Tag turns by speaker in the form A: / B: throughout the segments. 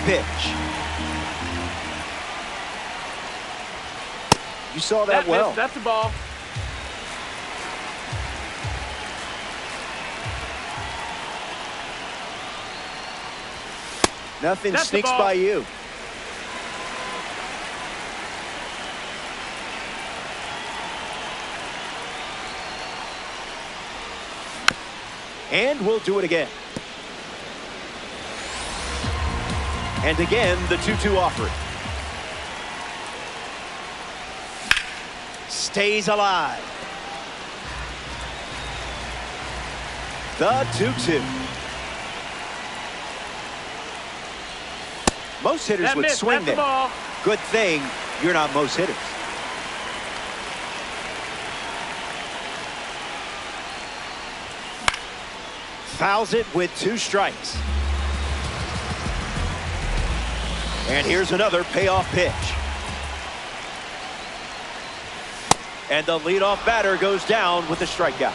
A: pitch. You saw that well.
B: That's the ball.
A: Nothing
B: That's
A: sneaks by you. And we'll do it again. And again, the 2-2 offering. Stays alive. The 2-2. Most hitters would swing there. Good thing you're not most hitters. Fouls it with 2 strikes. And here's another payoff pitch. And the leadoff batter goes down with a strikeout.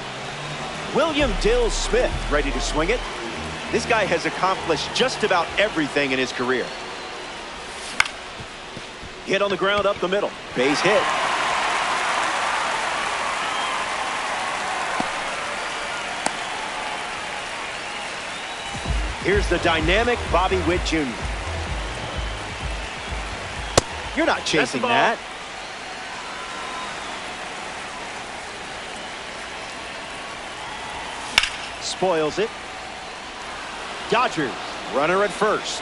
A: William Dill Smith ready to swing it. This guy has accomplished just about everything in his career. Hit on the ground up the middle. Base hit. Here's the dynamic Bobby Witt Jr. You're not chasing that. Spoils it. Dodgers, runner at first.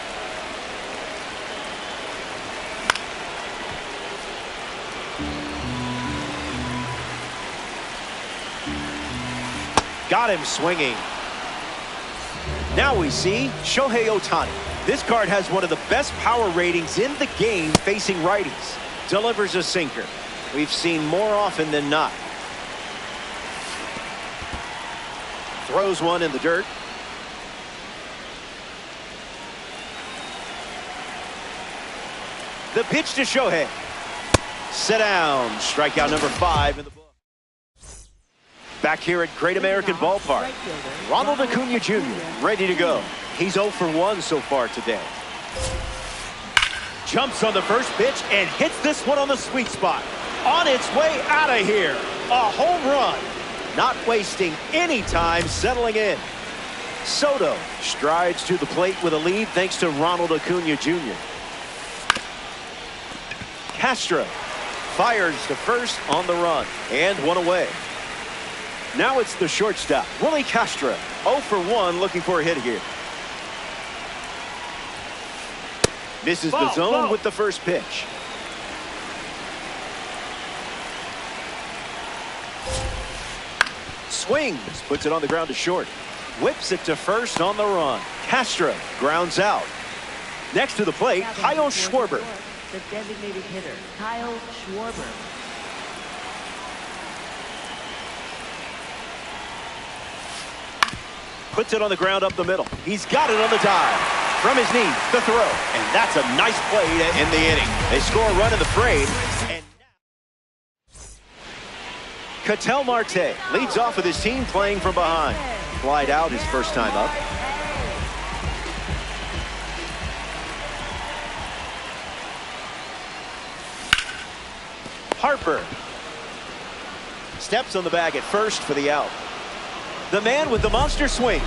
A: Got him swinging. Now we see Shohei Ohtani. This card has one of the best power ratings in the game facing righties. Delivers a sinker. We've seen more often than not. Throws one in the dirt. The pitch to Shohei. Sit down. Strikeout number 5 in the book. Back here at Great American Ballpark, Ronald Acuna Jr. ready to go. He's 0 for 1 so far today. Jumps on the first pitch and hits this one on the sweet spot. On its way out of here. A home run. Not wasting any time settling in. Soto strides to the plate with a lead thanks to Ronald Acuna Jr. Castro fires to first on the run and 1 away. Now it's the shortstop, Willie Castro. 0 for 1 looking for a hit here. Misses the zone with the first pitch. Swings, puts it on the ground to short. Whips it to first on the run. Castro grounds out. Next to the plate, Kyle Schwarber.
C: The designated hitter, Kyle Schwarber.
A: Puts it on the ground up the middle. He's got it on the dive. From his knee, the throw. And that's a nice play to end the inning. They score a run in the frame. And Ketel Marte leads off with his team playing from behind. Flied out his first time up. Harper steps on the bag at first for the out. The man with the monster swings.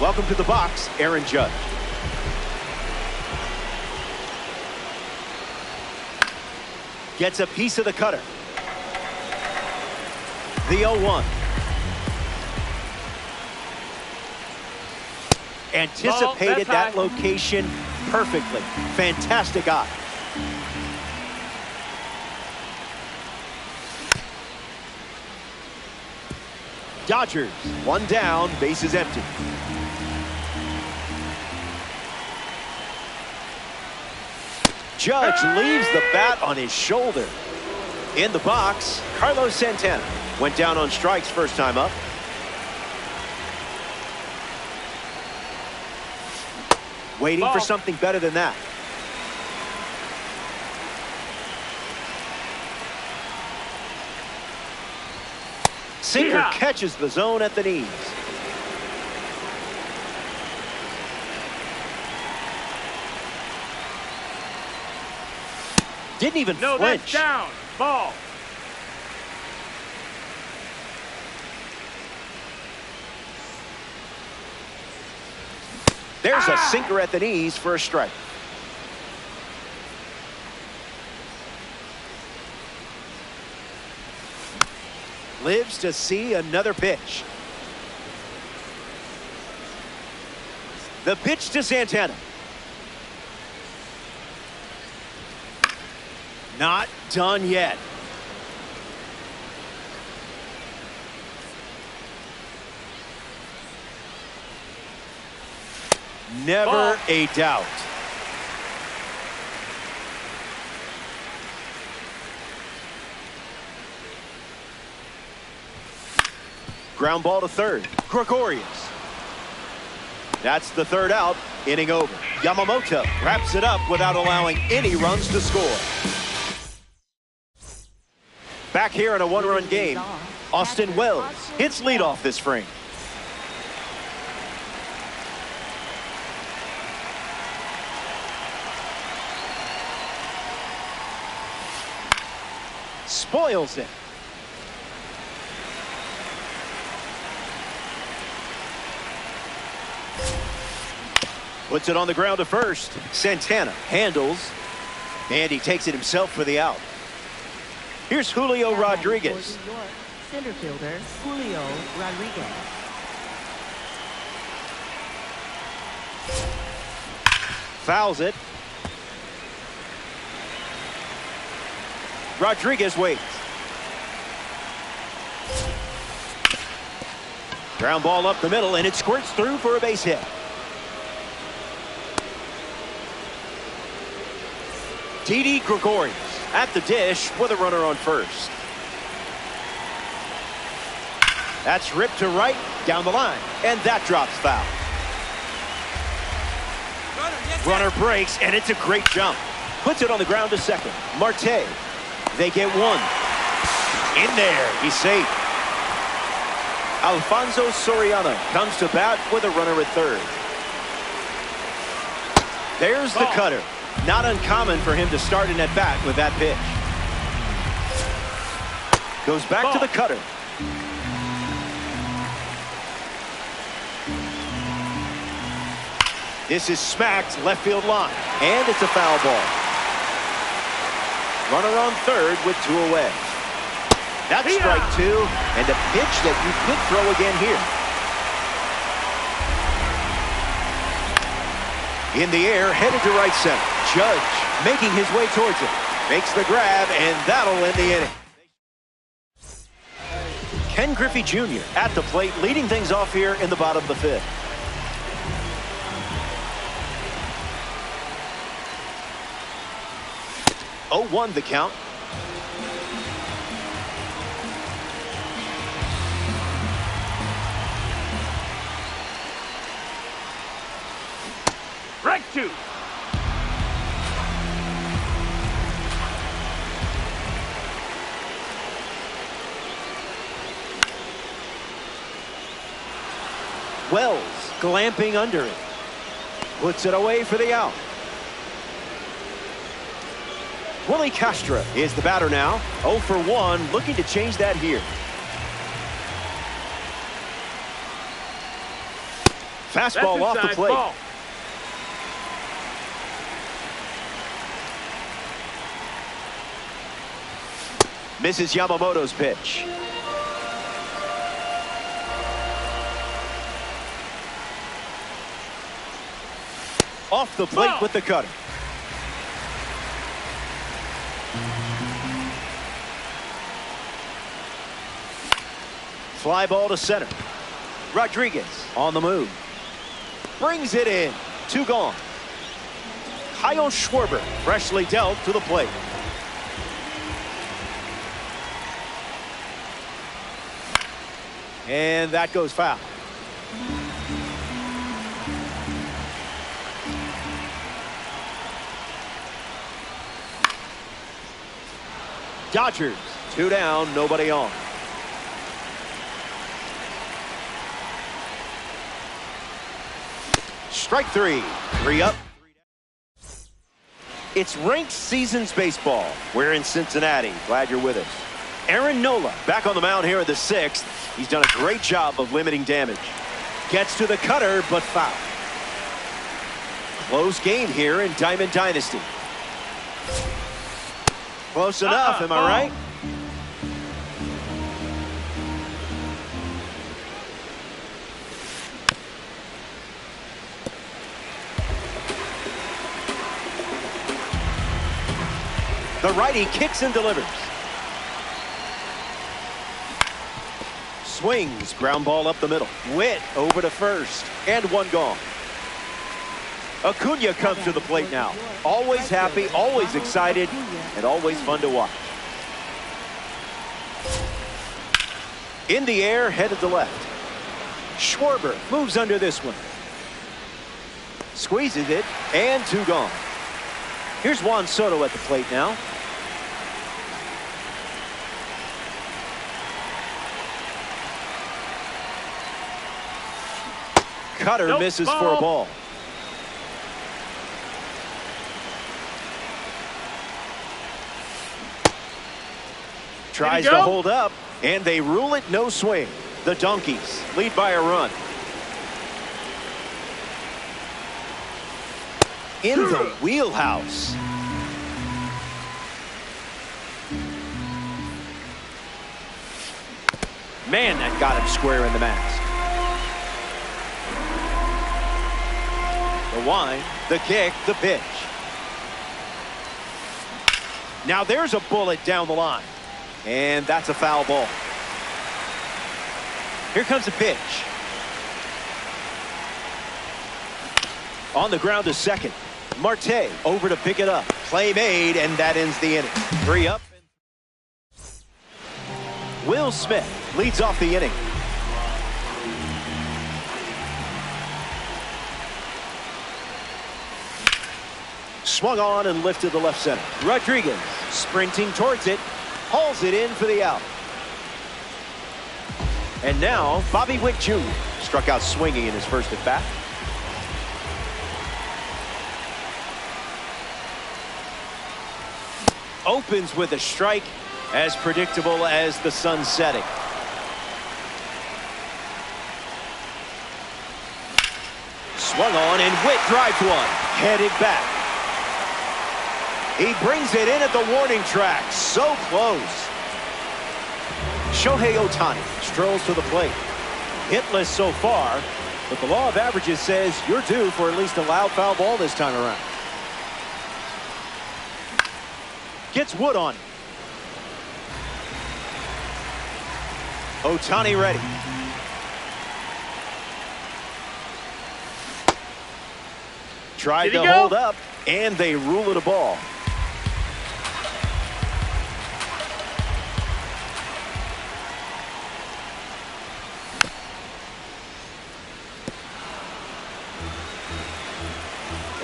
A: Welcome to the box, Aaron Judge. Gets a piece of the cutter. The 0-1. Anticipated that location perfectly. Fantastic eye. Dodgers, 1 down, bases empty. Judge leaves the bat on his shoulder. In the box, Carlos Santana went down on strikes first time up. Waiting for something better than that. Sinker catches the zone at the knees. Didn't even
B: No,
A: flinch.
B: that's down. Ball.
A: There's a sinker at the knees for a strike. Lives to see another pitch. The pitch to Santana. Not done yet. Never a doubt. Ground ball to third. Gregorius. That's the third out. Inning over. Yamamoto wraps it up without allowing any runs to score. Back here in a one-run game, Austin Wells hits leadoff this frame. Spoils it. Puts it on the ground to first. Santana handles, and he takes it himself for the out. Here's Julio Rodriguez.
C: Center fielder Julio Rodriguez.
A: Fouls it. Rodriguez waits. Ground ball up the middle, and it squirts through for a base hit. Didi Gregorius at the dish with a runner on first. That's ripped to right, down the line, and that drops foul. Runner breaks, and it's a great jump. Puts it on the ground to second. Marte. They get one. In there, he's safe. Alfonso Soriano comes to bat with a runner at third. There's the cutter. Not uncommon for him to start an at-bat with that pitch. Goes back to the cutter. This is smacked left field line, and it's a foul ball. Runner on third with two away. That's strike two, and a pitch that you could throw again here. In the air, headed to right center. Judge making his way towards it. Makes the grab, and that'll end the inning. Ken Griffey Jr. at the plate, leading things off here in the bottom of the fifth. Oh, 1 the count.
B: Strike two.
A: Wells glamping under it. Puts it away for the out. Willie Castro is the batter now. 0 for 1, looking to change that here. Fastball off the plate.
B: Ball.
A: Misses Yamamoto's pitch. Off the plate with the cutter. Fly ball to center. Rodriguez on the move. Brings it in. 2 gone. Kyle Schwarber freshly dealt to the plate. And that goes foul. Dodgers 2 down, nobody on. Strike 3. 3 up. It's ranked seasons baseball. We're in Cincinnati. Glad you're with us. Aaron Nola back on the mound here in the 6th. He's done a great job of limiting damage. Gets to the cutter, but foul. Close game here in Diamond Dynasty. Close enough, am I right? The righty kicks and delivers. Swings, ground ball up the middle. Witt over to first, and one gone. Acuna comes to the plate now. Always happy, always excited, and always fun to watch. In the air, headed to left. Schwarber moves under this one. Squeezes it, and two gone. Here's Juan Soto at the plate now. Cutter misses for a ball. Tries to hold up, and they rule it no swing. The Donkeys lead by a run. In the wheelhouse. Man, that got him square in the mask. The wind, the kick, the pitch. Now there's a bullet down the line. And that's a foul ball. Here comes the pitch. On the ground to second. Marte over to pick it up. Play made, and that ends the inning. 3 up. Will Smith leads off the inning. Swung on and lifted to left center. Rodriguez sprinting towards it. Hauls it in for the out. And now Bobby Witt Jr. struck out swinging in his first at bat. Opens with a strike, as predictable as the sun setting. Swung on, and Witt drives one. Headed back. He brings it in at the warning track. So close. Shohei Ohtani strolls to the plate. Hitless so far, but the law of averages says you're due for at least a loud foul ball this time around. Gets Wood on. Ohtani ready. Tried to hold up, and they rule it a ball.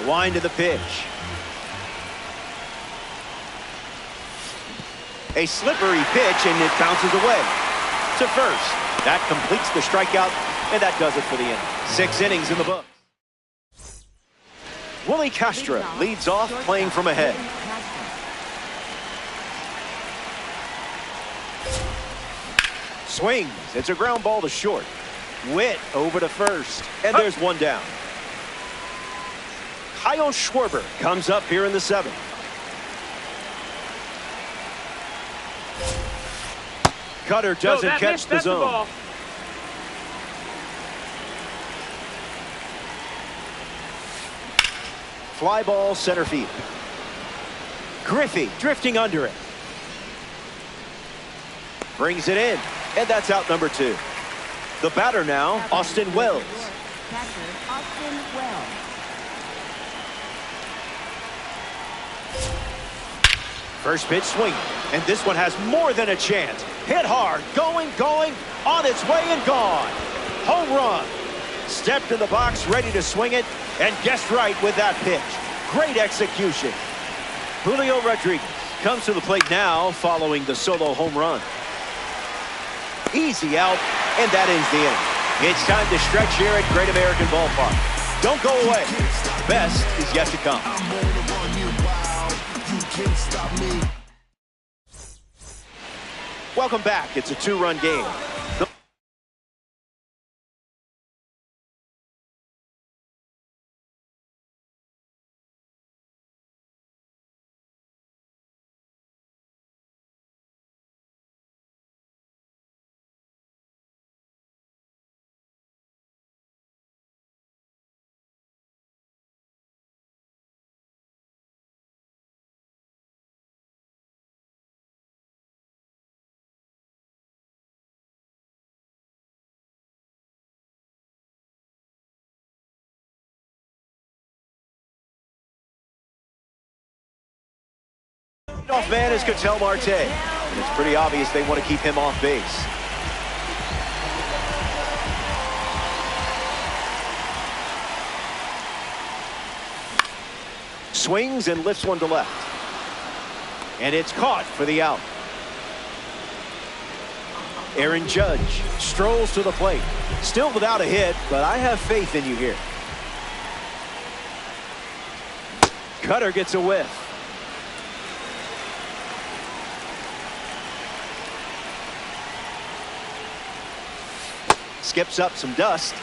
A: The wind to the pitch. A slippery pitch, and it bounces away to first. That completes the strikeout, and that does it for the inning. 6 innings in the book. Willie Castro leads off, playing from ahead. Swings. It's a ground ball to short. Witt over to first, and there's one down. Kyle Schwarber comes up here in the 7th. Cutter doesn't catch the zone. Fly ball center field. Griffey drifting under it. Brings it in, and that's out number 2. The batter now, Austin Wells.
C: Catcher, Austin Wells.
A: First pitch swing, and this one has more than a chance. Hit hard, going, on its way and gone. Home run. Stepped in the box, ready to swing it, and guessed right with that pitch. Great execution. Julio Rodriguez comes to the plate now following the solo home run. Easy out, and that ends the inning. It's time to stretch here at Great American Ballpark. Don't go away. Best is yet to come. Welcome back. It's a two-run game. Off man is Ketel Marte. And it's pretty obvious they want to keep him off base. Swings and lifts one to left. And it's caught for the out. Aaron Judge strolls to the plate. Still without a hit, but I have faith in you here. Cutter gets a whiff. Skips up some dust.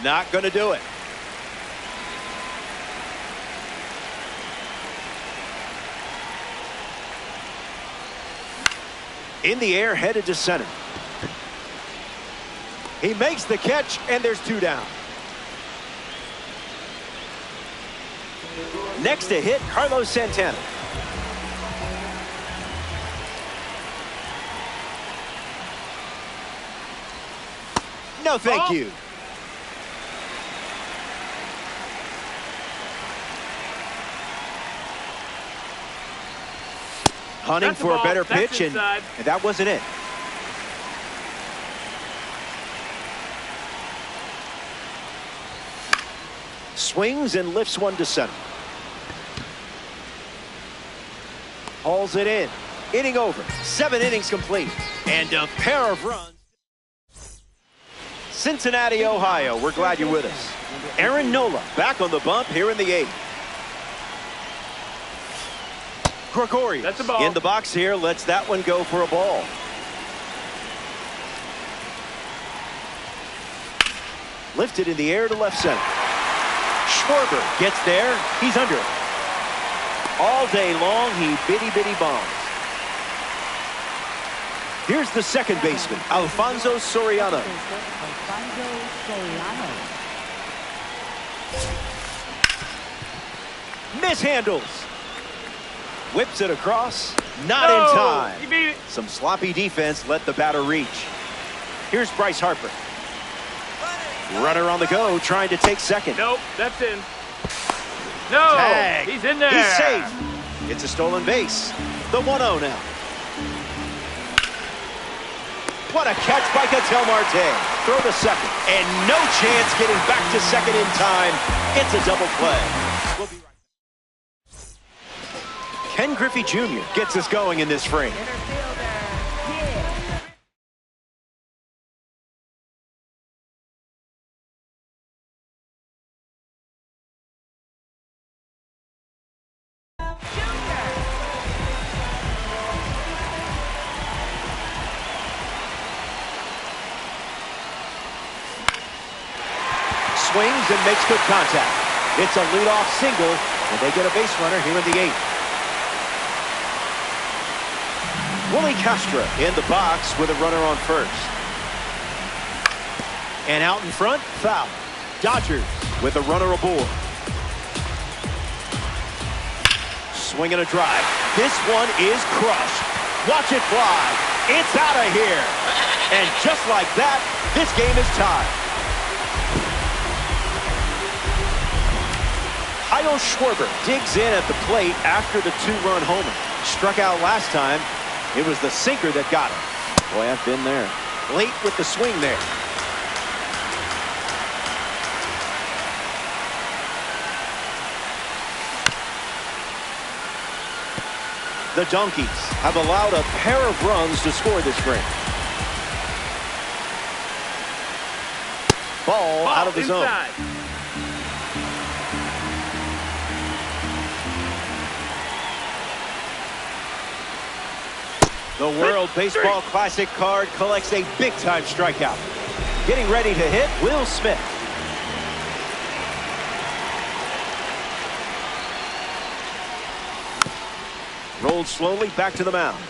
A: Not going to do it. In the air, headed to center. He makes the catch, and there's two down. Next to hit, Carlos Santana. No, thank you. Hunting for a better pitch, and that wasn't it. Swings and lifts one to center. Hauls it in. Inning over. 7 innings complete. And a pair of runs. Cincinnati, Ohio. We're glad you're with us. Aaron Nola back on the bump here in the 8th. Gregorius
B: That's a ball.
A: In the box here. Lets that one go for a ball. Lifted in the air to left center. Schwarber gets there. He's under it. All day long, he bitty bombs. Here's the second baseman, Alfonso Soriano. Mishandles. Whips it across. Not in time.
B: You beat it.
A: Some sloppy defense let the batter reach. Here's Bryce Harper. Runner on the go, trying to take second.
B: Nope, that's in. No,
A: Tag.
B: he's in there.
A: He's safe. It's a stolen base. The 1-0 now. What a catch by Ketel Marte. Throw to second. And no chance getting back to second in time. It's a double play. We'll be right back. Ken Griffey Jr. gets us going in this frame. Swings and makes good contact. It's a leadoff single, and they get a base runner here in the 8th. Willie Castro in the box with a runner on first. And out in front, foul. Dodgers with a runner aboard. Swing and a drive. This one is crushed. Watch it fly. It's out of here. And just like that, this game is tied. Kyle Schwarber digs in at the plate after the 2-run homer. Struck out last time. It was the sinker that got him. Boy, I've been there. Late with the swing there. The Donkeys have allowed a pair of runs to score this frame. ball out of the zone.
B: Inside.
A: The World Baseball Classic card collects a big-time strikeout. Getting ready to hit, Will Smith. Rolled slowly back to the mound.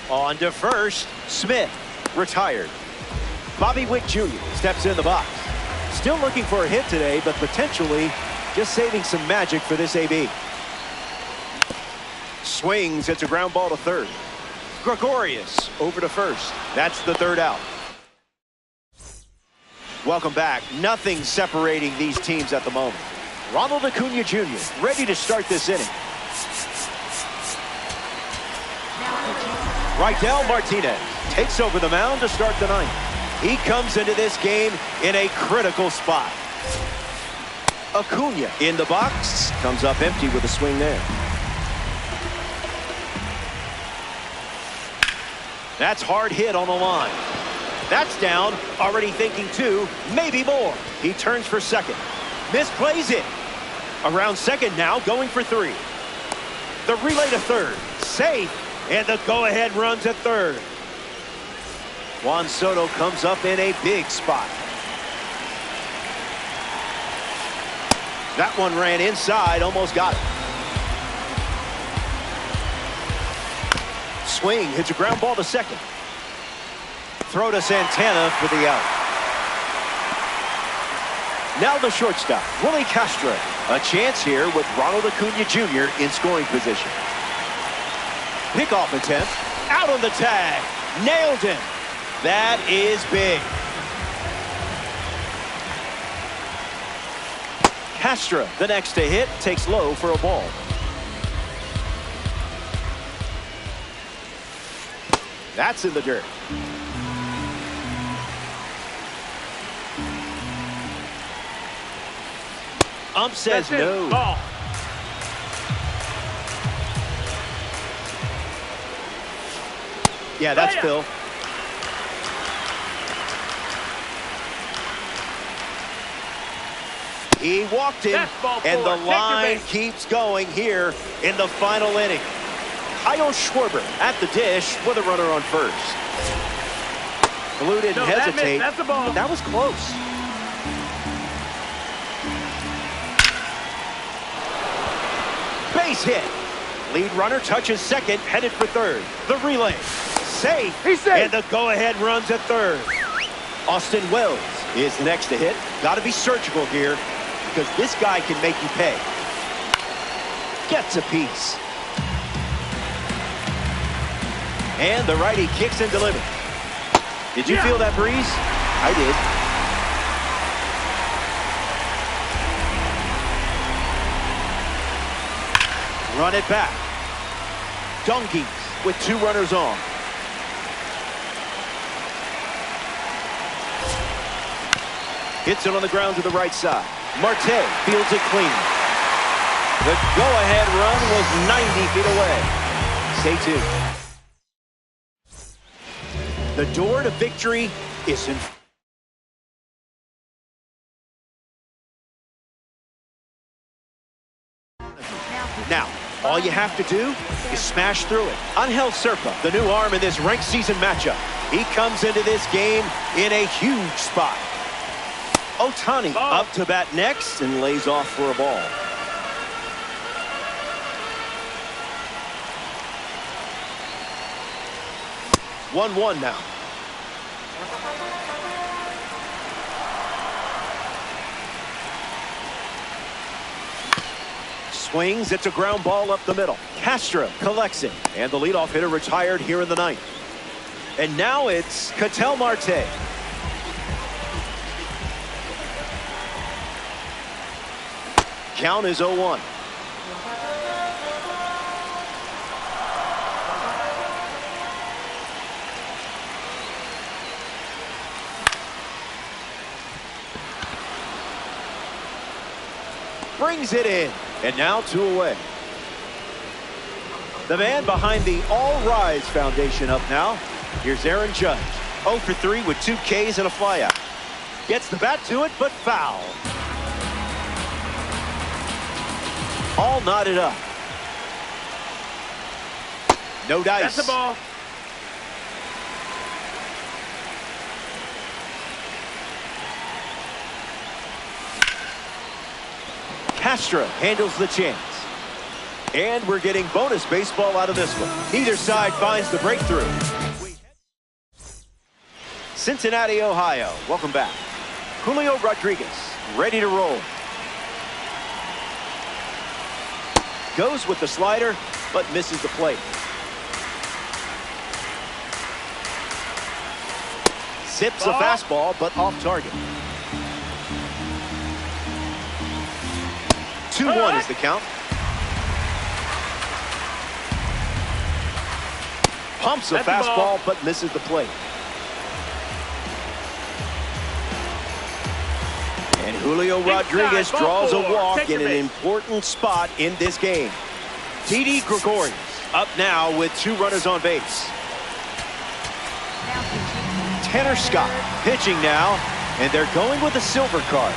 A: On to first, Smith, retired. Bobby Wick Jr. steps in the box. Still looking for a hit today, but potentially just saving some magic for this AB. Swings, it's a ground ball to third. Gregorius over to first. That's the third out. Welcome back. Nothing separating these teams at the moment. Ronald Acuna Jr. ready to start this inning. Rydell Martinez takes over the mound to start the ninth. He comes into this game in a critical spot. Acuna in the box. Comes up empty with a swing there. That's hard hit on the line. That's down. Already thinking two, maybe more. He turns for second. Misplays it. Around second now, going for three. The relay to third. Safe. And the go-ahead run to third. Juan Soto comes up in a big spot. That one ran inside, almost got it. Swing, hits a ground ball to second. Throw to Santana for the out. Now the shortstop, Willie Castro. A chance here with Ronald Acuna Jr. in scoring position. Pickoff attempt, out on the tag, nailed him. That is big. Castro, the next to hit, takes low for a ball. That's in the dirt. Ump says no.
B: Ball.
A: Yeah, that's Phil. He walked in, and the line keeps going here in the final inning. Kyle Schwarber at the dish with a runner on first. Blue didn't hesitate.
B: That's a ball.
A: That was close. Base hit. Lead runner touches second, headed for third. The relay. Safe.
B: He's safe.
A: And the go-ahead runs at third. Austin Wells is the next to hit. Got to be surgical here because this guy can make you pay. Gets a piece. And the righty kicks and delivers. Did you feel that breeze? I did. Run it back. Donkeys with two runners on. Hits it on the ground to the right side. Marte fields it clean. The go-ahead run was 90 feet away. Stay tuned. The door to victory is in. Now, all you have to do is smash through it. Angel Serpa, the new arm in this ranked season matchup. He comes into this game in a huge spot. Ohtani up to bat next and lays off for a ball. One now. Swings, it's a ground ball up the middle. Castro collects it, and the leadoff hitter retired here in the ninth. And now it's Ketel Marte. Count is 0-1. Brings it in, and now 2 away. The man behind the All Rise Foundation up now. Here's Aaron Judge, 0 for 3 with 2 Ks and a flyout. Gets the bat to it, but foul. All knotted up. No dice.
B: That's the ball.
A: Castro handles the chance. And we're getting bonus baseball out of this one. Neither side finds the breakthrough. Cincinnati, Ohio. Welcome back. Julio Rodriguez ready to roll. Goes with the slider, but misses the plate. Zips a fastball, but off target. 2-1 is the count. Pumps a fastball, but misses the plate. And Julio Rodriguez draws a walk in an important spot in this game. Didi Gregorius up now with 2 runners on base. Tanner Scott pitching now, and they're going with a silver card.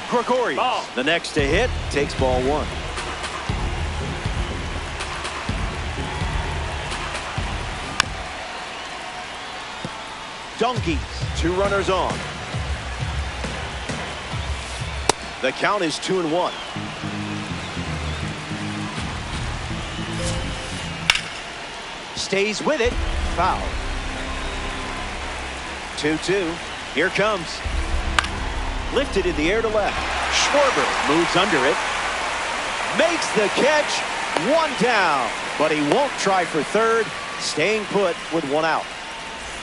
A: Gregorius, the next to hit, takes ball 1. Donkeys, 2 runners on. The count is 2-1. Stays with it. Foul. 2-2. Here comes. Lifted in the air to left. Schwarber moves under it. Makes the catch. 1 down. But he won't try for third. Staying put with 1 out.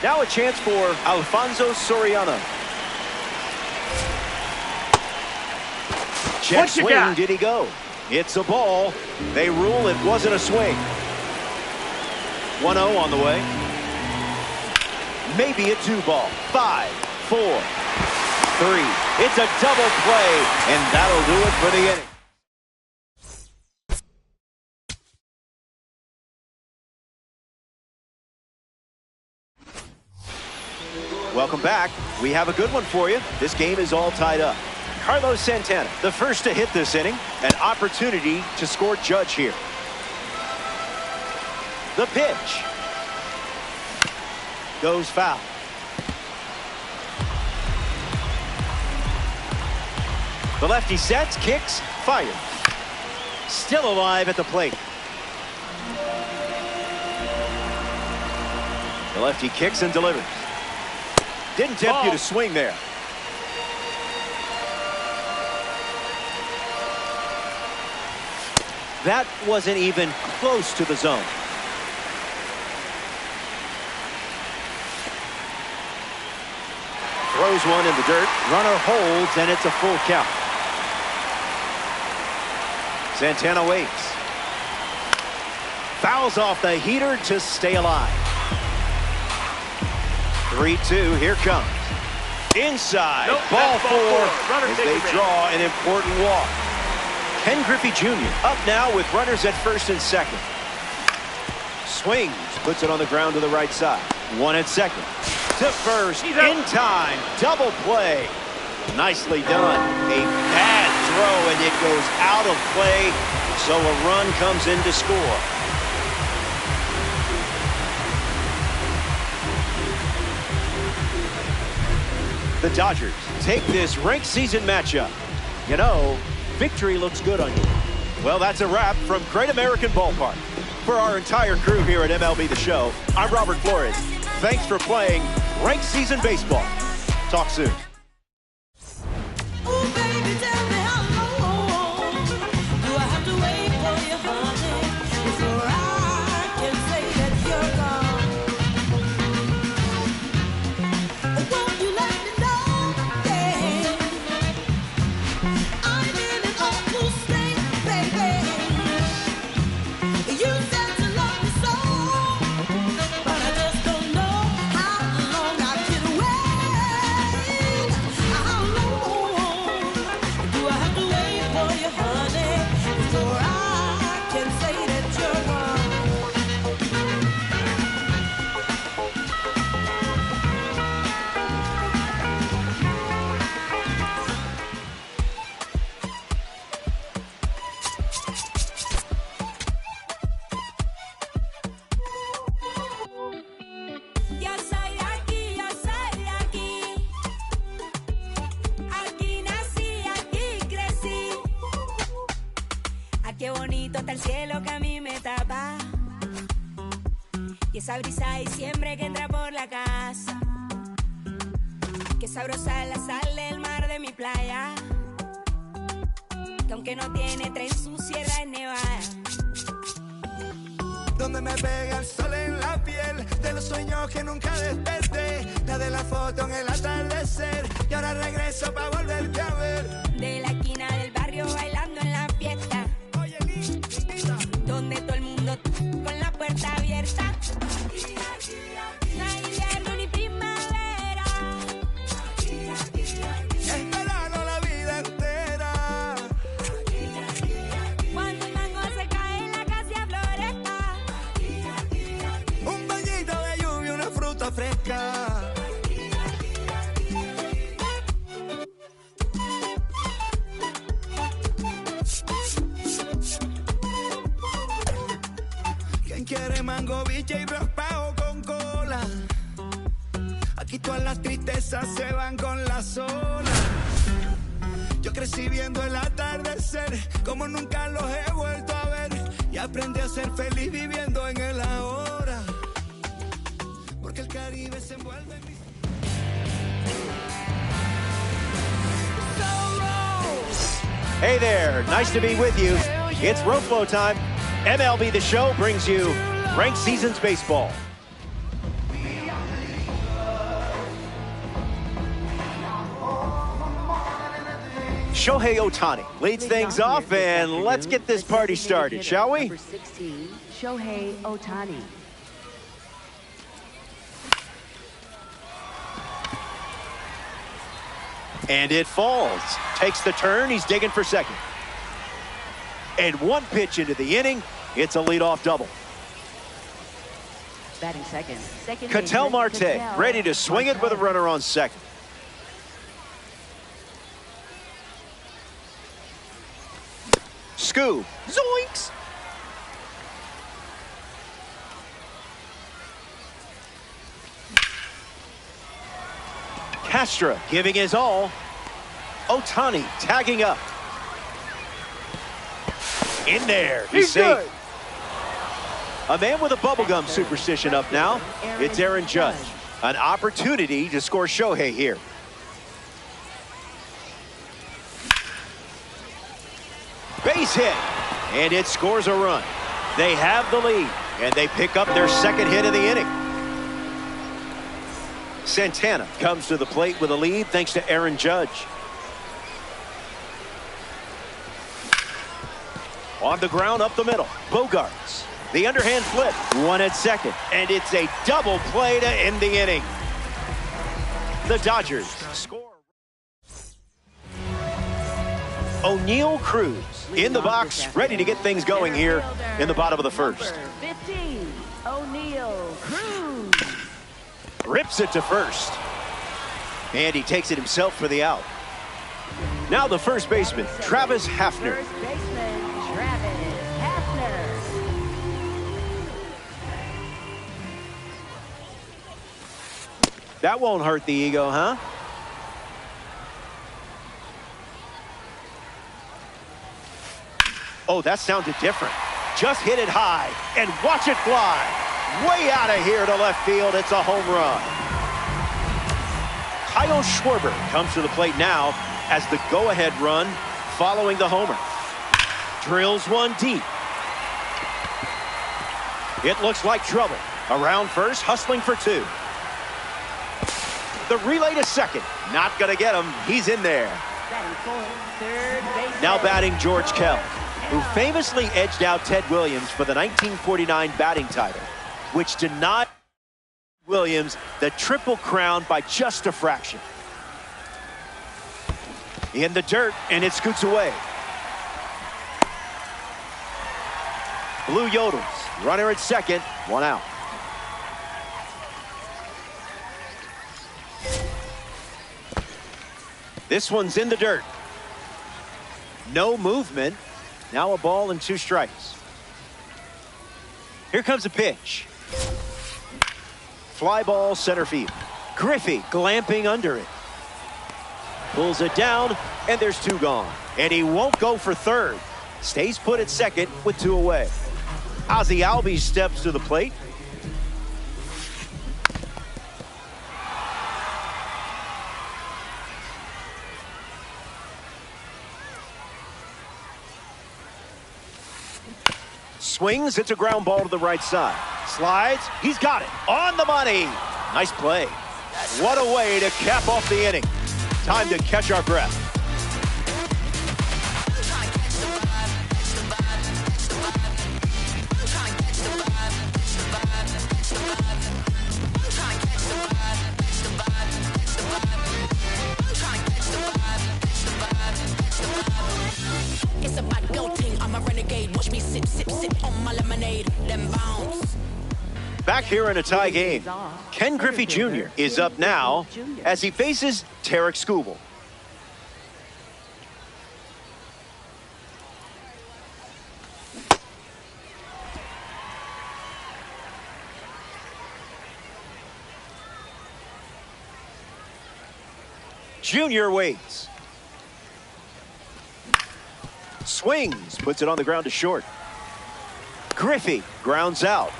A: Now a chance for Alfonso Soriano. Check swing. Did he go? It's a ball. They rule it wasn't a swing. 1-0 on the way. Maybe a 2-ball. 5, 4, 3. It's a double play, and that'll do it for the inning. Welcome back. We have a good one for you. This game is all tied up. Carlos Santana, the first to hit this inning. An opportunity to score Judge here. The pitch. Goes foul. The lefty sets, kicks, fires. Still alive at the plate. The lefty kicks and delivers. Didn't tempt you to swing there. That wasn't even close to the zone. Throws one in the dirt. Runner holds, and it's a full count. Santana waits. Fouls off the heater to stay alive. 3-2, here comes. Inside, ball 4 as they draw an important walk. Ken Griffey Jr. up now with runners at first and second. Swings, puts it on the ground to the right side. 1 at second. To first, in time, double play. Nicely done. A bad throw, and it goes out of play, so a run comes in to score. The Dodgers take this ranked season matchup. You know, victory looks good on you. Well, that's a wrap from Great American Ballpark. For our entire crew here at MLB The Show, I'm Robert Flores. Thanks for playing ranked season baseball. Talk soon.
D: Qué bonito está el cielo que a mí me tapa. Y esa brisa de diciembre que entra por la casa. Qué sabrosa es la sal del mar de mi playa. Que aunque no tiene tren, su sierra es nevada.
E: Donde me pega el sol en la piel, de los sueños que nunca desperté, la de la foto en el atardecer, y ahora regreso para volverte a ver.
D: De la esquina del barrio bailando en la fiesta.
E: Oye, Lita,
D: Donde todo el mundo con la puerta abierta. No hay invierno ni primavera.
E: es verano la vida entera.
D: Cuando el mango se cae en la casa floresta.
E: Un bañito de lluvia, una fruta fresca. ¿Quién quiere mango, biche y raspado con cola? Aquí todas las tristezas se van con las olas. Yo crecí viendo el atardecer como nunca los he vuelto a ver, y aprendí a ser feliz viviendo en el ahora, porque el Caribe se envuelve en mi...
A: Hey there, nice to be with you. It's Road Flow time. MLB The Show brings you Ranked Seasons Baseball. Shohei Ohtani leads things off, and let's get this party started, shall we?
C: Number 16, Shohei Ohtani.
A: And it falls. Takes the turn. He's digging for second. And one pitch into the inning. It's a leadoff double.
C: Batting second.
A: Ketel Marte ready to swing it with a runner on second. Scoop. Zoinks. Castro giving his all. Ohtani tagging up. In there. He's safe.
B: good.
A: A man with a bubblegum superstition up now. It's Aaron Judge. An opportunity to score Shohei here. Base hit. And it scores a run. They have the lead. And they pick up their second hit of the inning. Santana comes to the plate with a lead thanks to Aaron Judge. On the ground up the middle. Bogarts. The underhand flip. One at second. And it's a double play to end the inning. The Dodgers score. O'Neal Cruz in the box, ready to get things going here in the bottom of the first.
C: Number 15, O'Neal Cruz.
A: Rips it to first. And he takes it himself for the out. Now the first baseman, Travis Hafner.
C: First baseman, Travis Hafner.
A: That won't hurt the ego, huh? Oh, that sounded different. Just hit it high and watch it fly. Way out of here to left field. It's a home run. Kyle Schwarber comes to the plate now as the go-ahead run following the homer. Drills one deep. It looks like trouble. Around first, hustling for two. The relay to second. Not going to get him. He's in there.
C: Batting fourth, third baseman.
A: Now batting George Kell, who famously edged out Ted Williams for the 1949 batting title, which denied Williams the Triple Crown by just a fraction. In the dirt, and it scoots away. Blue Yodels, runner at second, one out. This one's in the dirt. No movement. Now a ball and two strikes. Here comes a pitch. Fly ball center field. Griffey glamping under it. Pulls it down, and there's two gone. And he won't go for third. stays put at second with 2 away. Ozzie Albies steps to the plate. Swings, it's a ground ball to the right side. Slides, he's got it. On the money. Nice play. What a way to cap off the inning. Time to catch our breath.
F: It's about go ting, I'm a renegade. Watch me sip, sip, sip on my lemonade. Then bounce.
A: Back here in a tie game, Ken Griffey Jr. is up now as he faces Tarek Skubal. Jr. waits. Swings, puts it on the ground to short. Griffey grounds out.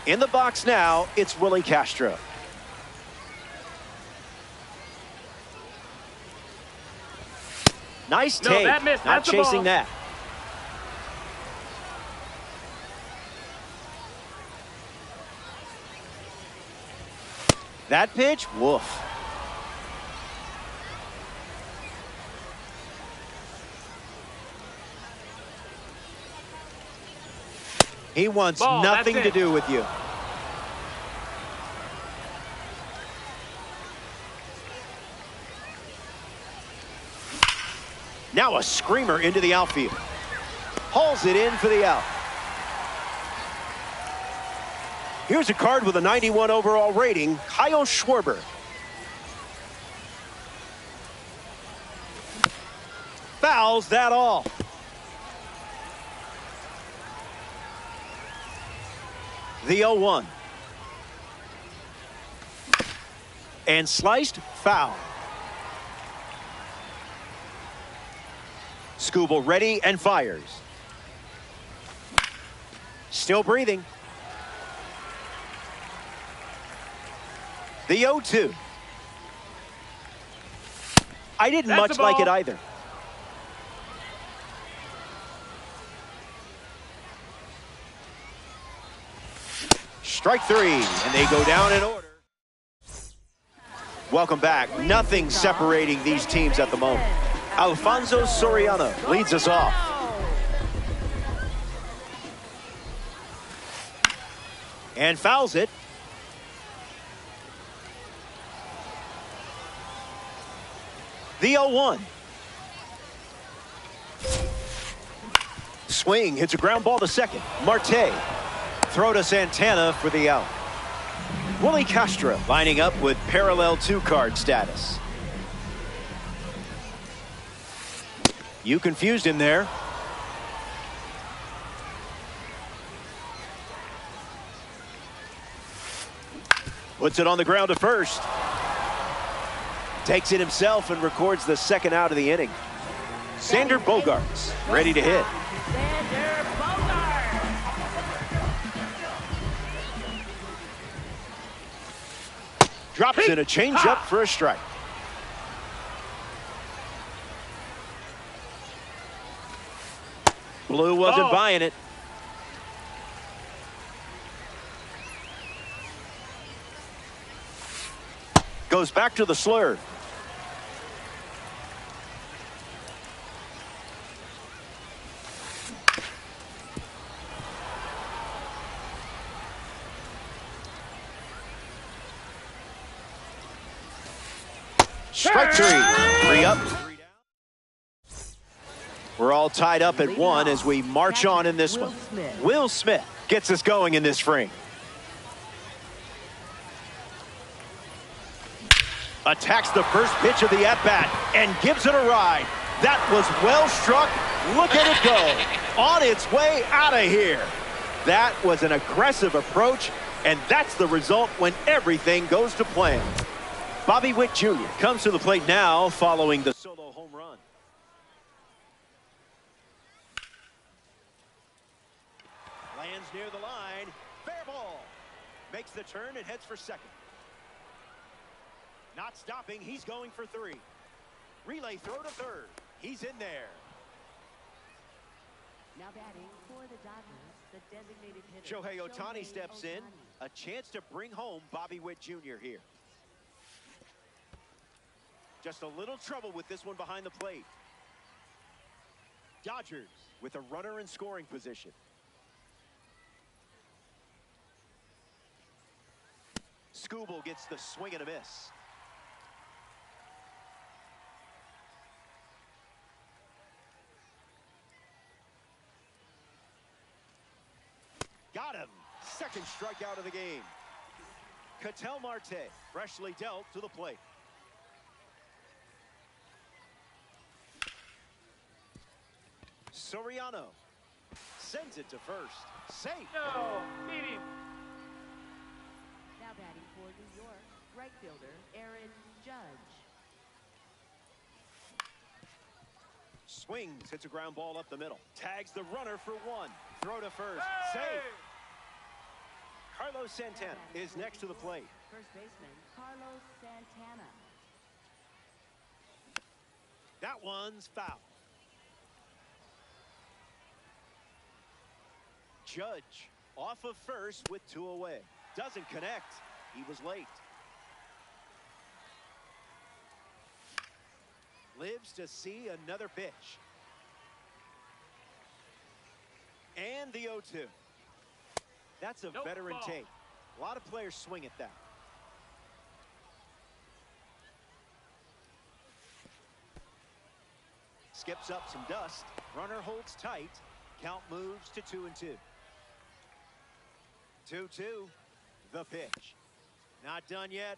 A: In the box now, it's Willie Castro. Nice take.
B: that missed.
A: Not
B: That's the
A: chasing
B: ball.
A: that. That pitch, woof. He wants
B: Ball,
A: nothing
B: that's
A: to
B: it.
A: do with you. Now a screamer into the outfield. Hauls it in for the out. Here's a card with a 91 overall rating, Kyle Schwarber. Fouls that all. The 0-1. And sliced foul. Skubal ready and fires. Still breathing. The 0-2. I didn't
B: That's
A: much
B: the
A: like
B: ball.
A: it either. Strike 3, and they go down in order. Welcome back. Nothing separating these teams at the moment. Alfonso Soriano leads us off. And fouls it. The 0-1. Swing, hits a ground ball to second. Marte. Throw to Santana for the out. Willie Castro lining up with parallel 2-card status. You confused him there. Puts it on the ground to first. Takes it himself and records the second out of the inning. Xander Bogaerts ready to hit.
C: Xander Bogart.
A: Drops in a changeup for a strike. Blue wasn't buying it. Goes back to the slur. Strike 3. 3 up, 3 down. We're all tied up at 1 as we march on in this one. Will Smith gets us going in this frame. Attacks the first pitch of the at-bat and gives it a ride. That was well struck. Look at it go. On its way out of here. That was an aggressive approach, and that's the result when everything goes to plan. Bobby Witt Jr. comes to the plate now following the solo home run. Lands near the line. Fair ball. Makes the turn and heads for second. Not stopping. He's going for three. Relay throw to third. He's in there.
C: Now batting for the Dodgers, the designated hitter.
A: Shohei Ohtani steps in. A chance to bring home Bobby Witt Jr. here. Just a little trouble with this one behind the plate. Dodgers with a runner in scoring position. Skubal gets the swing and a miss. Got him. Second strikeout of the game. Ketel Marte freshly dealt to the plate. Soriano sends it to first. Safe.
B: No, beat him.
C: Now batting for New York, right fielder Aaron Judge.
A: Swings, hits a ground ball up the middle. Tags the runner for one. Throw to first.
B: Hey!
A: Safe. Carlos Santana is next to the plate.
C: First baseman Carlos Santana.
A: That one's foul. Judge off of first with two away. Doesn't connect. He was late. Lives to see another pitch. And the 0-2. That's a veteran
B: ball.
A: take. A lot of players swing at that. Skips up some dust. Runner holds tight. Count moves to 2-2. 2-2. The pitch. Not done yet.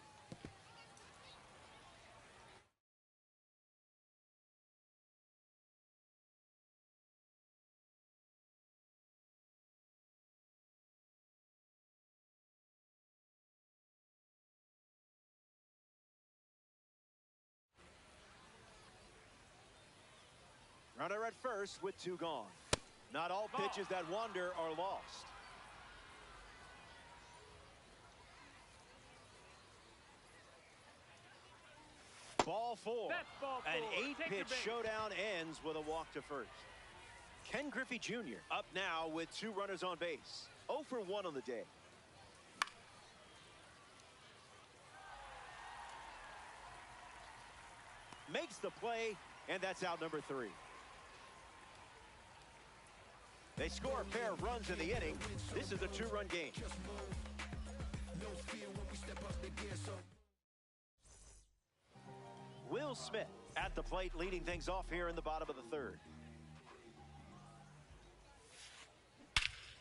A: Runner at first with two gone. Not all pitches that wander are lost. Ball four.
B: That's ball four.
A: An
B: Take the
A: 8-pitch
B: base.
A: showdown ends with a walk to first. Ken Griffey Jr. up now with two runners on base. 0 for 1 on the day. Makes the play, and that's out number 3. They score a pair of runs in the inning. This is a 2-run game. Will Smith at the plate leading things off here in the bottom of the 3rd.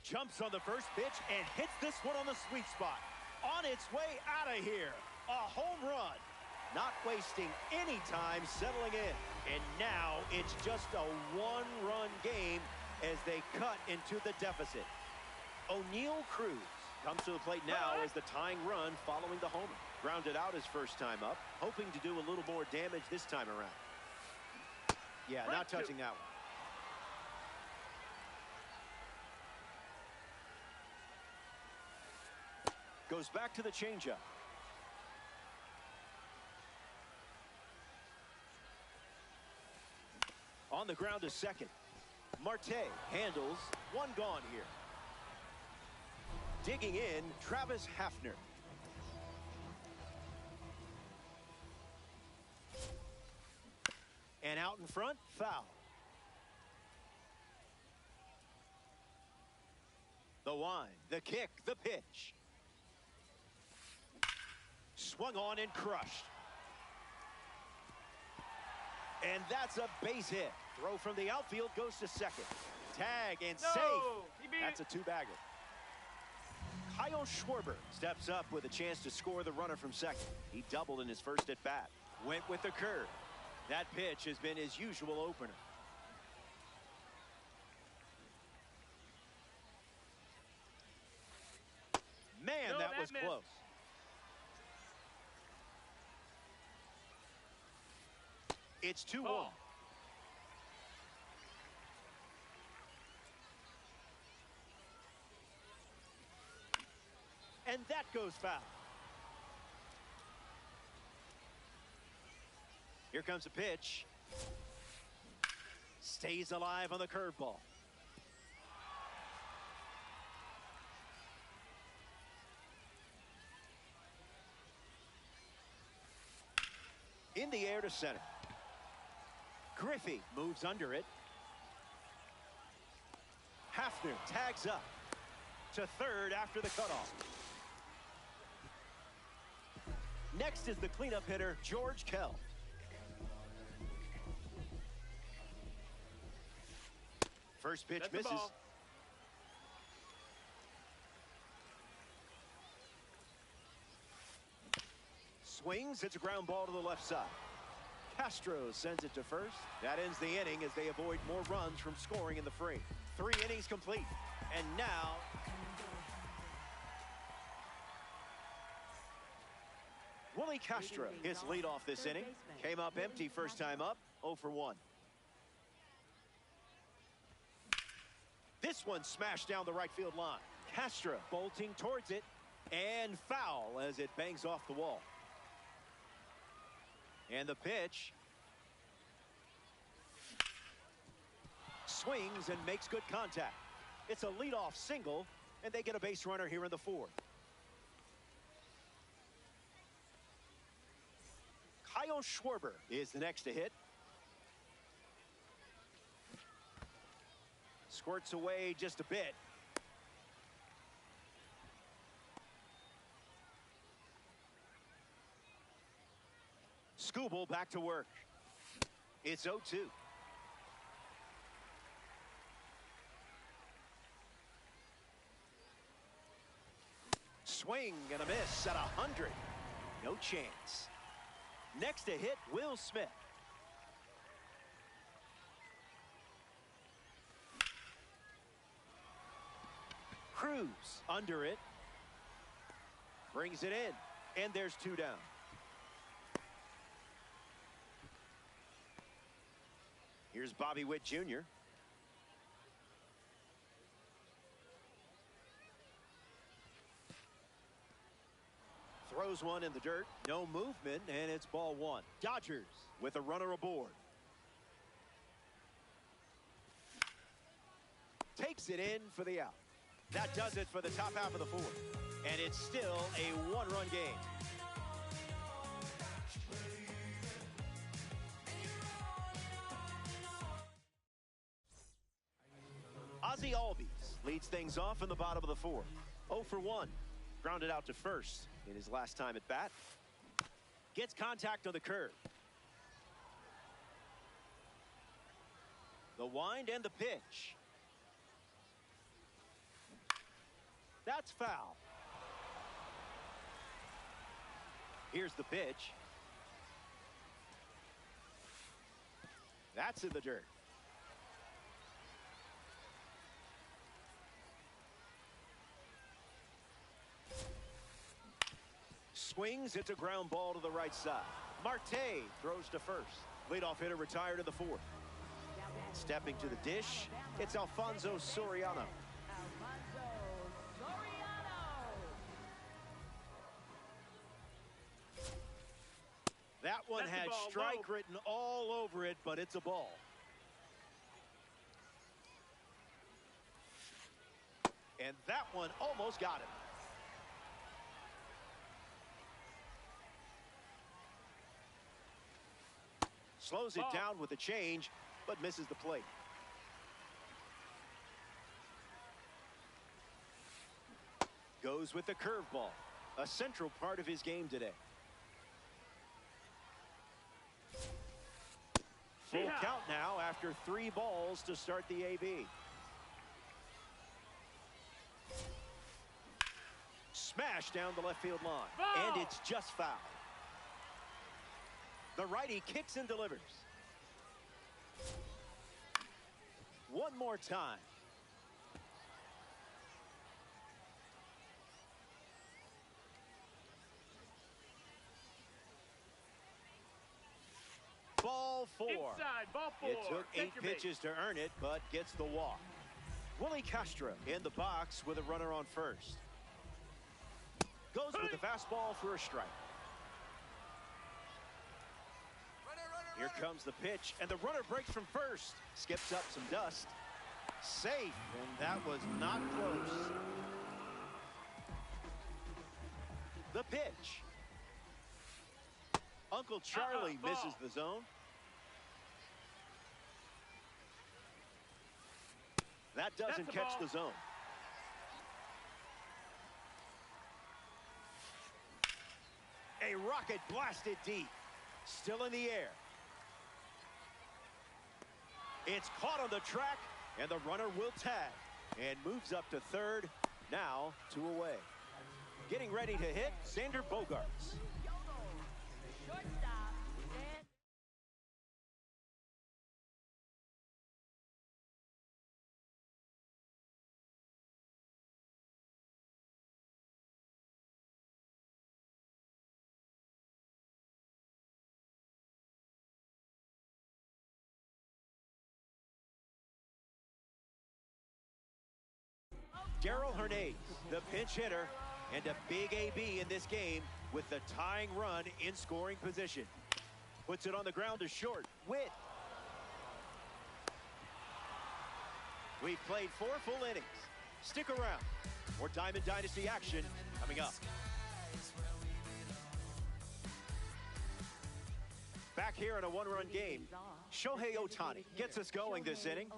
A: Jumps on the first pitch and hits this one on the sweet spot. On its way out of here. A home run. Not wasting any time settling in. And now it's just a 1-run game as they cut into the deficit. O'Neal Cruz comes to the plate now as the tying run following the homer. Grounded out his first time up, hoping to do a little more damage this time around. Yeah, not touching that one. Goes back to the changeup. On the ground to second. Marte handles, one gone here. Digging in, Travis Hafner. And out in front, foul. The wind, the kick, the pitch. Swung on and crushed. And that's a base hit. Throw from the outfield goes to second. Tag and safe. That's a 2-bagger. Kyle Schwarber steps up with a chance to score the runner from second. He doubled in his first at bat. Went with the curve. That pitch has been his usual opener. Man, that was close. It's 2-1. and that goes foul. Here comes a pitch. Stays alive on the curveball. In the air to center. Griffey moves under it. Hafner tags up to third after the cutoff. Next is the cleanup hitter, George Kell. First pitch misses. Swings, it's a ground ball to the left side. Castro sends it to first. That ends the inning as they avoid more runs from scoring in the frame. 3 innings complete. And now Willie Castro, his leadoff this inning. Came up empty first time up, 0 for 1. This one smashed down the right field line. Castro bolting towards it, and foul as it bangs off the wall. And the pitch. Swings and makes good contact. It's a leadoff single, and they get a base runner here in the 4th. Kyle Schwarber is the next to hit. Squirts away just a bit. Skubal back to work. It's 0-2. Swing and a miss at 100. No chance. Next to hit, Will Smith. Cruz under it. Brings it in. And there's 2 down. Here's Bobby Witt Jr. Throws one in the dirt. No movement, and it's ball 1. Dodgers with a runner aboard. Takes it in for the out. That does it for the top half of the 4th. And it's still a 1-run game. Ozzie Albies leads things off in the bottom of the 4th. 0 for 1. Grounded out to first in his last time at bat. Gets contact on the curve. The wind and the pitch. That's foul. Here's the pitch. That's in the dirt. Swings, it's a ground ball to the right side. Marte throws to first. Leadoff hitter retired in the 4th. Stepping to the dish, it's Alfonso Soriano. That one had strike written all over it, but it's a ball. And that one almost got him. Slows it down with a change, but misses the plate. Goes with the curveball, a central part of his game today. Full count now after 3 balls to start the AB. Smash down the left field line. And it's just foul. The righty kicks and delivers. One more time. Ball 4.
B: Inside, ball 4.
A: It took 8 pitches to earn it, but gets the walk. Willie Castro in the box with a runner on first. Goes with the fastball for a strike. Here comes the pitch, and the runner breaks from first. Skips up some dust. Safe, and that was not close. The pitch. Uncle Charlie misses the zone. That doesn't catch the zone. A rocket blasted deep. Still in the air. It's caught on the track, and the runner will tag and moves up to third. Now 2 away. Getting ready to hit, Xander Bogaerts.
C: Shortstop. And
A: Darrell Hernandez, the pinch hitter, and a big AB in this game with the tying run in scoring position. Puts it on the ground to short. Witt. We've played 4 full innings. Stick around. More Diamond Dynasty action coming up. Back here in a 1-run game, Shohei Ohtani gets us going this inning.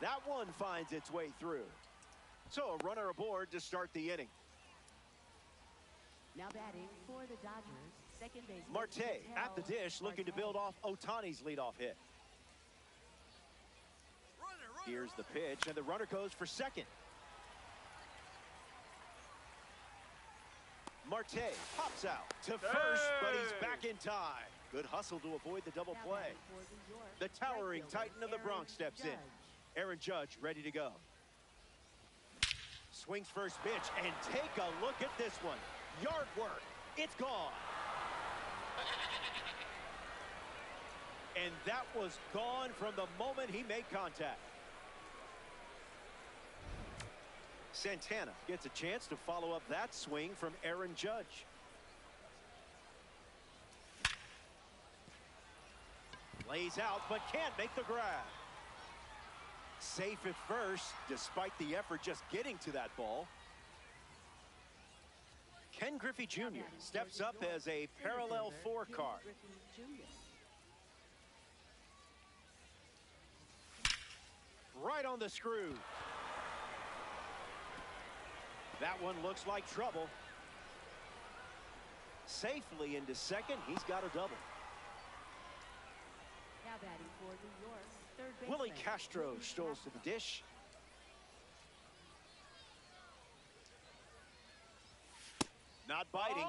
A: That one finds its way through. So a runner aboard to start the inning.
C: now batting for the Dodgers, second baseman
A: Marte at the dish, looking to build off Ohtani's leadoff hit. Here's the pitch, and the runner goes for second. Marte pops out to first, but he's back in time. Good hustle to avoid the double play. The towering titan of the Bronx steps in. Aaron Judge ready to go. Swings first pitch, and take a look at this one. Yard work. It's gone. And that was gone from the moment he made contact. Santana gets a chance to follow up that swing from Aaron Judge. Lays out, but can't make the grab. Safe at first, despite the effort just getting to that ball. Ken Griffey Jr. steps up as a parallel 4 card. Right on the screw. That one looks like trouble. Safely into second. He's got a double.
C: Now batting for New York, third baseman
A: Willie Castro strolls to the dish. Not biting.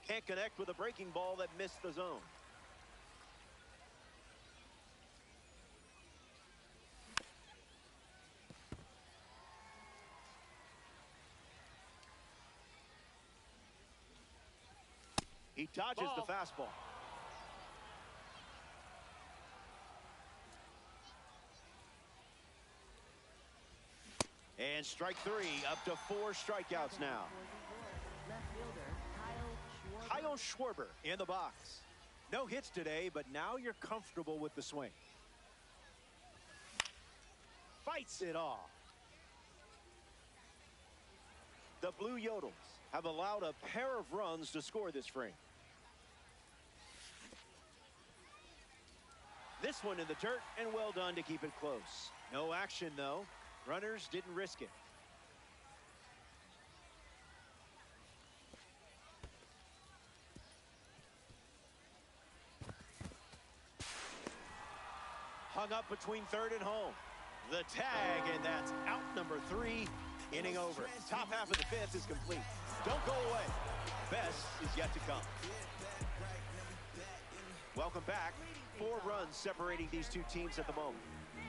A: Can't connect with a breaking ball that missed the zone. He dodges the fastball. And strike 3, up to 4 strikeouts now.
C: left fielder
A: Kyle Schwarber in the box. No hits today, but now you're comfortable with the swing. Fights it off. The Blue Yodels have allowed a pair of runs to score this frame. This one in the dirt, and well done to keep it close. No action, though. Runners didn't risk it. Hung up between third and home. The tag, and that's out number 3. Inning over. Top half of the 5th is complete. Don't go away. Best is yet to come. Welcome back. 4 runs separating these two teams at the moment.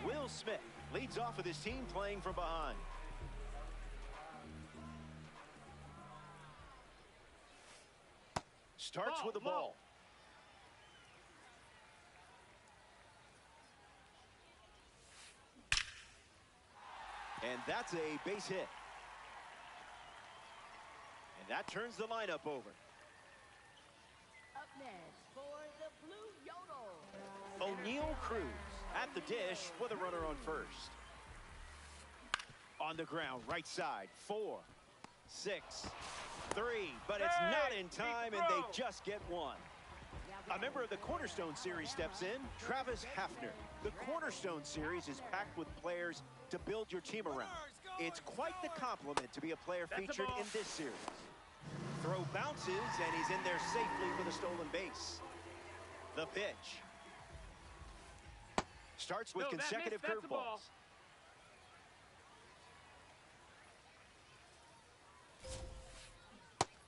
A: Will Smith leads off with his team playing from behind. Starts with the ball. And that's a base hit. And that turns the lineup over.
C: Up next for the Blue Yodel.
A: O'Neal Cruz at the dish with a runner on first. On the ground, right side, 4, 6, 3, but it's not in time, and they just get one. A member of the Cornerstone Series steps in, Travis Hafner. The Cornerstone Series is packed with players to build your team around. It's quite the compliment to be a player featured in this series. Throw bounces, and he's in there safely with a stolen base. The pitch. Starts with consecutive curveballs.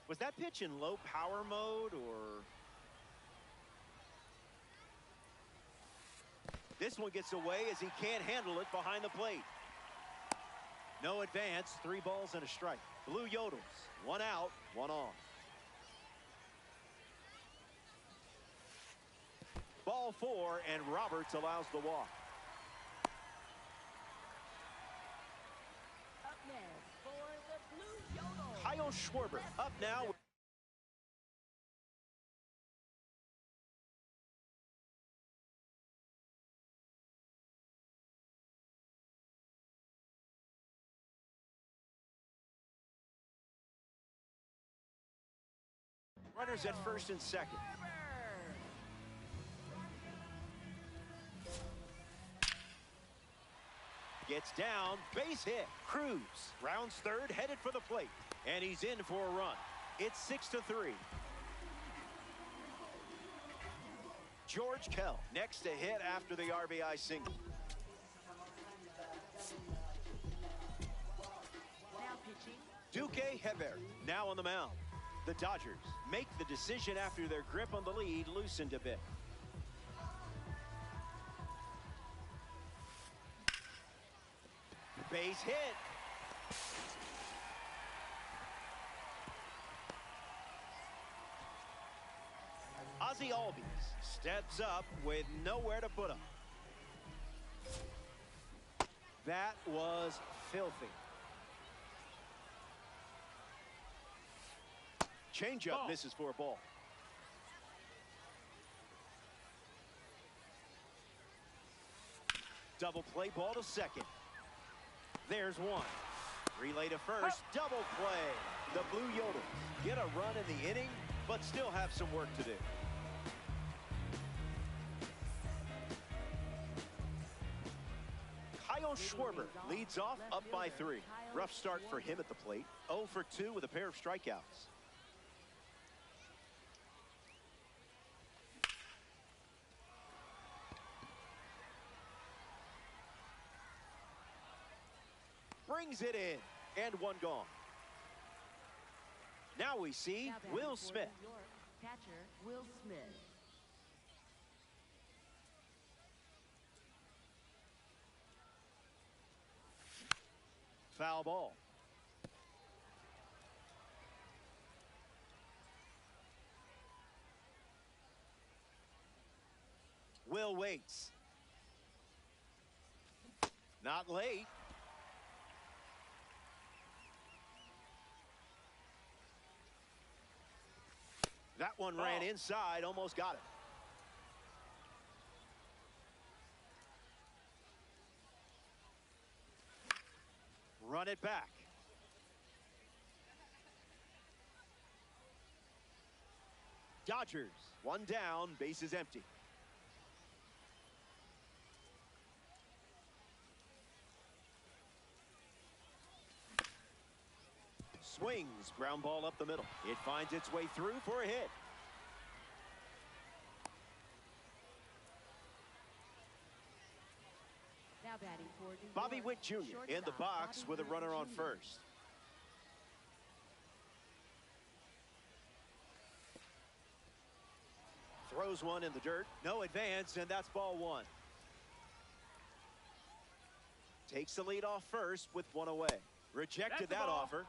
A: Was that pitch in low power mode, or? This one gets away as he can't handle it behind the plate. No advance, 3 balls and a strike. Blue Yodels, 1 out, 1 on. Ball 4, and Roberts allows the walk.
C: Up next for the Blue Yodel.
A: Kyle Schwarber up now. Runners at first and second. Gets down, base hit. Cruz rounds third, headed for the plate, and he's in for a run. It's 6-3. George Kell next to hit after the RBI single.
C: Now pitching.
A: Duque Hebert now on the mound. The Dodgers make the decision after their grip on the lead loosened a bit. Base hit. Ozzie Albies steps up with nowhere to put him. That was filthy. Changeup misses for a ball. Double play, ball to second. There's one. Relay to first, double play. The Blue Yodels get a run in the inning, but still have some work to do. Kyle Schwarber leads off up by 3. Rough start for him at the plate. 0 for 2 with a pair of strikeouts. Brings it in, and 1 gone. Now we see
C: Now batting
A: Will
C: for
A: Smith.
C: New York, catcher Will Smith.
A: Foul ball. Will waits. Not late. That one ran inside, almost got it. Run it back. Dodgers, 1 down, bases empty. Swings, ground ball up the middle. It finds its way through for a hit.
C: Now batting for New
A: Bobby
C: York,
A: Witt Jr. in the
C: shortstop
A: box
C: Bobby
A: with a
C: Witt
A: runner on
C: Jr.
A: first. Throws one in the dirt. No advance, and that's ball 1. Takes the lead off first with 1 away. Rejected that offer.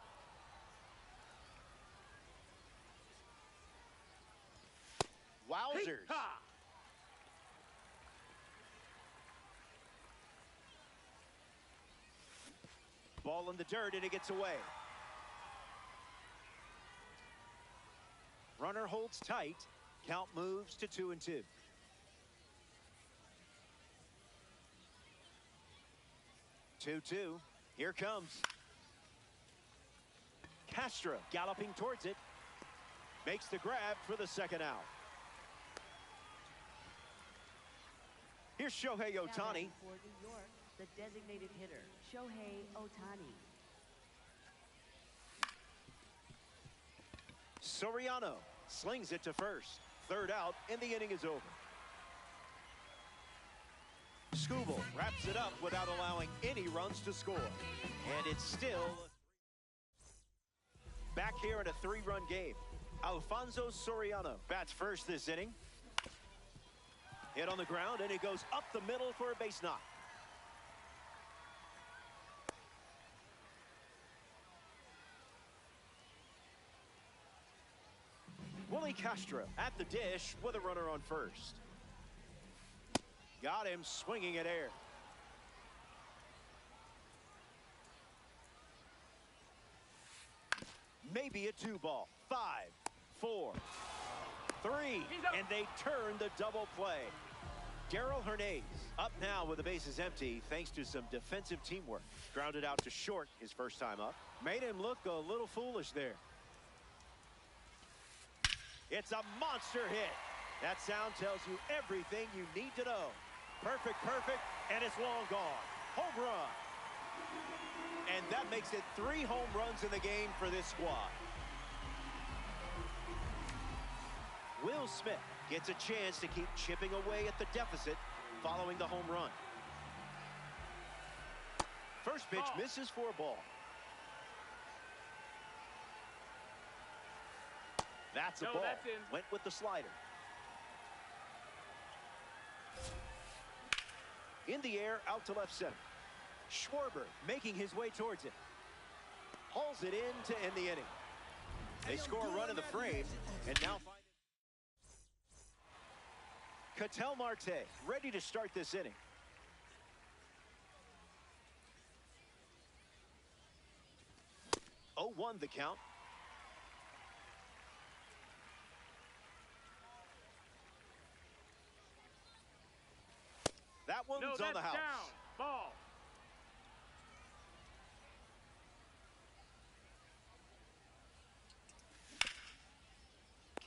A: Wowzers.
B: Ha!
A: Ball in the dirt, and it gets away. Runner holds tight. Count moves to 2-2. Two. Here comes Castro, galloping towards it. Makes the grab for the second out. Here's Shohei
C: Now
A: Ohtani.
C: batting for New York, the designated hitter, Shohei Ohtani.
A: Soriano slings it to first. Third out, and the inning is over. Skubal wraps it up without allowing any runs to score. And it's still back here in a 3-run game. Alfonso Soriano bats first this inning. Hit on the ground, and he goes up the middle for a base knock. Willie Castro at the dish with a runner on first. Got him swinging at air. Maybe a 2-ball. 5, 4, 3, and they turn the double play. Darrell Hernandez up now with the bases empty thanks to some defensive teamwork. Grounded out to short his first time up. Made him look a little foolish there. It's a monster hit. That sound tells you everything you need to know. Perfect, and it's long gone. Home run. And that makes it 3 home runs in the game for this squad. Will Smith gets a chance to keep chipping away at the deficit following the home run. First pitch misses for a ball. That's a ball.
B: That's in.
A: Went with the slider. In the air, out to left center. Schwarber making his way towards it. Hauls it in to end the inning. They score a run in the frame, and now find it. Ketel Marte ready to start this inning. Oh, 1 the count. That one's on the house.
B: Down. Ball.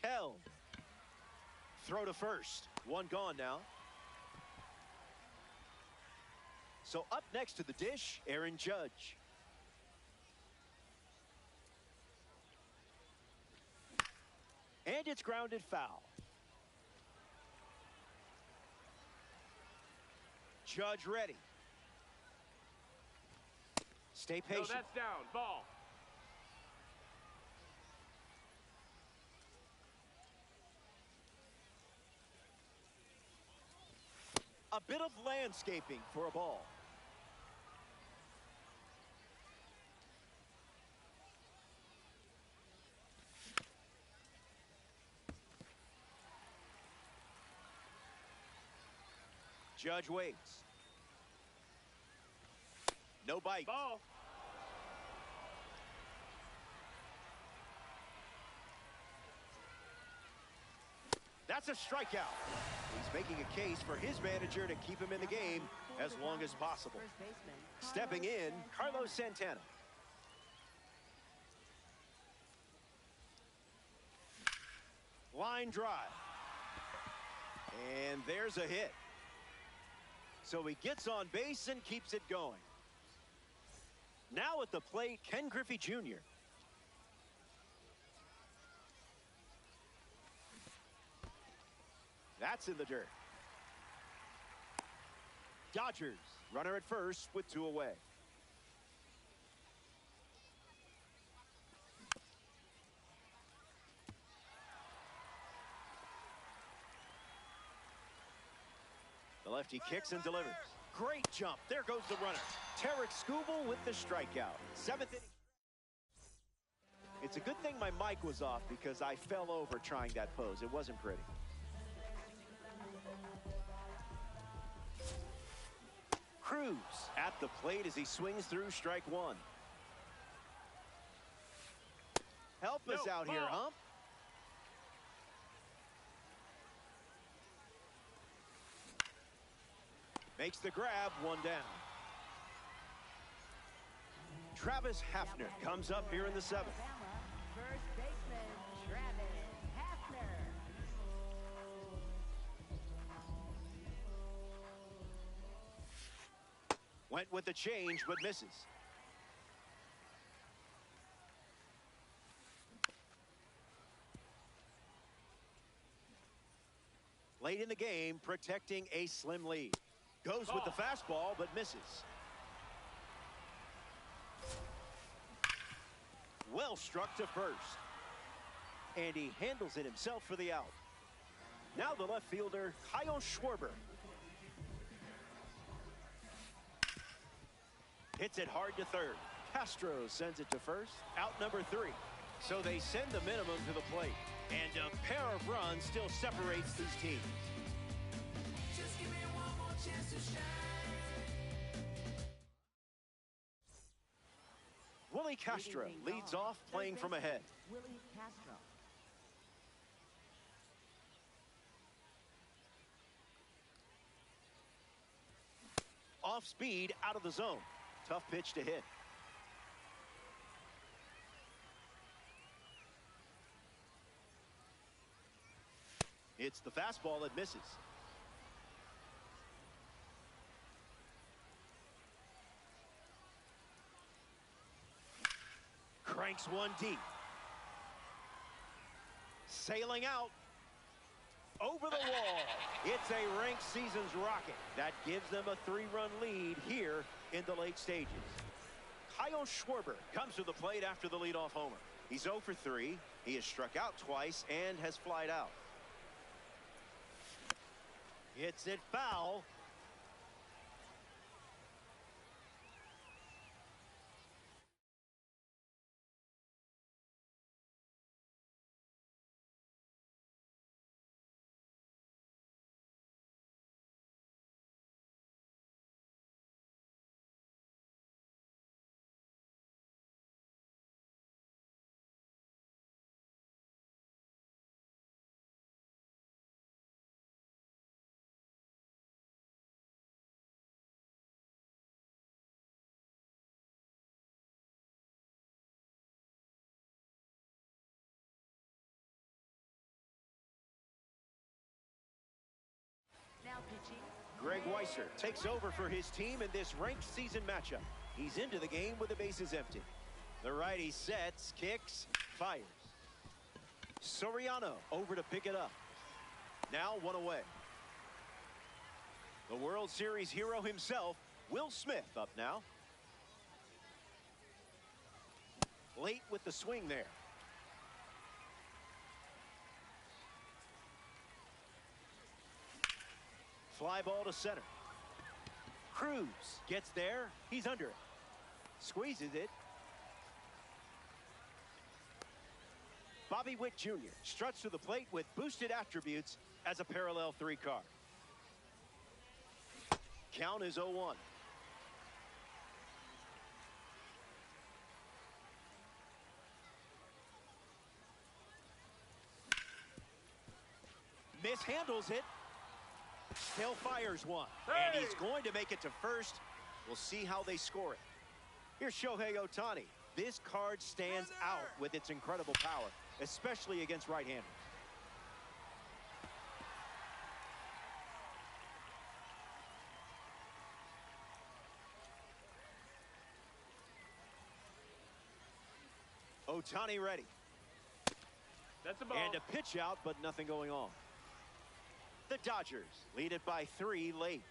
A: Kell. Throw to first. 1 gone now. So up next to the dish, Aaron Judge. And it's grounded foul. Judge ready. Stay patient.
B: No, that's down. Ball.
A: A bit of landscaping for a ball. Judge waits. No bite.
B: Ball.
A: That's a strikeout. He's making a case for his manager to keep him in the game as long as possible. Stepping in, Carlos Santana. Line drive. And there's a hit. So he gets on base and keeps it going. Now at the plate, Ken Griffey Jr. That's in the dirt. Dodgers runner at first with 2 away. The lefty kicks and delivers. Great jump. There goes the runner. Tarik Skubal with the strikeout. 7th inning. It's a good thing my mic was off because I fell over trying that pose. It wasn't pretty. Cruz at the plate as he swings through strike one. Help us out here, Hump. Makes the grab, one down. Travis Hafner comes up here in the seventh.
C: First baseman, Travis Hafner.
A: Went with the change, but misses. Late in the game, protecting a slim lead. Goes with the fastball, but misses. Well struck to first. And he handles it himself for the out. Now the left fielder, Kyle Schwarber. Hits it hard to third. Castro sends it to first. Out number 3. So they send the minimum to the plate. And a pair of runs still separates these teams.
E: Just give me one more chance to shine.
A: Willie Castro leads off playing from ahead.
C: Willie Castro.
A: Off speed, out of the zone. Tough pitch to hit. It's the fastball that misses. Cranks one deep. Sailing out. Over the wall. It's a ranked season's rocket. That gives them a 3-run lead here in the late stages. Kyle Schwarber comes to the plate after the leadoff homer. He's 0 for 3. He has struck out twice and has flied out. Hits it foul.
C: Now pitching.
A: Greg Weiser takes over for his team in this ranked season matchup. He's into the game with the bases empty. The righty sets, kicks, fires. Soriano over to pick it up. Now 1 away. The World Series hero himself, Will Smith, up now. Late with the swing there. Fly ball to center. Cruz gets there. He's under it. Squeezes it. Bobby Witt Jr. struts to the plate with boosted attributes as a parallel 3 card. Count is 0-1. Mishandles it. Still fires one. And he's going to make it to first. We'll see how they score it. Here's Shohei Ohtani. This card stands out with its incredible power, especially against right-handers. Ohtani ready.
B: That's a ball.
A: And a pitch out, but nothing going on. The Dodgers lead it by 3 late.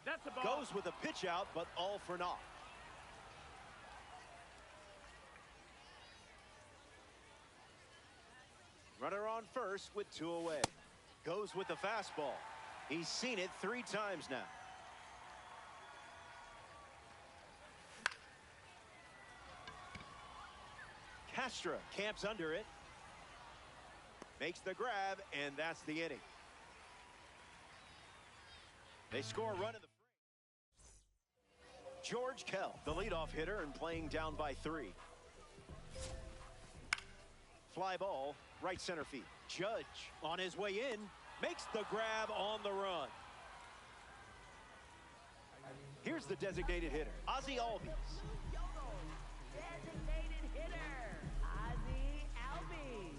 B: That's a ball.
A: Goes with a pitch out, but all for naught. Runner on first with 2 away. Goes with the fastball. He's seen it 3 times now. Castro camps under it. Makes the grab, and that's the inning. They score a run in the frame. George Kell, the leadoff hitter, and playing down by 3. Fly ball, right center field. Judge on his way in, makes the grab on the run. Here's the designated hitter, Ozzie Albies.
C: Designated hitter, Ozzie Albies.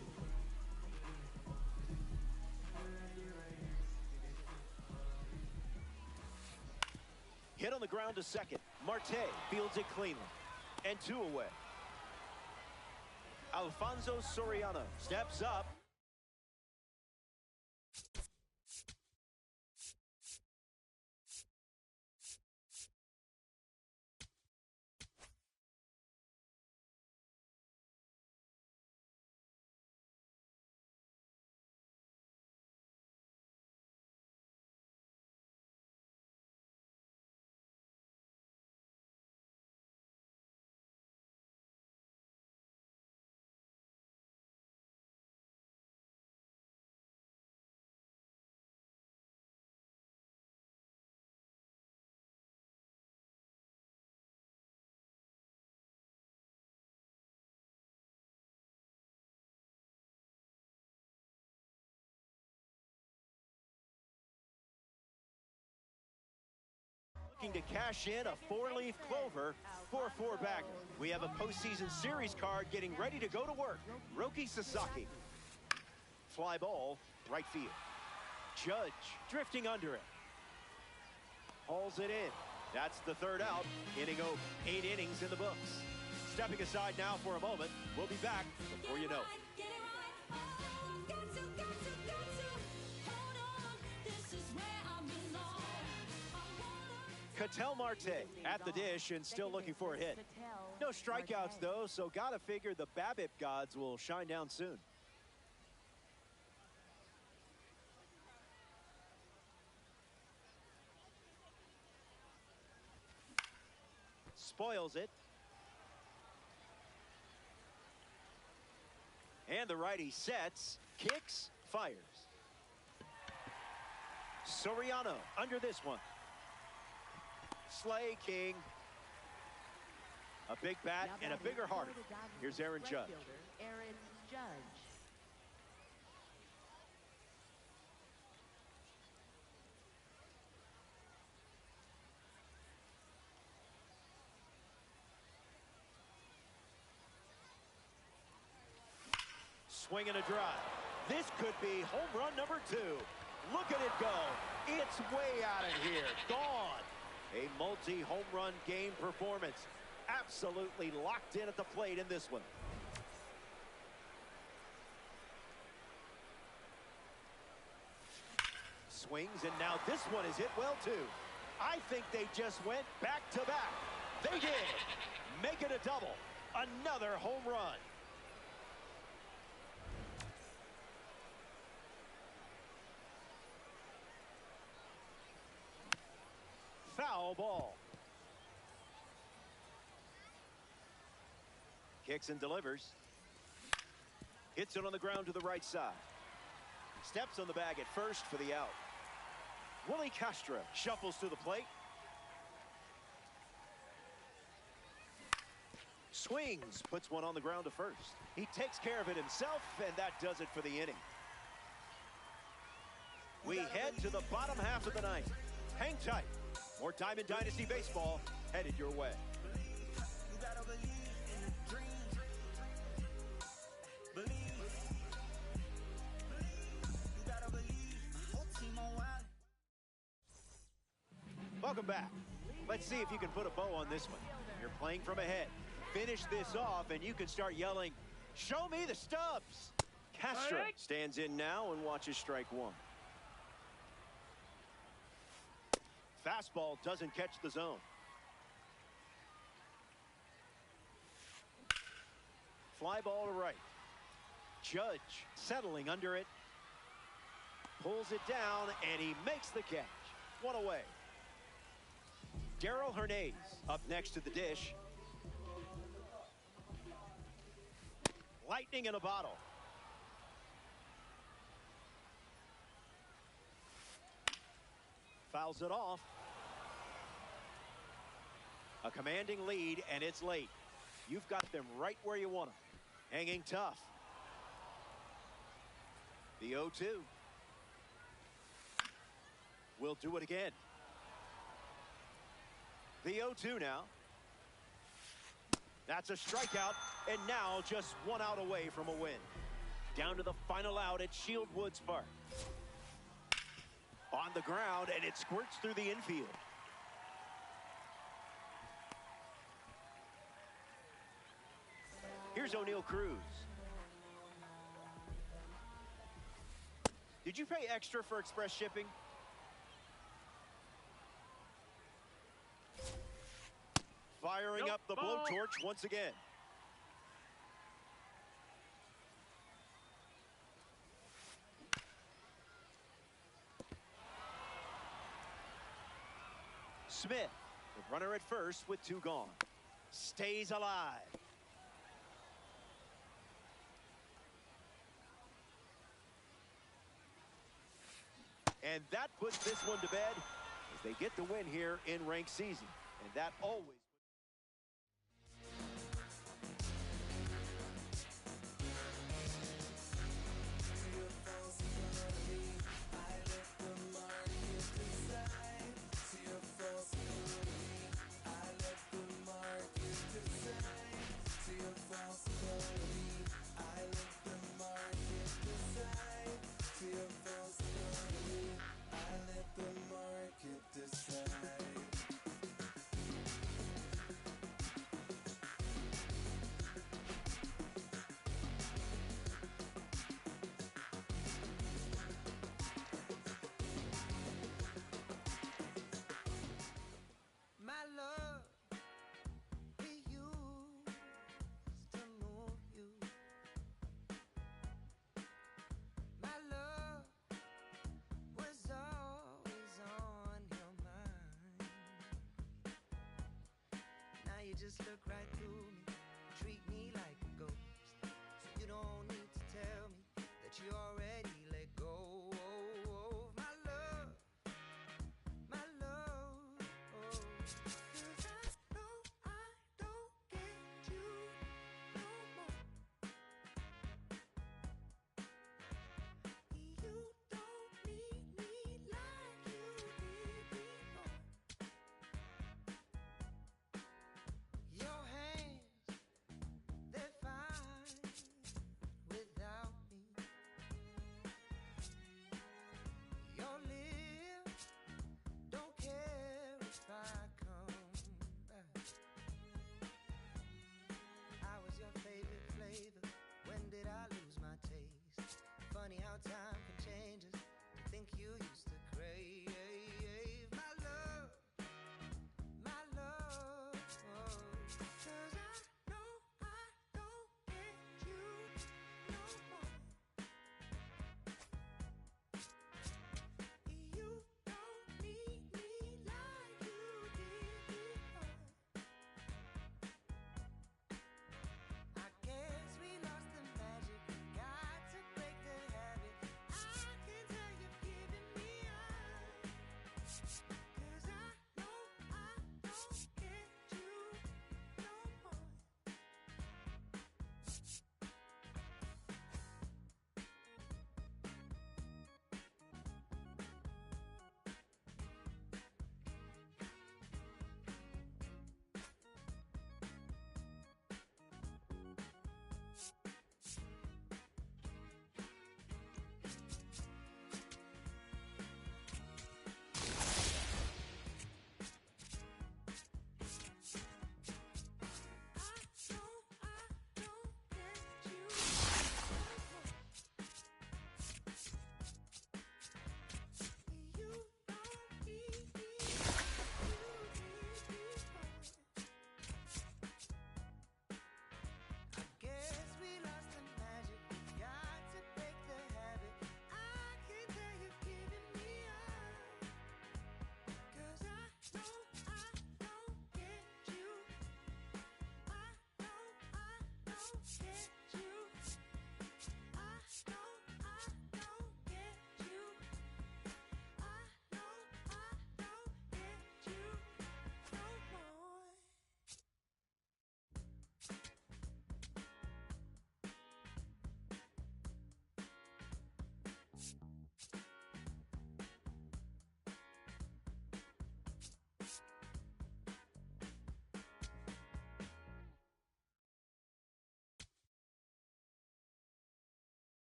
A: Hit on the ground to second. Marte fields it cleanly. And 2 away. Alfonso Soriano steps up. Looking to cash in a 4-leaf clover for a 4-bagger. We have a postseason series card getting ready to go to work. Roki Sasaki. Fly ball, right field. Judge drifting under it. Hauls it in. That's the 3rd out. Inning over. 8 innings in the books. Stepping aside now for a moment. We'll be back before you know it. Ketel Marte at the dish and still looking for a hit. No strikeouts, though, so gotta figure the BABIP gods will shine down soon. Spoils it. And the righty sets, kicks, fires. Soriano under this one. Slay King. A big bat and a bigger heart. Here's Aaron Judge.
C: Aaron Judge.
A: Swing and a drive. This could be home run number 2. Look at it go. It's way out of here. Gone. A multi-home run game performance. Absolutely locked in at the plate in this one. Swings, and now this one is hit well, too. I think they just went back-to-back. They did. Make it a double. Another home run. Foul ball. Kicks and delivers. Hits it on the ground to the right side. Steps on the bag at first for the out. Willie Castro shuffles to the plate. Swings, puts one on the ground to first. He takes care of it himself, and that does it for the inning. We head to the bottom half of the ninth. Hang tight. More time in Dynasty Baseball headed your way. Welcome back. Let's see if you can put a bow on this one. You're playing from ahead. Finish this off, and you can start yelling, "Show me the stubs!" Castro stands in now and watches strike 1. Fastball doesn't catch the zone. Fly ball to right. Judge settling under it. Pulls it down, and he makes the catch. 1 away. Darrell Hernandez up next to the dish. Lightning in a bottle. Fouls it off. A commanding lead, and it's late. You've got them right where you want them. Hanging tough. The 0-2. We'll do it again. The 0-2 now. That's a strikeout, and now just one out away from a win. Down to the final out at Shield Woods Park. On the ground, and it squirts through the infield. Here's O'Neal Cruz. Did you pay extra for express shipping? Firing up the blowtorch once again. Smith, the runner at first with 2 gone. Stays alive. And that puts this one to bed as they get the win here in ranked season. And that always...
G: My love, we used to move you. My love was always on your mind. Now you just look right through me, treat me like a ghost. So you don't need to tell me that you already let go. Funny how time can change us. I think you used to crave my love, my love. 'Cause I know I don't get you no more. You don't need me like you did before. I guess we lost the magic. Got to break the habit. I can tell you've given me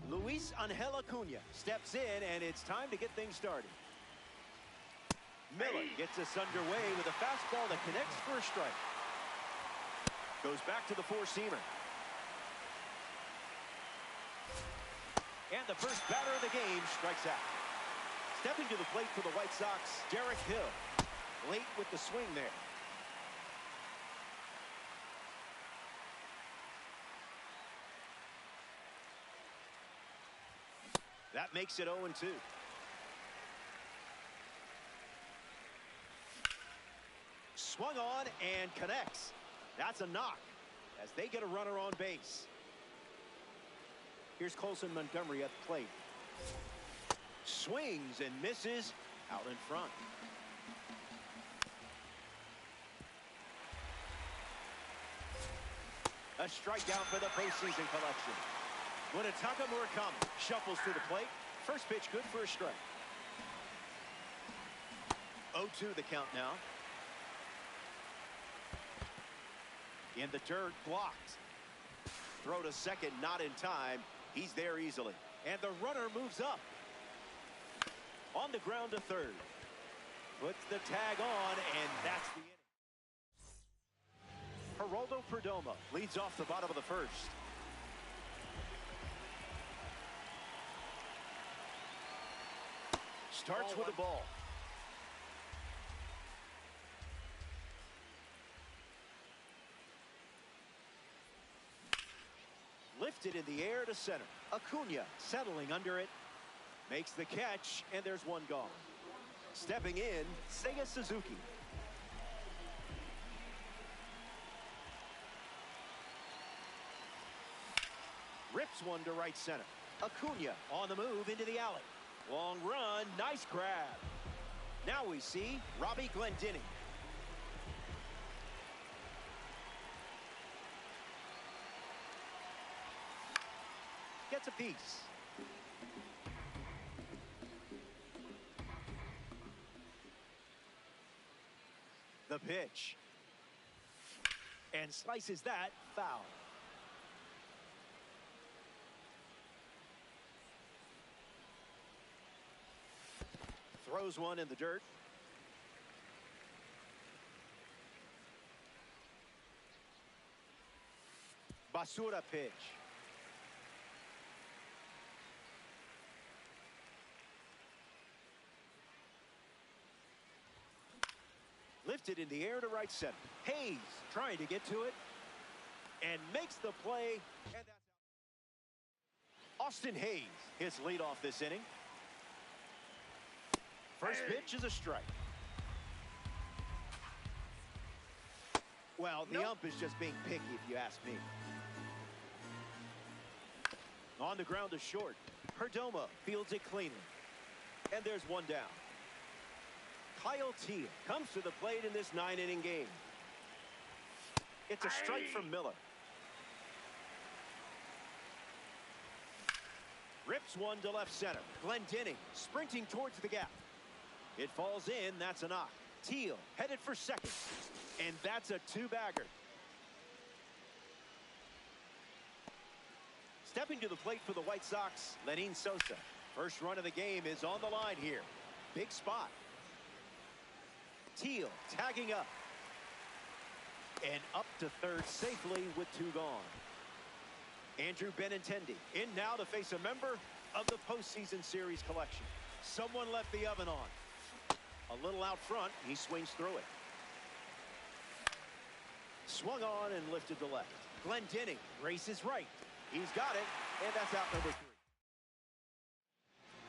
A: Luis Angel Acuna steps in, and it's time to get things started. Miller gets us underway with a fastball that connects for a strike. Goes back to the four-seamer. And the first batter of the game strikes out. Stepping to the plate for the White Sox, Derek Hill. Late with the swing there. That makes it 0-2. Swung on and connects. That's a knock as they get a runner on base. Here's Colson Montgomery at the plate. Swings and misses out in front. A strikeout for the postseason collection. Munetaka Murakami shuffles to the plate. First pitch good for a strike. 0-2 the count now. In the dirt, blocked. Throw to second, not in time. He's there easily. And the runner moves up. On the ground to third. Puts the tag on, and that's the inning. Geraldo Perdomo leads off the bottom of the first. Starts with the ball. Lifted in the air to center. Acuna settling under it. Makes the catch, and there's one gone. Stepping in, Seiya Suzuki. Rips one to right center. Acuna on the move into the alley. Long run, nice grab. Now we see Robbie Glendinning. Gets a piece. The pitch. And slices that foul. Throws one in the dirt. Basura pitch. Lifted in the air to right center. Hayes trying to get to it and makes the play. And that's out. Austin Hayes hits leadoff this inning. First pitch is a strike. Well, the ump is just being picky, if you ask me. On the ground to short. Perdomo fields it cleanly. And there's one down. Kyle Teel comes to the plate in this 9-inning game. It's a strike from Miller. Rips one to left center. Glendinning sprinting towards the gap. It falls in. That's a knock. Teel headed for second. And that's a two-bagger. Stepping to the plate for the White Sox, Lenin Sosa. First run of the game is on the line here. Big spot. Teel tagging up. And up to third safely with two gone. Andrew Benintendi in now to face a member of the postseason series collection. Someone left the oven on. A little out front, he swings through it. Swung on and lifted to left. Glendinning races right. He's got it, and that's out number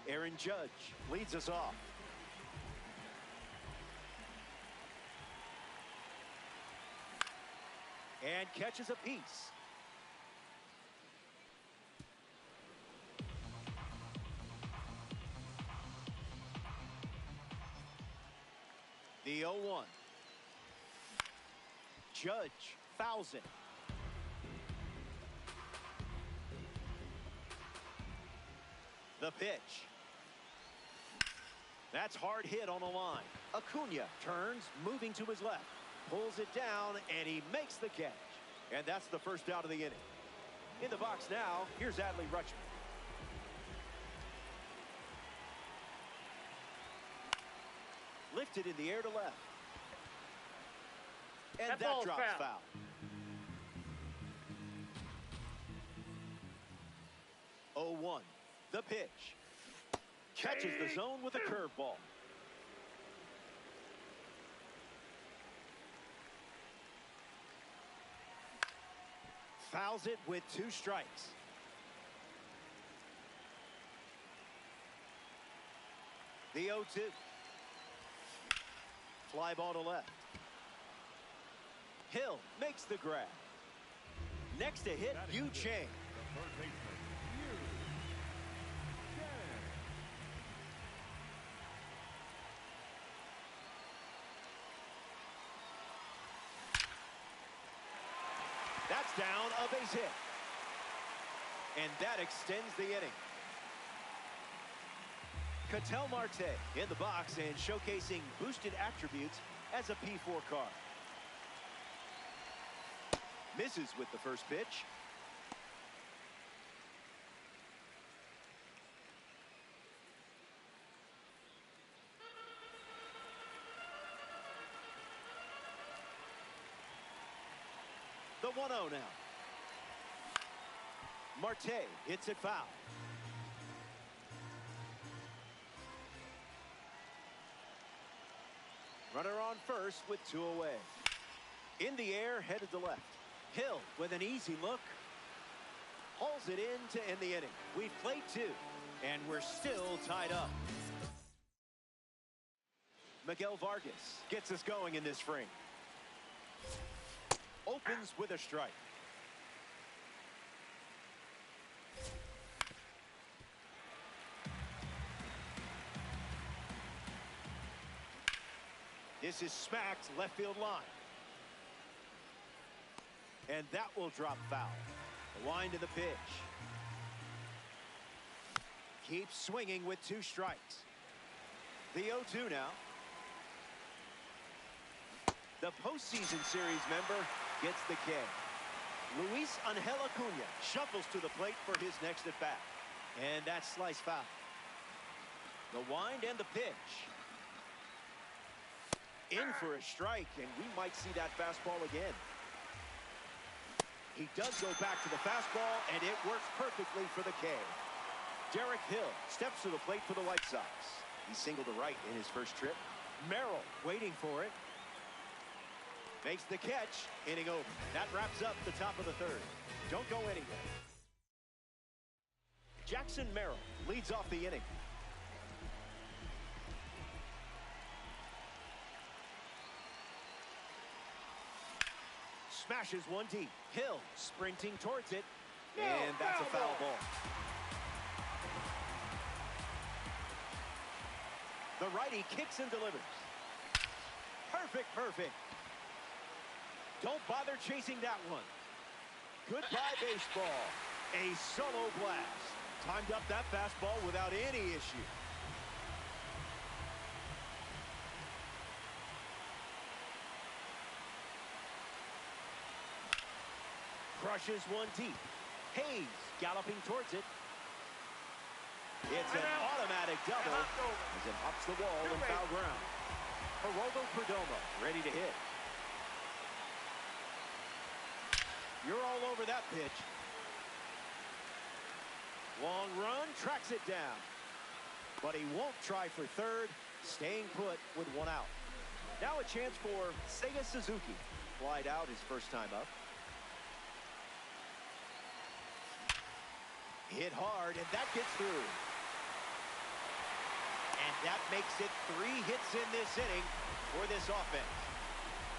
A: 3. Aaron Judge leads us off. And catches a piece. The 0-1. Judge fouls it. The pitch. That's hard hit on the line. Acuna turns, moving to his left. Pulls it down, and he makes the catch. And that's the first out of the inning. In the box now, here's Adley Rutschman. Lifted in the air to left. And that drops foul. Oh, 1. The pitch. Catches the zone with a curveball. Fouls it with 2 strikes. The 0-2. Fly ball to left. Hill makes the grab. Next to hit, Yu Chang. That's down, a base hit. And that extends the inning. Ketel Marte in the box and showcasing boosted attributes as a P4 card. Misses with the first pitch. The 1-0 now. Marte hits it foul. Runner on first with 2 away. In the air, headed to left. Hill with an easy look. Hauls it in to end the inning. We've played 2, and we're still tied up. Miguel Vargas gets us going in this frame. Opens with a strike. This is smacked left field line. And that will drop foul. The line to the pitch. Keeps swinging with 2 strikes. The 0-2 now. The postseason series member gets the K. Luis Angel Acuna shuffles to the plate for his next at bat. And that's slice foul. The wind and the pitch. In for a strike, and we might see that fastball again. He does go back to the fastball, and it works perfectly for the K. Derek Hill steps to the plate for the White Sox. He singled to right in his first trip. Merrill waiting for it. Makes the catch. Inning over. That wraps up the top of the 3rd. Don't go anywhere. Jackson Merrill leads off the inning. Smashes one deep. Hill sprinting towards it. And that's a foul ball. The righty kicks and delivers. Perfect. Don't bother chasing that one. Goodbye baseball. A solo blast. Timed up that fastball without any issue. Crushes one deep. Hayes galloping towards it. It's an automatic double as it hops the wall in foul ground. Geraldo Perdomo ready to hit. You're all over that pitch. Long run, tracks it down. But he won't try for third, staying put with 1 out. Now a chance for Seiya Suzuki. Flied out his first time up. Hit hard, and that gets through. And that makes it 3 hits in this inning for this offense.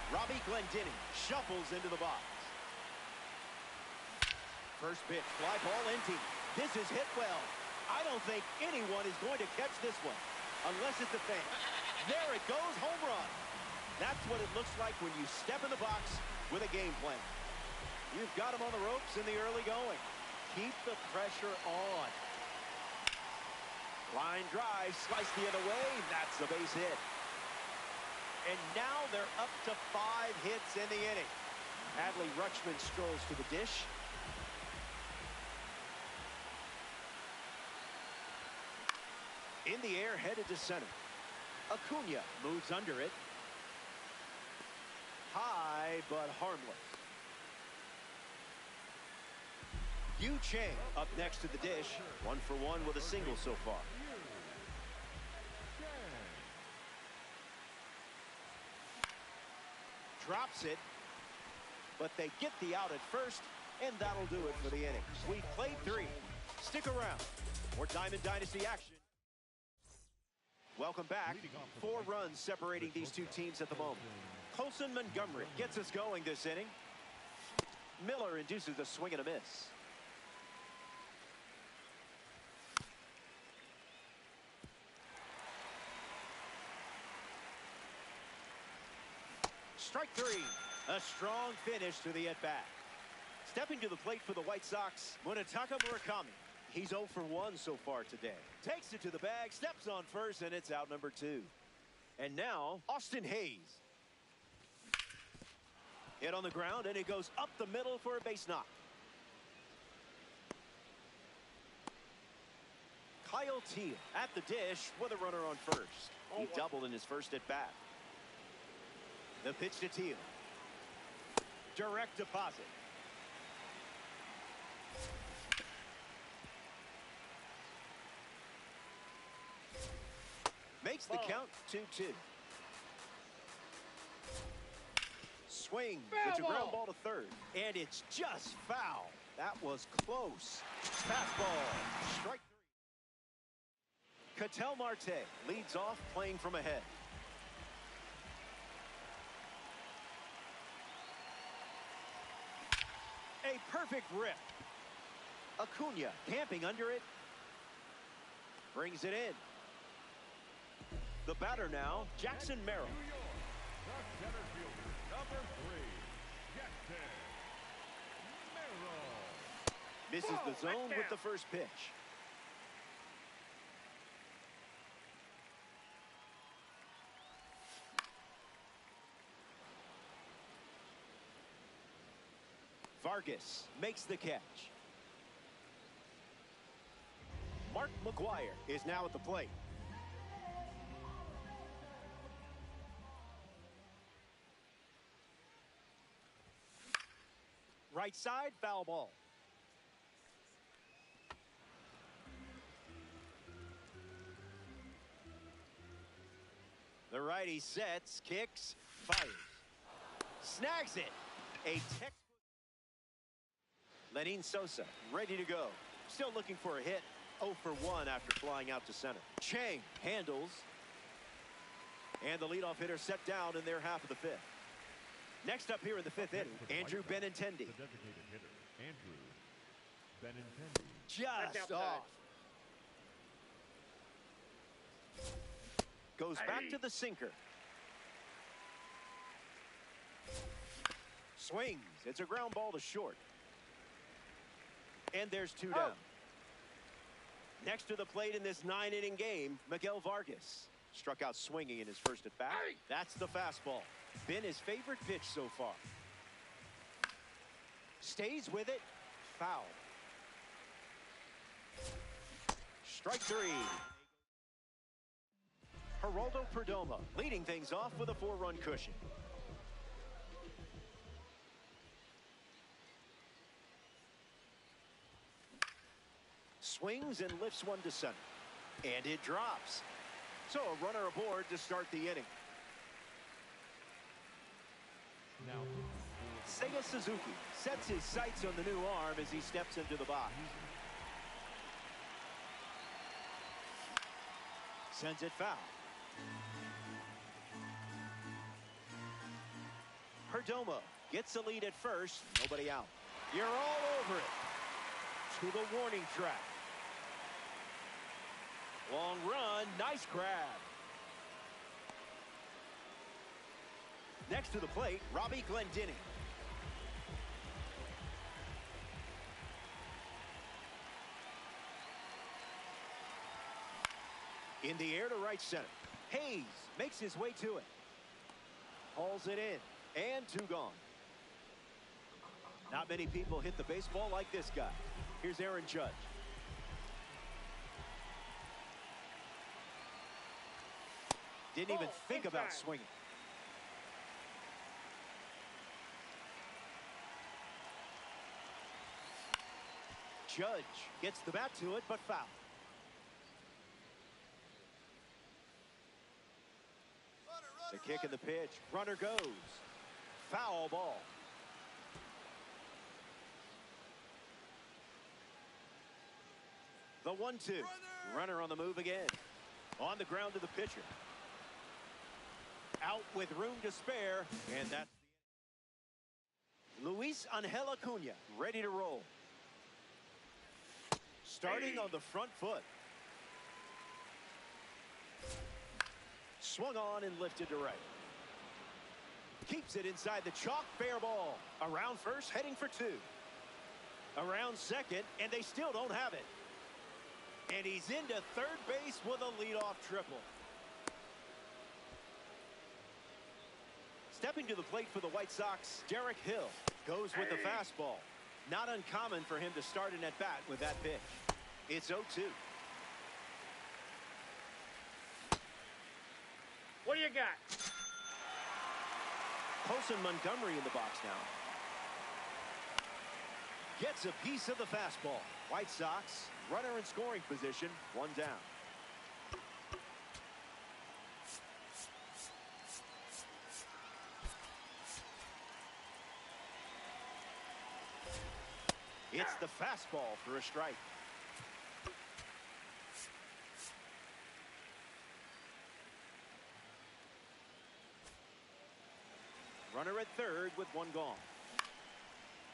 A: Robbie Glendinning shuffles into the box. First pitch, fly ball in deep. This is hit well. I don't think anyone is going to catch this one, unless it's a fan. There it goes, home run. That's what it looks like when you step in the box with a game plan. You've got him on the ropes in the early going. Keep the pressure on. Line drive, sliced the other way. That's a base hit. And now they're up to 5 hits in the inning. Adley Rutschman strolls to the dish. In the air, headed to center. Acuna moves under it. High, but harmless. Yu Chang up next to the dish. 1 for 1 with a single so far. Drops it, but they get the out at first, and that'll do it for the inning. We've played 3. Stick around. More Diamond Dynasty action. Welcome back. 4 runs separating these 2 teams at the moment. Colson Montgomery gets us going this inning. Miller induces a swing and a miss. Strike 3. A strong finish to the at-bat. Stepping to the plate for the White Sox, Munetaka Murakami. He's 0 for 1 so far today. Takes it to the bag, steps on first, and it's out number 2. And now, Austin Hayes. Hit on the ground, and it goes up the middle for a base knock. Kyle Teal at the dish with a runner on first. He doubled in his first at bat. The pitch to Teal. Direct deposit. Makes the count 2-2. Swing. It's a ground ball to third. And it's just foul. That was close. Fastball. Strike 3. Ketel Marte leads off playing from ahead. A perfect rip. Acuna camping under it. Brings it in. The batter now, Jackson Merrill.
B: The center fielder, number 3, Jackson Merrill.
A: Misses the zone with the first pitch. Vargas makes the catch. Mark McGuire is now at the plate. Right side, foul ball. The righty sets, kicks, fires. Snags it. A textbook. Lenin Sosa ready to go. Still looking for a hit. 0 for 1 after flying out to center. Chang handles. And the leadoff hitter set down in their half of the 5th. Next up here in the 5th inning, Andrew Benintendi.
B: The designated hitter, Andrew Benintendi.
A: Just off. Goes back to the sinker. Swings. It's a ground ball to short. And there's 2 down. Next to the plate in this 9-inning game, Miguel Vargas. Struck out swinging in his first at bat. That's the fastball. Been his favorite pitch so far. Stays with it. Foul. Strike 3. Geraldo Perdomo leading things off with a 4-run cushion. Swings and lifts one to center. And it drops. So a runner aboard to start the inning.
B: Now,
A: Seiya Suzuki sets his sights on the new arm as he steps into the box. Sends it foul. Perdomo gets the lead at first. Nobody out. You're all over it. To the warning track. Long run. Nice grab. Next to the plate, Robbie Glendinning. In the air to right center. Hayes makes his way to it. Hauls it in. And 2 gone. Not many people hit the baseball like this guy. Here's Aaron Judge. Didn't even think about swinging. Judge gets the bat to it, but foul. The kick and the pitch. Runner goes. Foul ball. The 1-2. Runner on the move again. On the ground to the pitcher. Out with room to spare. And that's the end. Luis Angel Acuna ready to roll. Starting on the front foot. Swung on and lifted to right. Keeps it inside the chalk. Fair ball. Around first, heading for 2. Around second, and they still don't have it. And he's into third base with a leadoff triple. Stepping to the plate for the White Sox, Derek Hill goes with the fastball. Not uncommon for him to start an at-bat with that pitch. It's 0-2.
H: What do you got?
A: Colson Montgomery in the box now. Gets a piece of the fastball. White Sox, runner in scoring position, one down. It's the fastball for a strike. Runner at third with one gone.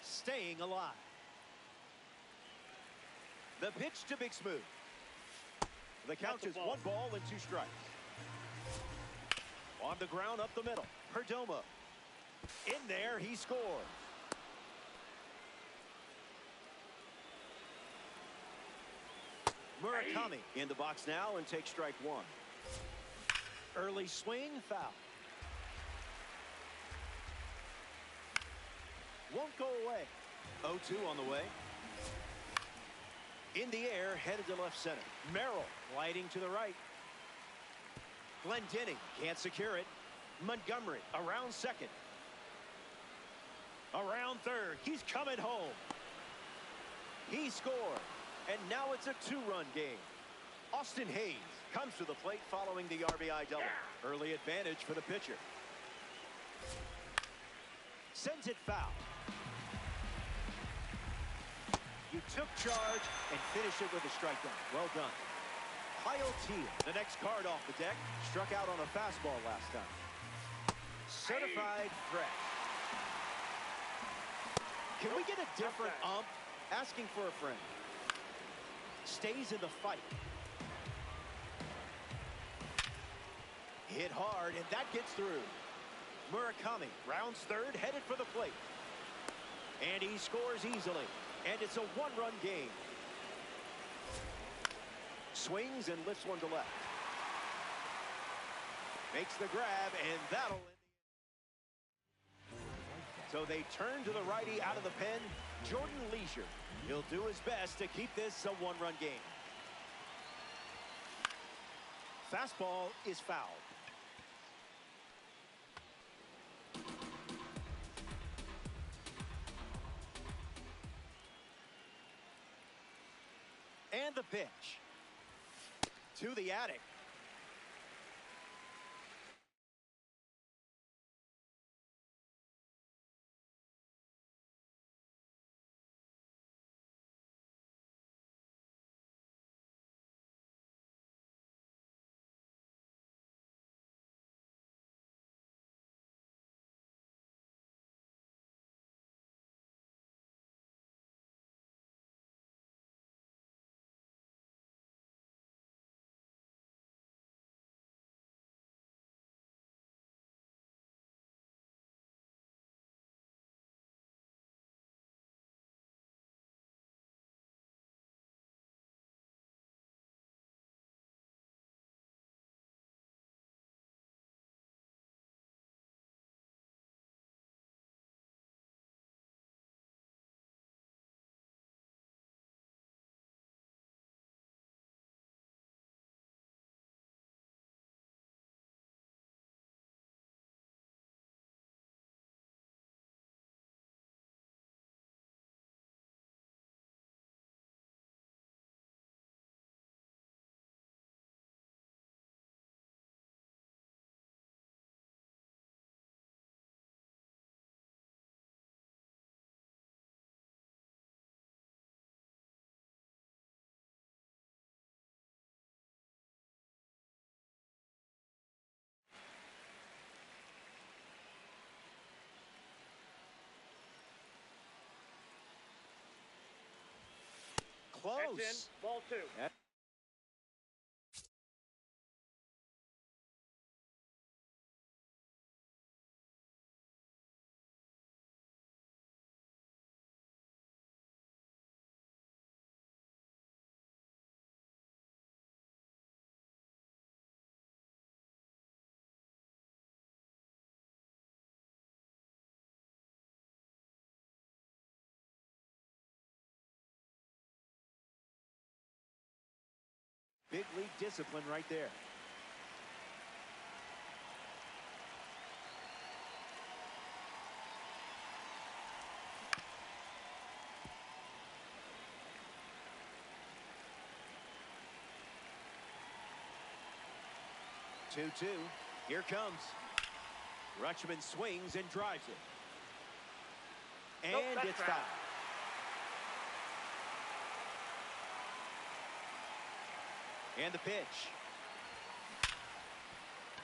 A: Staying alive. The pitch to Big Smooth. The count is 1 ball and 2 strikes. On the ground up the middle. Perdomo. In there, he scores. Murakami in the box now and takes strike 1. Early swing, foul. Won't go away. 0-2 on the way. In the air, headed to left center. Merrill gliding to the right. Glendening can't secure it. Montgomery around second. Around third. He's coming home. He scored. And now it's a 2-run game. Austin Hayes comes to the plate following the RBI double. Early advantage for the pitcher. Sends it foul. You took charge and finished it with a strikeout. Well done. Kyle Teal, the next card off the deck, struck out on a fastball last time. Certified fresh. Can we get a different ump? Asking for a friend. Stays in the fight. Hit hard, and that gets through. Murakami rounds third, headed for the plate. And he scores easily. And it's a 1-run game. Swings and lifts one to left. Makes the grab, and that'll end the. So they turn to the righty out of the pen, Jordan Leisure. He'll do his best to keep this a 1-run game. Fastball is fouled. And the pitch to the attic. Close.
H: That's in. Ball 2.
A: big league discipline right there. Two. Here comes. Rutschman swings and drives it. And it's fouled. And the pitch.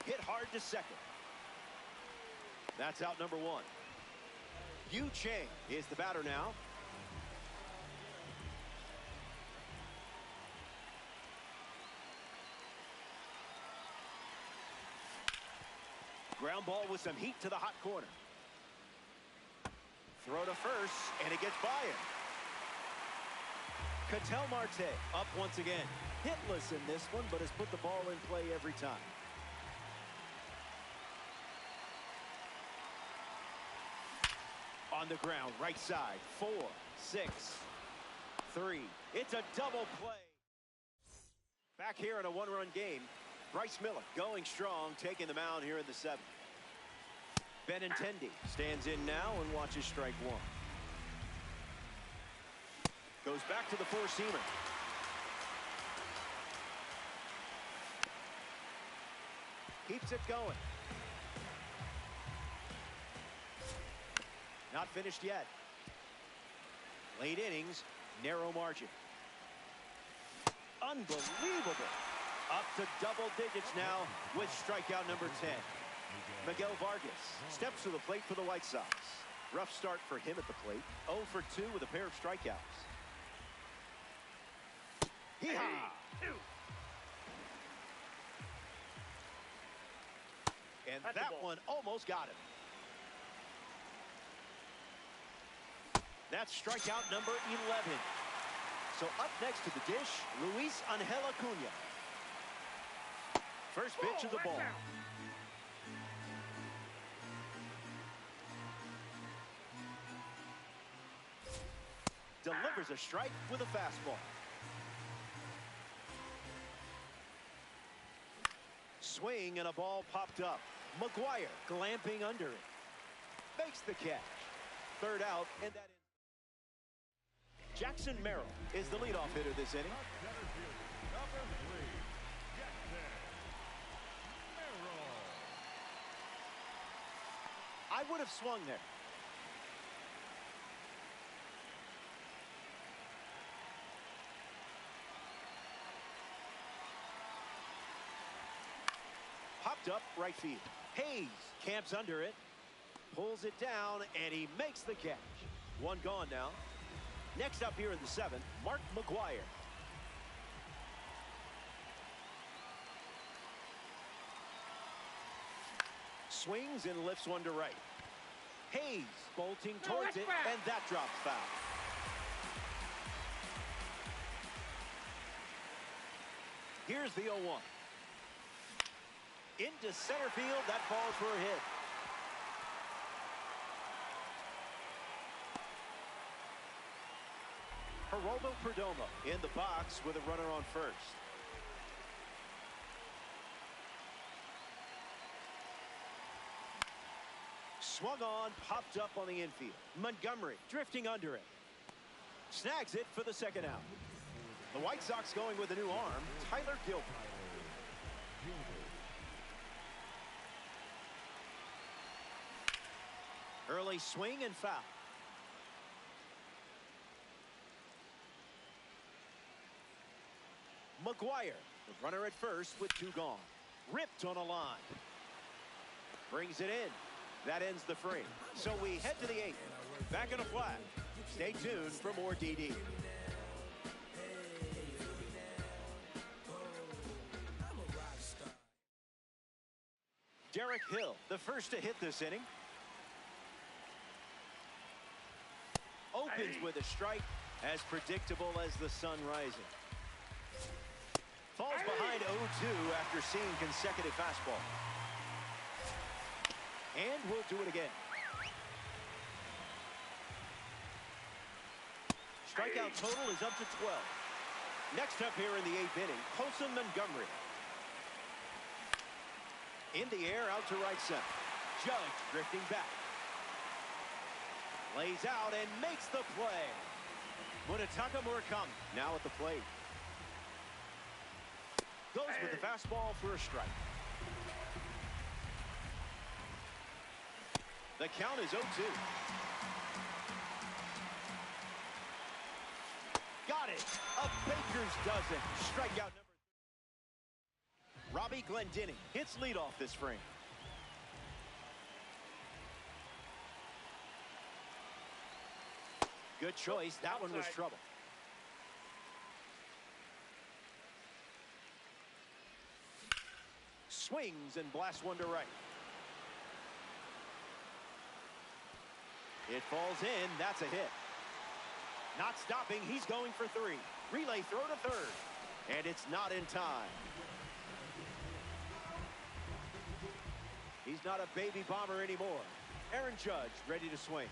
A: Hit hard to second. That's out number one. Yu Chang is the batter now. Ground ball with some heat to the hot corner. Throw to first, and it gets by him. Ketel Marte up once again. Hitless in this one, but has put the ball in play every time. On the ground, right side. 4, 6, 3. It's a double play. Back here in a one-run game. Bryce Miller going strong, taking the mound here in the 7th. Benintendi stands in now and watches strike one. Goes back to the four-seamer. Keeps it going. Not finished yet. Late innings, narrow margin. Unbelievable. Up to double digits now with strikeout number 10. Miguel Vargas steps to the plate for the White Sox. Rough start for him at the plate. 0 for 2 with a pair of strikeouts. Hee-haw! And that one almost got him. That's strikeout number 11. So up next to the dish, Luis Angel Acuna. First pitch of the ball. Delivers a strike with a fastball. Swing and a ball popped up. McGuire glamping under it. Makes the catch. Third out, and that is Jackson Merrill is the leadoff hitter this inning.
B: Number 3, Jackson Merrill.
A: I would have swung there. Popped up right field. Hayes camps under it. Pulls it down, and he makes the catch. One gone now. Next up here in the 7th, Mark McGuire. Swings and lifts one to right. Hayes bolting towards it, and that drops foul. Here's the 0-1. Into center field, that falls for a hit. Geraldo Perdomo in the box with a runner on first. Swung on, popped up on the infield. Montgomery drifting under it. Snags it for the second out. The White Sox going with a new arm, Tyler Gilbert. Early swing and foul. McGuire, the runner at first with 2 gone. Ripped on a line. Brings it in. That ends the frame. So we head to the 8th. Back in a flat. Stay tuned for more DD. Derek Hill, the first to hit this inning. Opens with a strike, as predictable as the sun rising. Falls behind 0-2 after seeing consecutive fastball. And we'll do it again. Strikeout total is up to 12. Next up here in the 8th inning, Colson Montgomery. In the air, out to right center. Judge drifting back. Lays out and makes the play. Munetaka Murakami now at the plate. Goes with the fastball for a strike. The count is 0-2. Got it. A baker's dozen. Strikeout number. Robbie Glendinning hits leadoff this frame. Good choice. That one was trouble. Swings and blasts one to right. It falls in. That's a hit. Not stopping. He's going for 3. Relay throw to third. And it's not in time. He's not a baby bomber anymore. Aaron Judge ready to swing.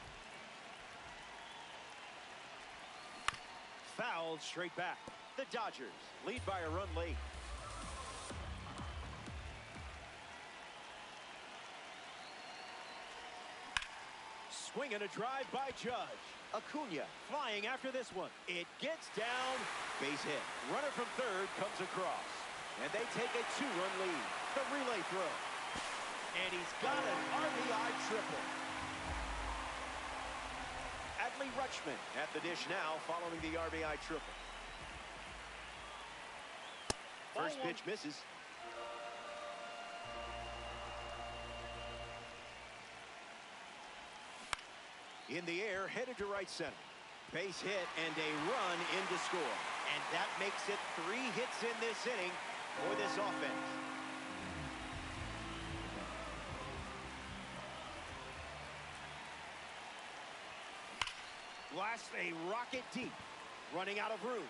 A: Fouled straight back. The Dodgers lead by a run late. Swing and a drive by Judge. Acuna flying after this one. It gets down. Base hit. Runner from third comes across. And they take a 2-run lead. The relay throw. And he's got an RBI triple. Adley Rutschman at the dish now following the RBI triple. First pitch misses. In the air, headed to right center. Base hit and a run in to score. And that makes it 3 hits in this inning for this offense. Blasts a rocket deep, running out of room.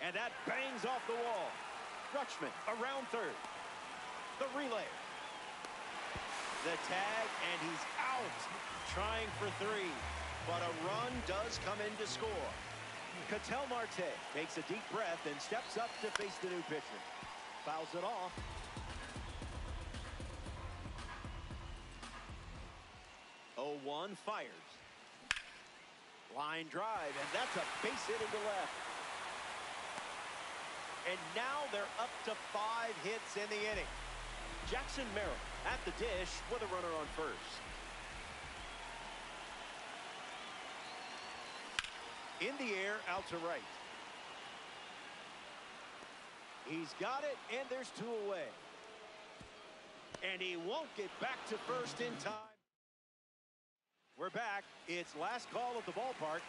A: And that bangs off the wall. Rutschman around third. The relay. The tag, and he's out. Trying for 3. But a run does come in to score. Ketel Marte takes a deep breath and steps up to face the new pitcher. Fouls it off. Oh, 1 fires. Line drive, and that's a base hit into left. And now they're up to 5 hits in the inning. Jackson Merrill at the dish with a runner on first. In the air, out to right. He's got it, and there's 2 away. And he won't get back to first in time. We're back. It's last call at the ballpark,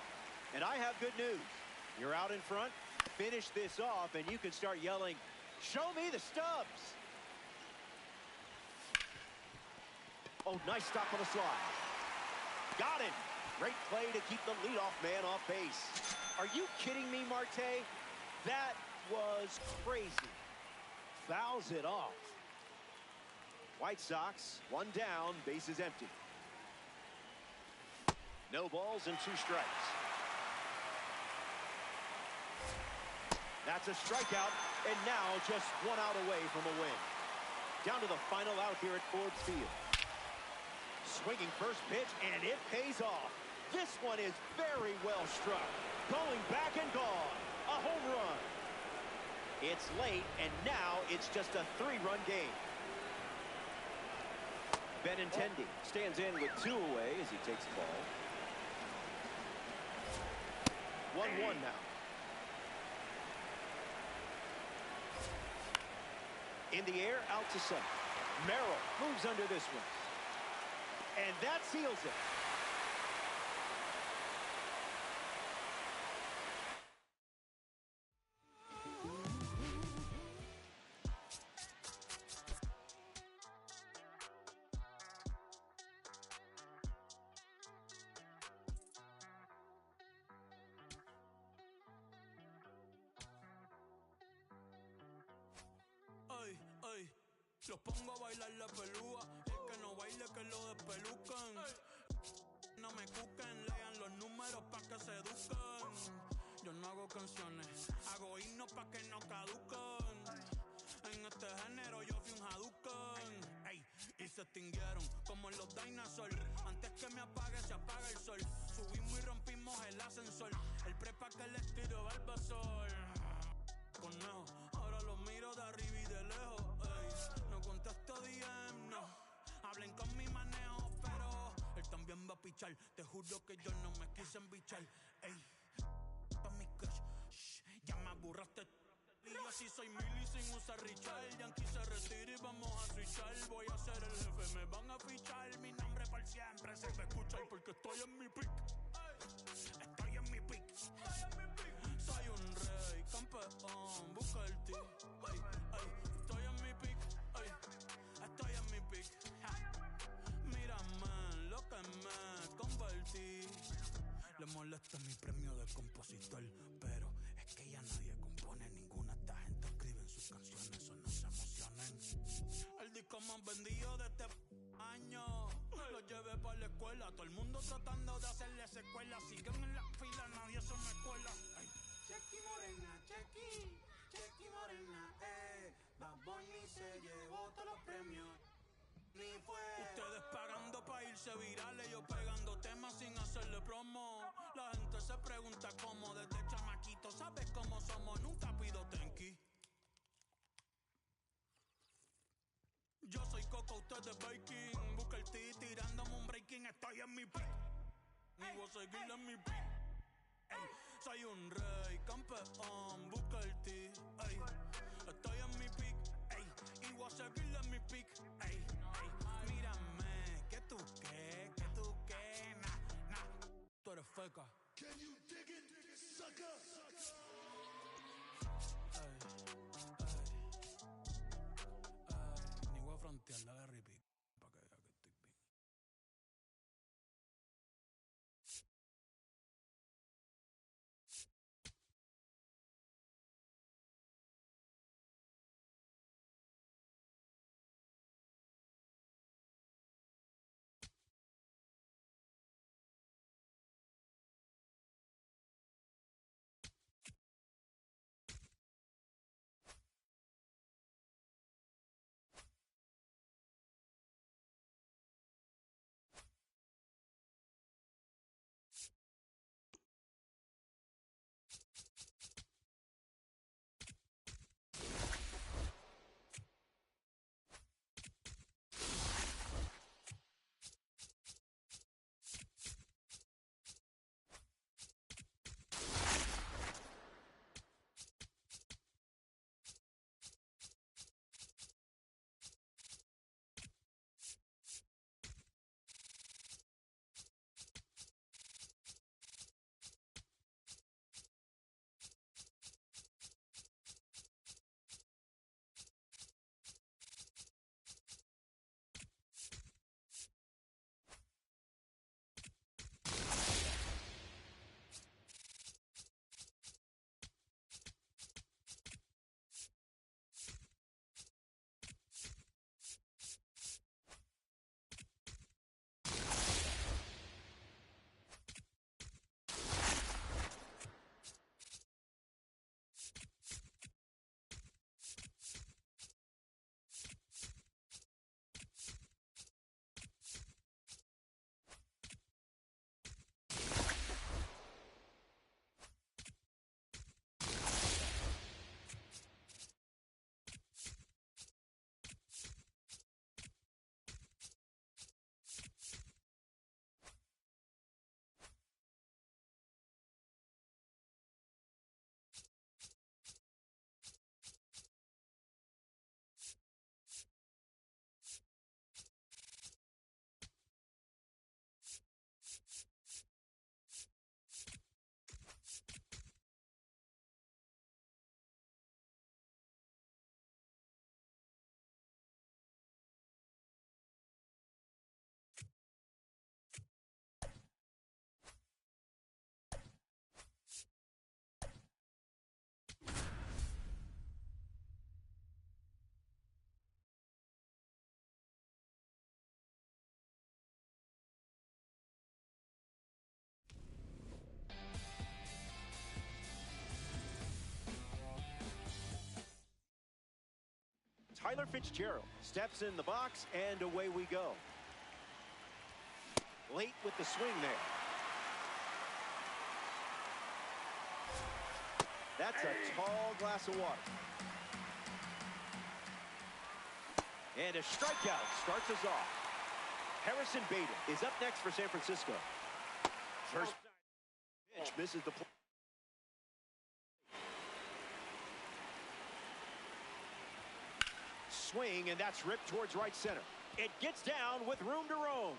A: and I have good news. You're out in front. Finish this off, and you can start yelling, "Show me the stubs." Oh, nice stop on the slide. Got it. Great play to keep the leadoff man off base. Are you kidding me, Marte? That was crazy. Fouls it off. White Sox, 1 down, bases empty. No balls and 2 strikes. That's a strikeout, and now just 1 out away from a win. Down to the final out here at Ford Field. Swinging first pitch, and it pays off. This one is very well struck. Going back and gone. A home run. It's late, and now it's just a 3-run game. Benintendi stands in with 2 away as he takes the ball. 1-1 now. In the air, out to center. Merrill moves under this one. And that seals it.
E: Ay, ay, los pongo a bailar la pelúa. El que no baile que lo despelucan. No me cuquen, lean los números pa' que se eduquen.
I: Yo no hago canciones, hago himnos pa' que no caduquen. En este género yo fui un Hadouken. Ey, y se extinguieron como en los dinosaurs. Antes que me apague, se apaga el sol. Subimos y rompimos el ascensor. El prepa que les tiro Barbasol. Conejo, ahora los miro de arriba y de lejos. Ey, no contesto DM, no. Hablen con mi manejo, pero él también va a pichar. Te juro que yo no me quise embichar. Ey, pa' mi crush, shh, ya me aburraste. Y yo así soy Milly sin usar Richard. Yankee se retira y vamos a switchar. Voy a ser el jefe, me van a fichar. Mi nombre por siempre se va a escuchar porque estoy en mi pick. Estoy en mi pick. Soy un rey, campeón, busca el ti. Estoy en mi pick. Estoy en mi pick. Mírame lo que me convertí. Le molesta mi premio de compositor, pero es que ya nadie compone ninguna. Esta gente escribe en sus canciones, eso no se emocionen. El disco más vendido de este año lo llevé para la escuela. Todo el mundo tratando de hacerle secuela. Siguen en la fila, nadie se me cuela.
E: Chequi morena, chequi morena, Bad Bunny se llevó todos los premios. Ni fue.
I: Ustedes pagando pa' irse virales, yo pegando temas sin hacerle promo. La gente se pregunta cómo, desde chamaquito, ¿sabes cómo somos? Nunca pido tenki. Yo soy Coco, ustedes baking. Busca el ti tirándome un breaking, estoy en mi pick. Y voy a seguir en mi pick. Ey, soy un rey, campeón, busca el ti. Ey, estoy en mi pick. Ey, y voy a seguir en mi pick. Ey, ey, mírame, que tú qué, tú eres feca.
E: Can you dig it, sucker?
I: Ni voy a frontear, dale repeat, pa' que vea que estoy bien.
A: Tyler Fitzgerald steps in the box, and away we go. Late with the swing there. That's a tall glass of water. And a strikeout starts us off. Harrison Bader is up next for San Francisco. First pitch misses the play. Swing, and that's ripped towards right center. It gets down with room to roam.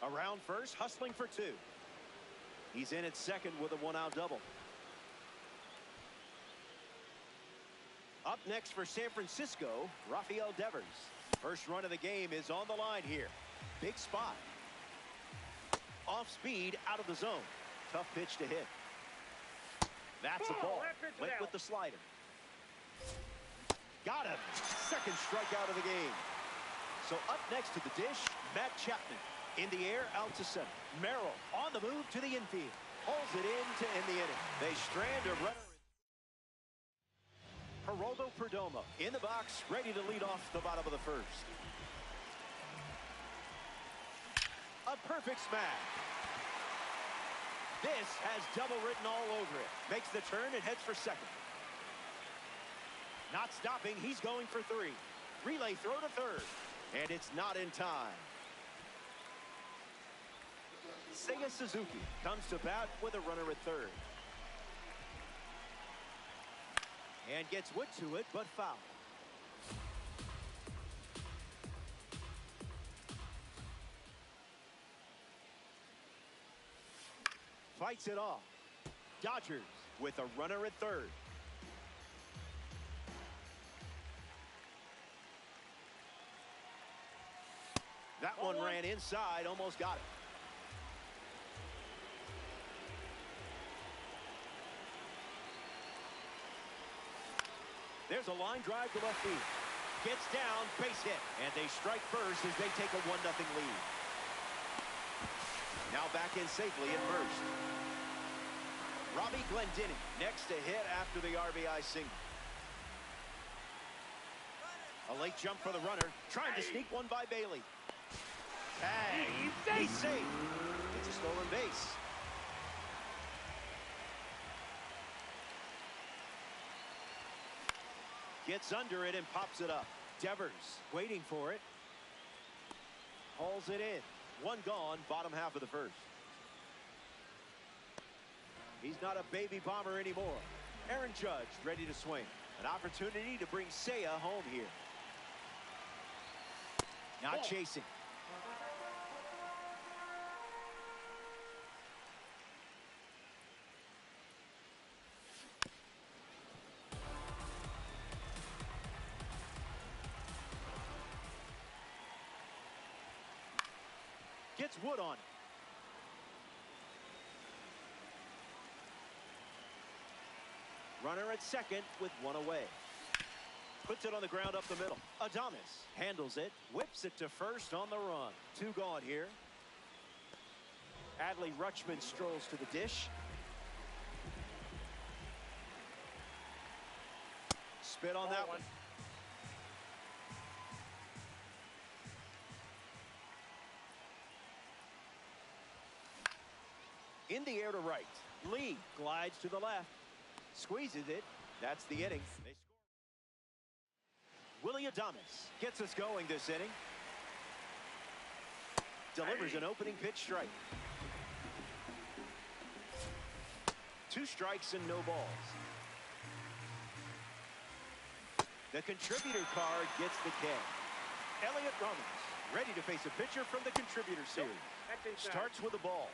A: Around first, hustling for two. He's in at second with a one-out double. Up next for San Francisco, Rafael Devers. First run of the game is on the line here. Big spot. Off speed, out of the zone. Tough pitch to hit. That's a ball. Went with the slider. Got him. Second strikeout of the game. So up next to the dish, Matt Chapman. In the air, out to center. Merrill on the move to the infield. Holds it in to end the inning. They strand a runner. Geraldo Perdomo in the box, ready to lead off the bottom of the first. A perfect smash. This has double written all over it. Makes the turn and heads for second. Not stopping, he's going for three. Relay throw to third. And it's not in time. Seiya Suzuki comes to bat with a runner at third. And gets wood to it, but foul. Fights it off. Dodgers with a runner at third. That one ran inside, almost got it. There's a line drive to left field. Gets down, base hit. And they strike first as they take a 1-0 lead. Now back in safely at first. Robbie Glendinning next to hit after the RBI single. A late jump for the runner. Trying to sneak one by Bailey. Tag. He's safe. It's a stolen base. Gets under it and pops it up. Devers waiting for it. Hauls it in. One gone, bottom half of the first. He's not a baby bomber anymore. Aaron Judge ready to swing. An opportunity to bring Seiya home here. Not chasing. Gets wood on it. Runner at second with one away. Puts it on the ground up the middle. Adames handles it, whips it to first on the run. Two gone here. Adley Rutschman strolls to the dish. Spit on that one. In the air to right. Lee glides to the left. Squeezes it. That's the inning. They score. Willie Adames gets us going this inning. Delivers an opening pitch strike. 2 strikes and no balls. The contributor card gets the K. Elliot Ramos ready to face a pitcher from the contributor series. Starts with a ball.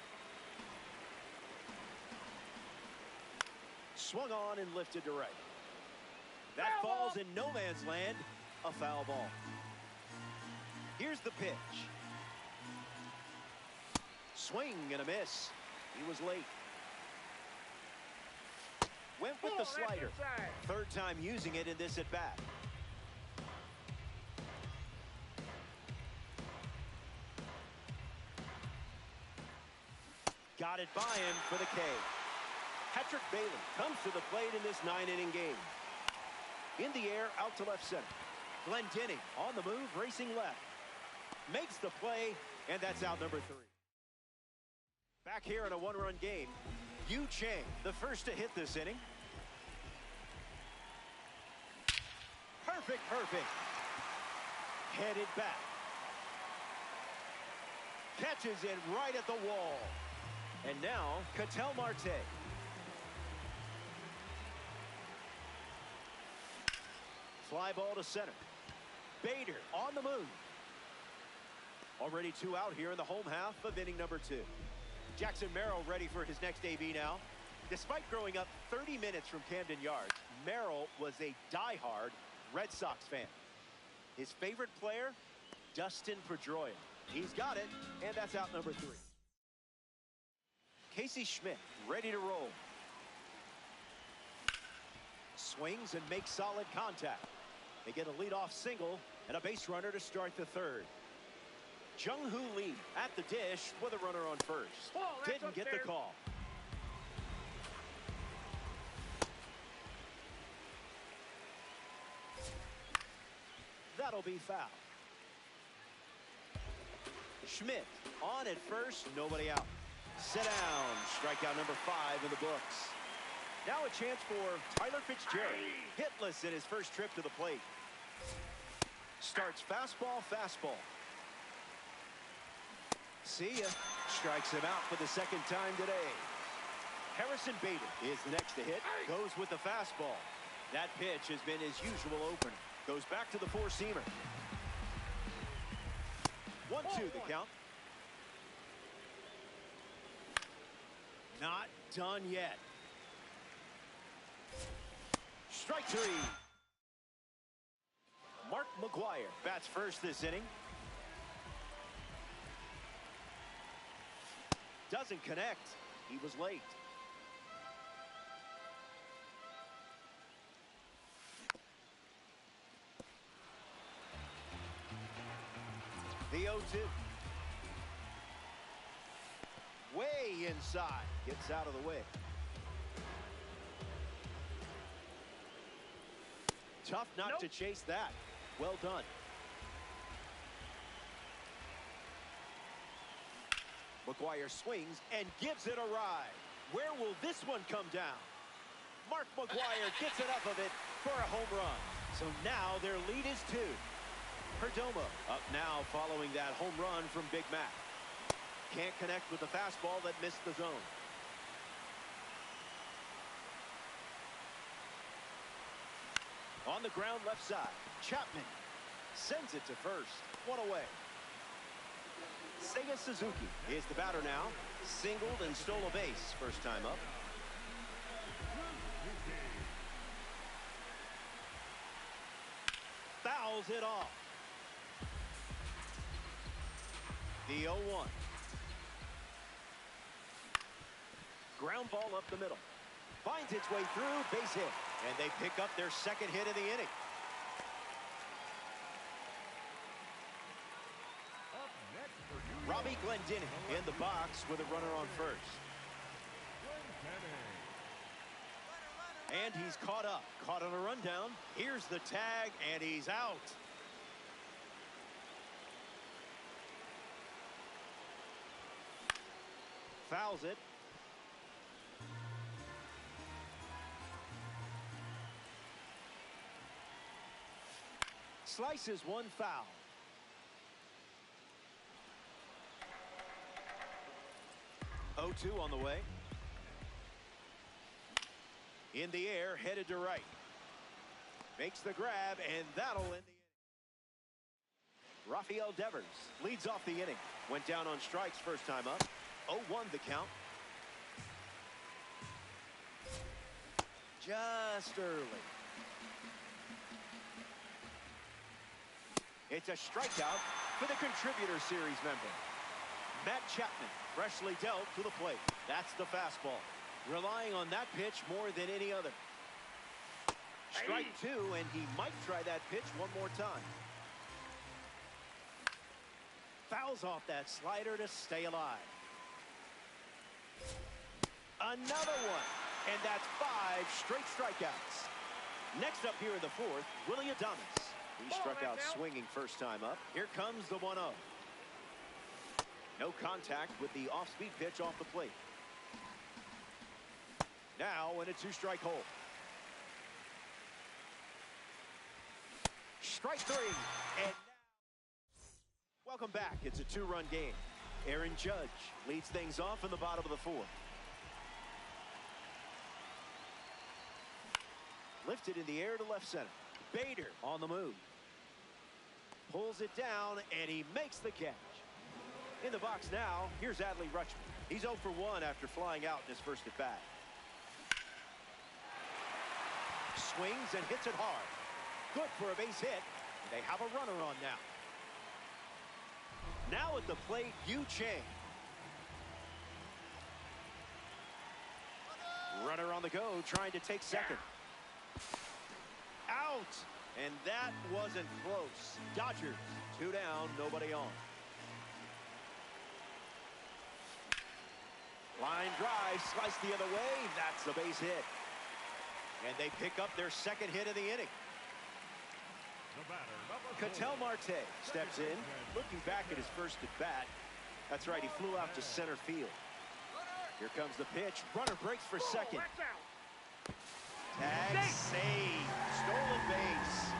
A: Swung on and lifted to right. That falls in no man's land. A foul ball. Here's the pitch. Swing and a miss. He was late. Went with the slider. Third time using it in this at bat. Got it by him for the K. Patrick Bailey comes to the plate in this 9-inning game. In the air, out to left center. Glendinning on the move, racing left. Makes the play, and that's out number 3. Back here in a one-run game, Yu Chang, the first to hit this inning. Perfect. Headed back. Catches it right at the wall. And now, Ketel Marte. Fly ball to center. Bader on the move. Already 2 out here in the home half of inning number 2. Jackson Merrill ready for his next AB now. Despite growing up 30 minutes from Camden Yards, Merrill was a diehard Red Sox fan. His favorite player, Dustin Pedroia. He's got it, and that's out number 3. Casey Schmidt ready to roll. Swings and makes solid contact. They get a leadoff single and a base runner to start the 3rd. Jung-Hoo Lee at the dish with a runner on first. Didn't get the call. That'll be foul. Schmidt on at first, nobody out. Sit down. Strikeout number 5 in the books. Now a chance for Tyler Fitzgerald. Hitless in his first trip to the plate. Starts fastball. See ya. Strikes him out for the 2nd time today. Harrison Bader is the next to hit. Goes with the fastball. That pitch has been his usual opener. Goes back to the 4-seamer. 1-2 the count. Not done yet. Strike 3. Mark McGuire bats first this inning. Doesn't connect. He was late. The 0-2. Way inside. Gets out of the way. Tough not to chase that. Well done. McGuire swings and gives it a ride. Where will this one come down? Mark McGuire gets enough of it for a home run. So now their lead is 2. Perdomo up now following that home run from Big Mac. Can't connect with the fastball that missed the zone. On the ground left side, Chapman sends it to first. One away. Seiya Suzuki is the batter now. Singled and stole a base first time up. Fouls it off. The 0-1. Ground ball up the middle. Finds its way through, base hit. And they pick up their 2nd hit of the inning. Robbie Glendinning in the box with a runner on first. And he's caught up. Caught on a rundown. Here's the tag, and he's out. Fouls it. Slices one foul. Oh, 2 on the way. In the air, headed to right. Makes the grab, and that'll end the inning. Rafael Devers leads off the inning. Went down on strikes first time up. 0-1 the count. Just early. It's a strikeout for the Contributor Series member. Matt Chapman freshly dealt to the plate. That's the fastball. Relying on that pitch more than any other. Strike 2, and he might try that pitch one more time. Fouls off that slider to stay alive. Another one, and that's 5 straight strikeouts. Next up here in the 4th, Willy Adames. He struck out swinging first time up. Here comes the 1-0. No contact with the off-speed pitch off the plate. Now in a 2-strike hole. Strike 3. And now, welcome back. It's a 2-run game. Aaron Judge leads things off in the bottom of the 4th. Lifted in the air to left center. Bader on the move. Pulls it down, and he makes the catch. In the box now, here's Adley Rutschman. He's 0 for 1 after flying out in his first at bat. Swings and hits it hard. Good for a base hit. They have a runner on now. Now at the plate, Yu Chang. Runner on the go, trying to take second. Out, and that wasn't close. Dodgers 2 down, nobody on. Line drive, sliced the other way. That's the base hit. And they pick up their second hit of the inning. Ketel Marte steps in, looking back at his first at bat. That's right, he flew out to center field. Here comes the pitch. Runner breaks for second. Tag save. Stolen base.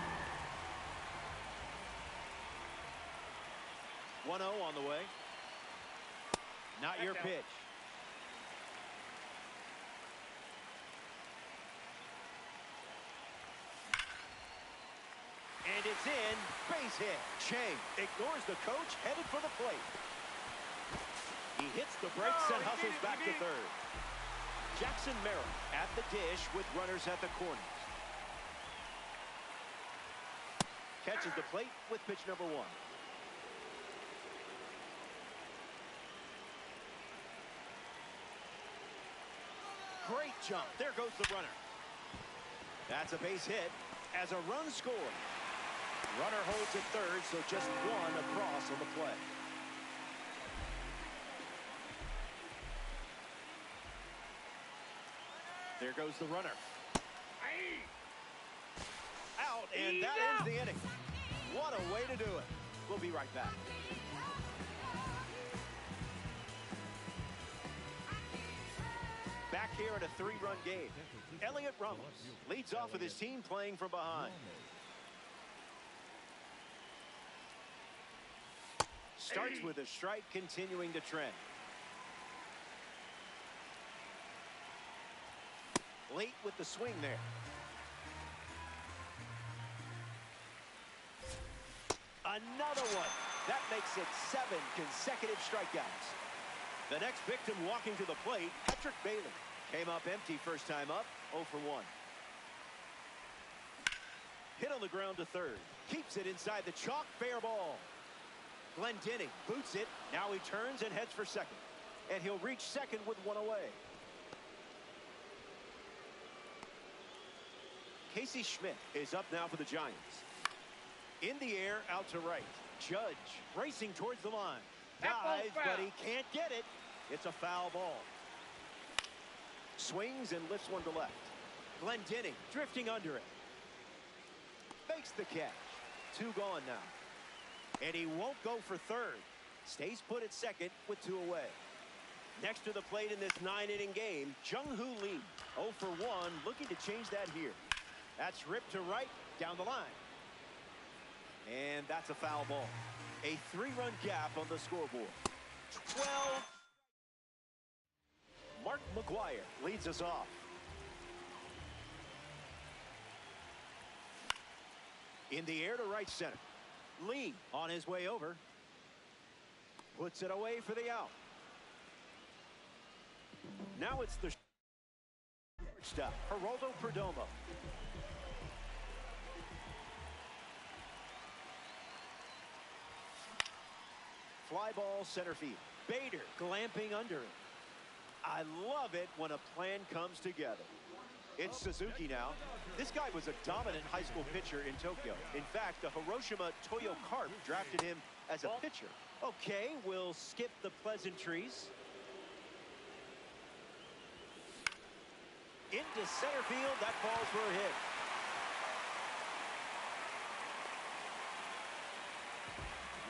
A: 1-0 on the way. Not your pitch. And it's in. Base hit. Chang ignores the coach, headed for the plate. He hits the brakes and hustles back to third. Jackson Merrill at the dish with runners at the corners. Catches the plate with pitch number 1. Great jump. There goes the runner. That's a base hit as a run scored. Runner holds at third, so just 1 across on the play. There goes the runner. Out, and that ends the inning. What a way to do it. We'll be right back. Back here in a 3-run game. Elliot Ramos leads off with his team playing from behind. Starts with a strike, continuing to trend. Late with the swing there. Another one. That makes it 7 consecutive strikeouts. The next victim walking to the plate, Patrick Bailey. Came up empty first time up, 0 for 1. Hit on the ground to third. Keeps it inside the chalk, fair ball. Glendening boots it. Now he turns and heads for second. And he'll reach second with 1 away. Casey Schmidt is up now for the Giants. In the air, out to right. Judge racing towards the line. Dives, but he can't get it. It's a foul ball. Swings and lifts one to left. Glendening drifting under it. Makes the catch. 2 gone now. And he won't go for third. Stays put at second with 2 away. Next to the plate in this 9-inning game, Jung-Hoo Lee. 0 for 1, looking to change that here. That's ripped to right, down the line. And that's a foul ball. A 3-run gap on the scoreboard. 12. Mark McGuire leads us off. In the air to right center. Lee on his way over. Puts it away for the out. Now it's the stop. Geraldo Perdomo. Fly ball center field. Bader glamping under it. I love it when a plan comes together. It's Suzuki now. This guy was a dominant high school pitcher in Tokyo. In fact, the Hiroshima Toyo Carp drafted him as a pitcher. Okay, we'll skip the pleasantries. Into center field, that falls for a hit.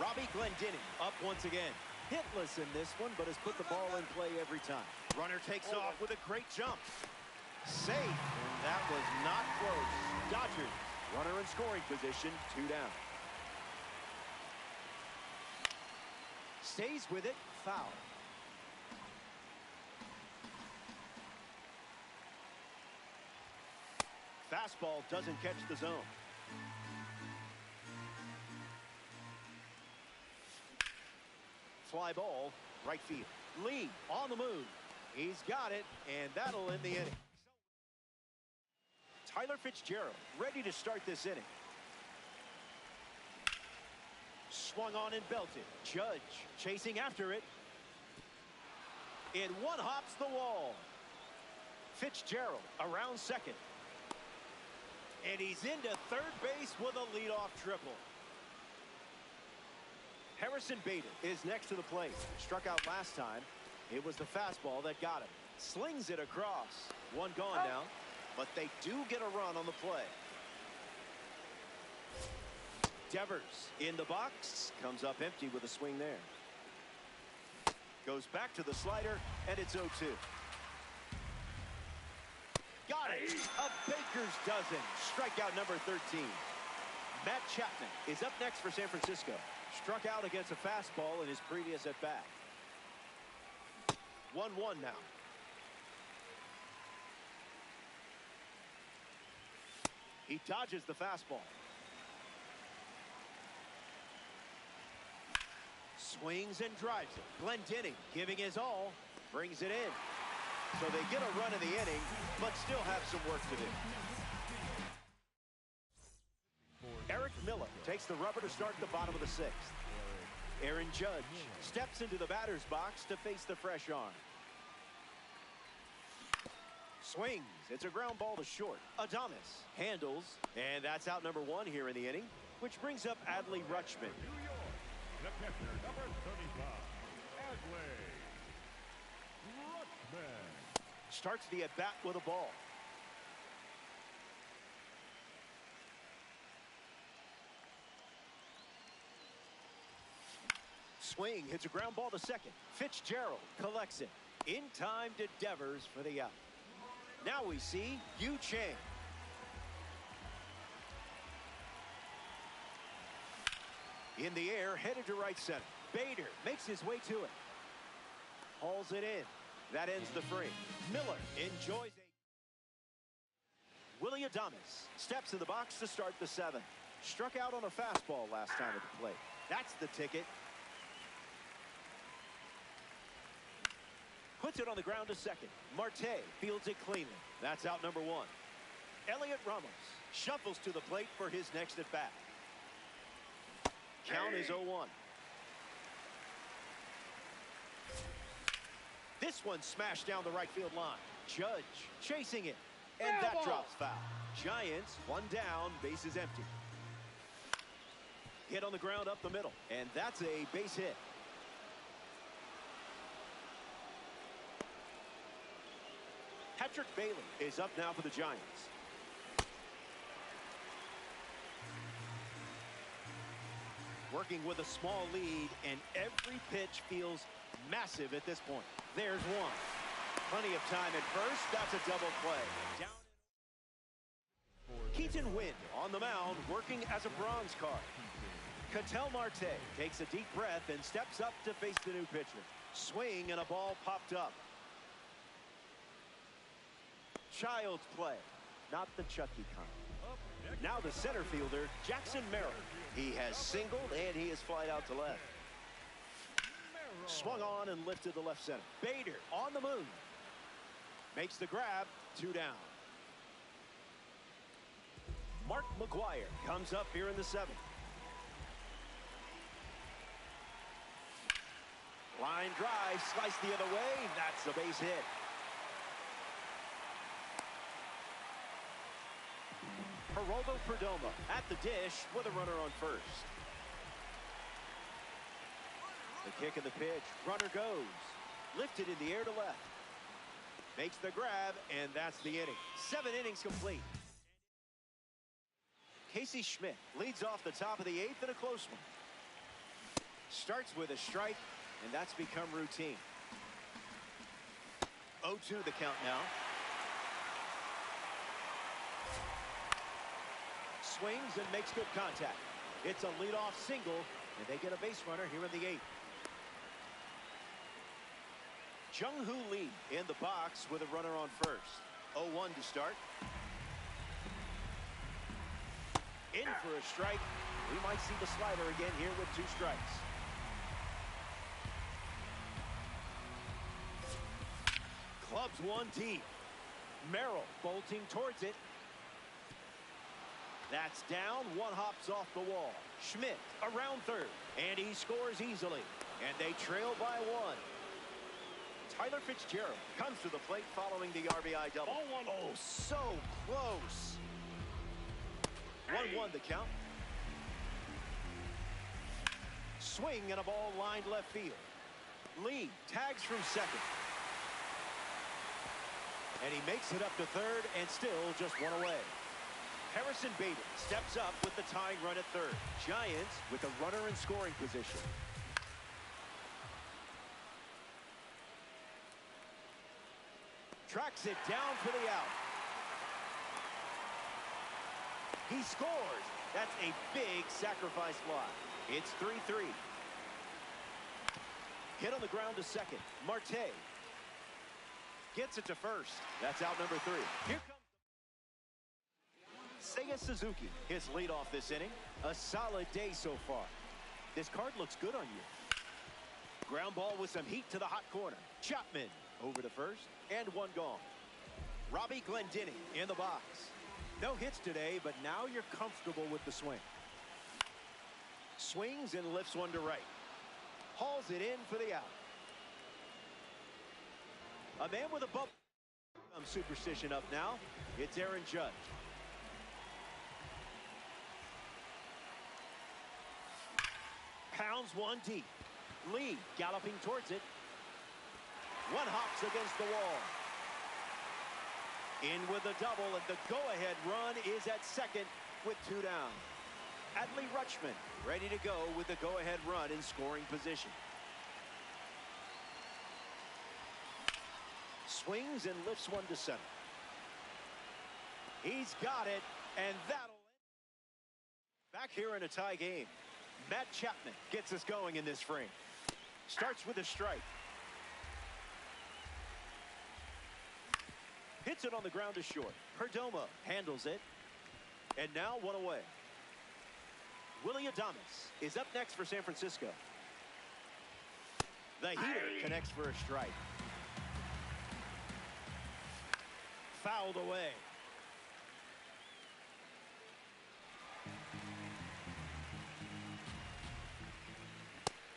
A: Robbie Glendinning up once again. Hitless in this one, but has put the ball in play every time. Runner takes off with a great jump. Safe, and that was not close. Dodgers, runner in scoring position, 2 down. Stays with it, foul. Fastball doesn't catch the zone. Fly ball, right field. Lee on the move. He's got it, and that'll end the inning. Tyler Fitzgerald ready to start this inning. Swung on and belted. Judge chasing after it. And one hops the wall. Fitzgerald around second. And he's into third base with a leadoff triple. Harrison Bader is next to the plate. Struck out last time. It was the fastball that got him. Slings it across. One gone now. But they do get a run on the play. Devers in the box. Comes up empty with a swing there. Goes back to the slider, and it's 0-2. Got it. A baker's dozen. Strikeout number 13. Matt Chapman is up next for San Francisco. Struck out against a fastball in his previous at-bat. 1-1 now. He dodges the fastball. Swings and drives it. Glendinning giving his all. Brings it in. So they get a run in the inning, but still have some work to do. Eric Miller takes the rubber to start the bottom of the 6th. Aaron Judge steps into the batter's box to face the fresh arm. Swings. It's a ground ball to short. Adames handles, and that's out number 1 here in the inning, which brings up Adley Rutschman.
B: The catcher, number 35, Adley Rutschman.
A: Starts the at-bat with a ball. Swing hits a ground ball to second. Fitzgerald collects it. In time to Devers for the out. Now we see Yu Chang. In the air, headed to right center. Bader makes his way to it. Hauls it in. That ends the frame. Miller enjoys a... Willie Adames steps in the box to start the 7th. Struck out on a fastball last time at the plate. That's the ticket. Puts it on the ground to second. Marte fields it cleanly. That's out number 1. Elliot Ramos shuffles to the plate for his next at bat. Count is 0-1. This one smashed down the right field line. Judge chasing it. And that drops foul. Giants 1 down, bases empty. Hit on the ground up the middle. And that's a base hit. Patrick Bailey is up now for the Giants. Working with a small lead, and every pitch feels massive at this point. There's one. Plenty of time at first. That's a double play. Down. Keaton Winn on the mound, working as a bronze card. Ketel Marte takes a deep breath and steps up to face the new pitcher. Swing, and a ball popped up. Child's play, not the Chucky kind. Now the center fielder, Jackson Merrill. He has singled, and he is flied out to left. Swung on and lifted to left center. Bader on the move. Makes the grab, 2 down. Mark McGuire comes up here in the 7th. Line drive, sliced the other way. That's a base hit. Geraldo Perdomo at the dish with a runner on first. The kick and the pitch. Runner goes. Lifted in the air to left. Makes the grab, and that's the inning. 7 innings complete. Casey Schmidt leads off the top of the 8th in a close one. Starts with a strike, and that's become routine. 0-2 the count now. Swings and makes good contact. It's a leadoff single, and they get a base runner here in the 8th. Jung-Hoo Lee in the box with a runner on first. 0-1 to start. In for a strike. We might see the slider again here with 2 strikes. Clubs one deep. Merrill bolting towards it. That's down. 1 hops off the wall. Schmidt around third. And he scores easily. And they trail by 1. Tyler Fitzgerald comes to the plate following the RBI double. Oh, so close. 1-1 the count. Swing and a ball lined left field. Lee tags from second. And he makes it up to third and still just 1 away. Harrison Bader steps up with the tying run at third. Giants with a runner in scoring position. Tracks it down for the out. He scores. That's a big sacrifice fly. It's 3-3. Hit on the ground to second. Marte gets it to first. That's out number 3. Here comes Seiya Suzuki, his leadoff this inning. A solid day so far. This card looks good on you. Ground ball with some heat to the hot corner. Chapman over to first, and 1 gone. Robbie Glendinning in the box. No hits today, but now you're comfortable with the swing. Swings and lifts 1 to right. Hauls it in for the out. A man with a bump. Superstition up now. It's Aaron Judge. Pounds 1 deep. Lee galloping towards it. 1 hops against the wall. In with a double, and the go-ahead run is at second with 2 down. Adley Rutschman ready to go with the go-ahead run in scoring position. Swings and lifts 1 to center. He's got it, and that'll end. Back here in a tie game. Matt Chapman gets us going in this frame. Starts with a strike. Hits it on the ground to short. Perdomo handles it. And now 1 away. Willie Adames is up next for San Francisco. The heater connects for a strike. Fouled away.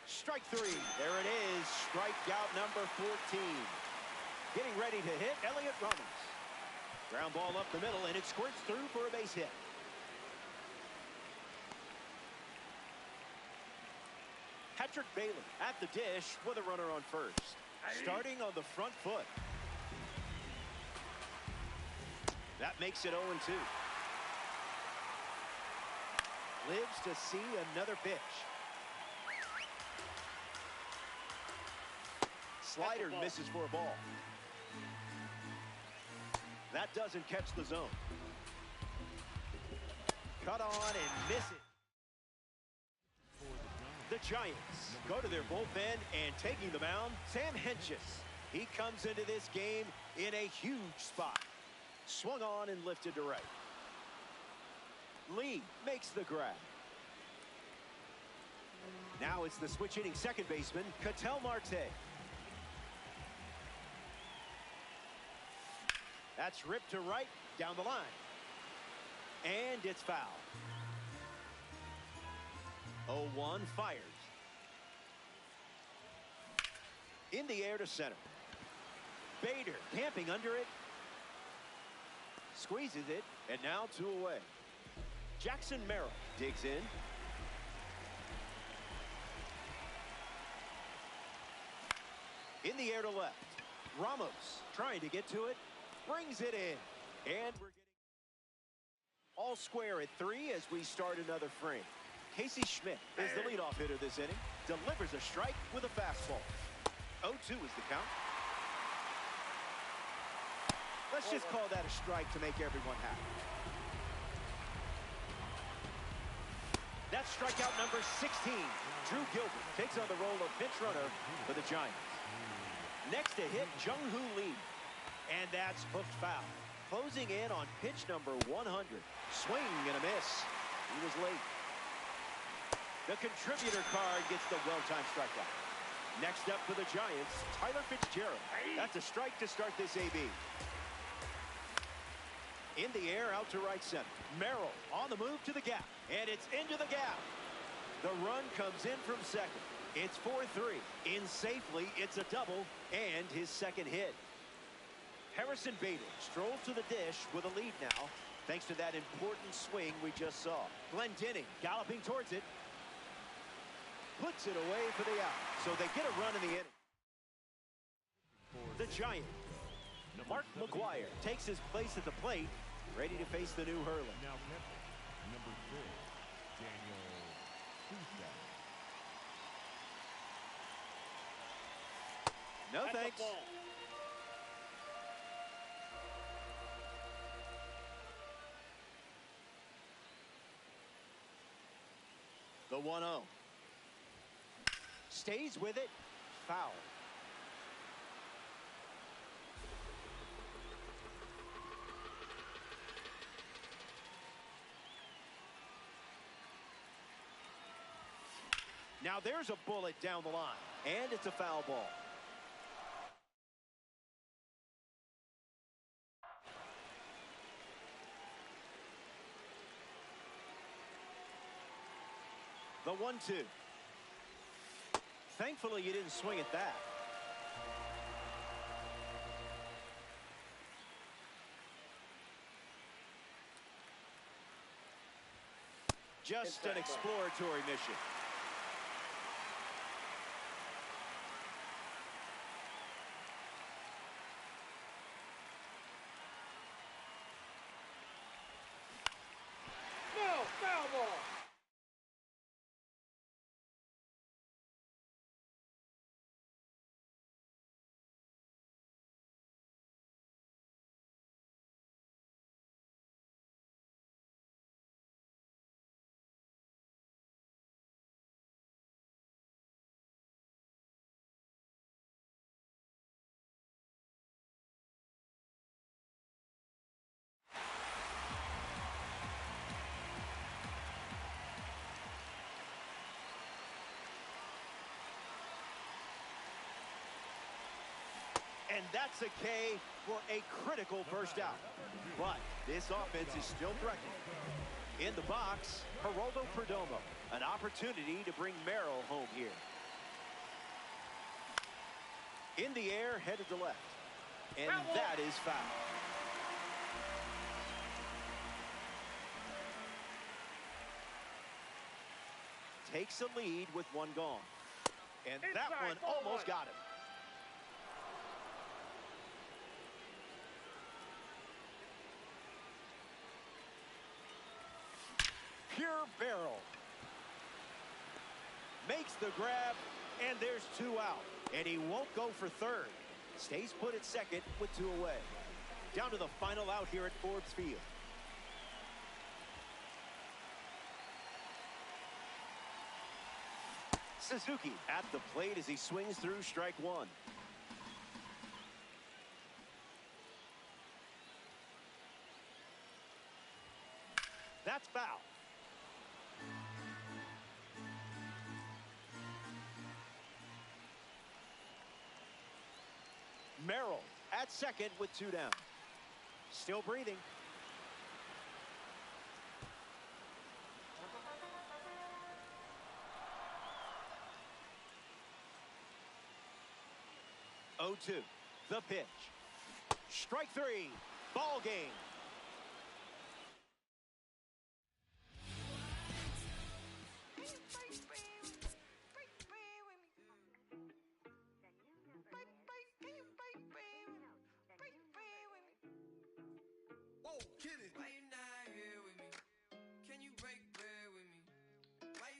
A: Strike 3. There it is. Strikeout number 14. Getting ready to hit, Elliot Ramos. Ground ball up the middle, and it squirts through for a base hit. Patrick Bailey at the dish with a runner on first. Starting on the front foot. That makes it 0-2. Lives to see another pitch. Slider misses for a ball. That doesn't catch the zone. Cut on and miss it. The Giants go to their bullpen, and taking the mound, Sam Hentges. He comes into this game in a huge spot. Swung on and lifted to right. Lee makes the grab. Now it's the switch hitting second baseman, Ketel Marte. That's ripped to right, down the line. And it's foul. 0-1 fires. In the air to center. Bader camping under it. Squeezes it, and now 2 away. Jackson Merrill digs in. In the air to left. Ramos trying to get to it. Brings it in. And we're getting all square at 3 as we start another frame. Casey Schmidt is the leadoff hitter this inning. Delivers a strike with a fastball. 0-2 is the count. Let's just call that a strike to make everyone happy. That's strikeout number 16. Drew Gilbert takes on the role of pinch runner for the Giants. Next to hit, Jung-Hoo Lee. And that's hooked foul. Closing in on pitch number 100. Swing and a miss. He was late. The contributor card gets the well-timed strikeout. Next up for the Giants, Tyler Fitzgerald. That's a strike to start this AB. In the air, out to right center. Merrill on the move to the gap. And it's into the gap. The run comes in from second. It's 4-3. In safely, it's a double and his second hit. Harrison Bader strolls to the dish with a lead now, thanks to that important swing we just saw. Glendening galloping towards it. Puts it away for the out. So they get a run in the inning. The Giant. Mark McGuire takes his place at the plate, ready to face the new hurler.
B: Now catcher, number 6, Daniel Sousa.
A: No
H: That's
A: thanks.
H: a ball.
A: The 1-0. Stays with it. Foul. Now there's a bullet down the line, and it's a foul ball. The 1-2. Thankfully, you didn't swing at that. Just an exploratory mission.
H: No, foul ball.
A: And that's a K for a critical first out. But this offense is still threatening. In the box, Geraldo Perdomo. An opportunity to bring Merrill home here. In the air, headed to left. And that is foul. Takes a lead with one gone. And that one almost got him. Pure barrel. Makes the grab, and there's 2 out. And he won't go for third. Stays put at second with 2 away. Down to the final out here at Forbes Field. Suzuki at the plate as he swings through strike 1. That's foul. Merrill at second with 2 down. Still breathing. Oh, 2. The pitch. Strike 3. Ball game.
G: Why you not here with me? Can you break bread with me? Why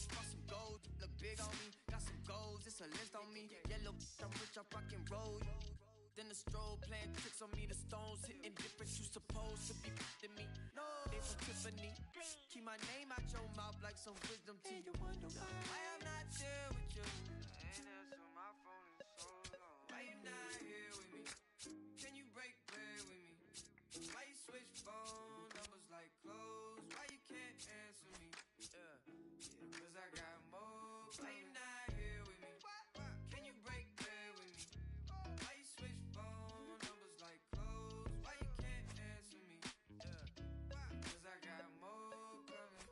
G: Want some gold, look big on me. Got some goals, it's a list on me. Yellow, I'm rich, I rock and roll. Then the strobe playing tricks on me. The stones hitting different. You supposed to be than me. No, they from Tiffany. Keep my name out your mouth like some wisdom teeth. You wonder why I'm not there with you. I ain't answer my phone in so long. Why you not here with me? Can you break bread with me? Why you switch phone numbers like clothes? Why you can't answer me? Yeah, cause I got more. Why you not here with me? Can you break bread with me? Why you switch phone numbers like clothes? Why you can't answer me? Yeah, cause I got more coming.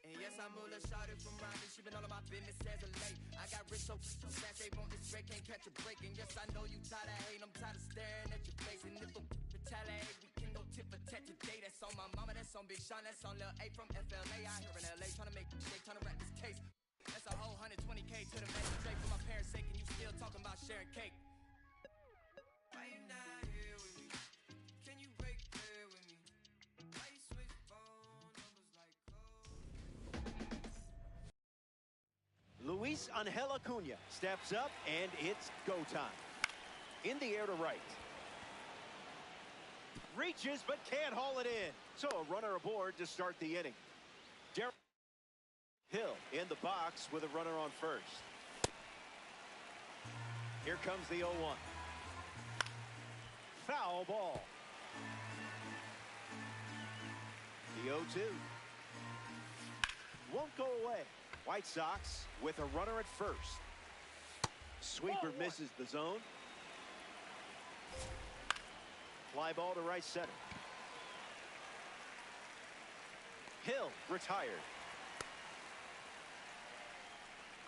G: And yes, I'm Mula shouted from Rhyming. She been all of my business as of late. I got rich so fast they want this break, can't catch a break. And yes, I know you tired of hating, I'm tired of staring at your face. And if a retaliate, we can go tit for tat today. That's on my mama, that's on Big Sean, that's on Lil A from FLA. Out here in LA trying to make shake, trying to wrap this case. That's a whole 120K to the magistrate for my parents' sake. And you still talking about sharing cake. Why you not here with me? Can you break bread with me? Why you switch phone numbers like clothes?
A: Luis Angel Acuna steps up, and it's go time. In the air to right. Reaches, but can't haul it in. So a runner aboard to start the inning. Hill in the box with a runner on first. Here comes the 0-1. Foul ball. The 0-2. Won't go away. White Sox with a runner at first. Sweeper misses the zone. Fly ball to right center. Hill retired.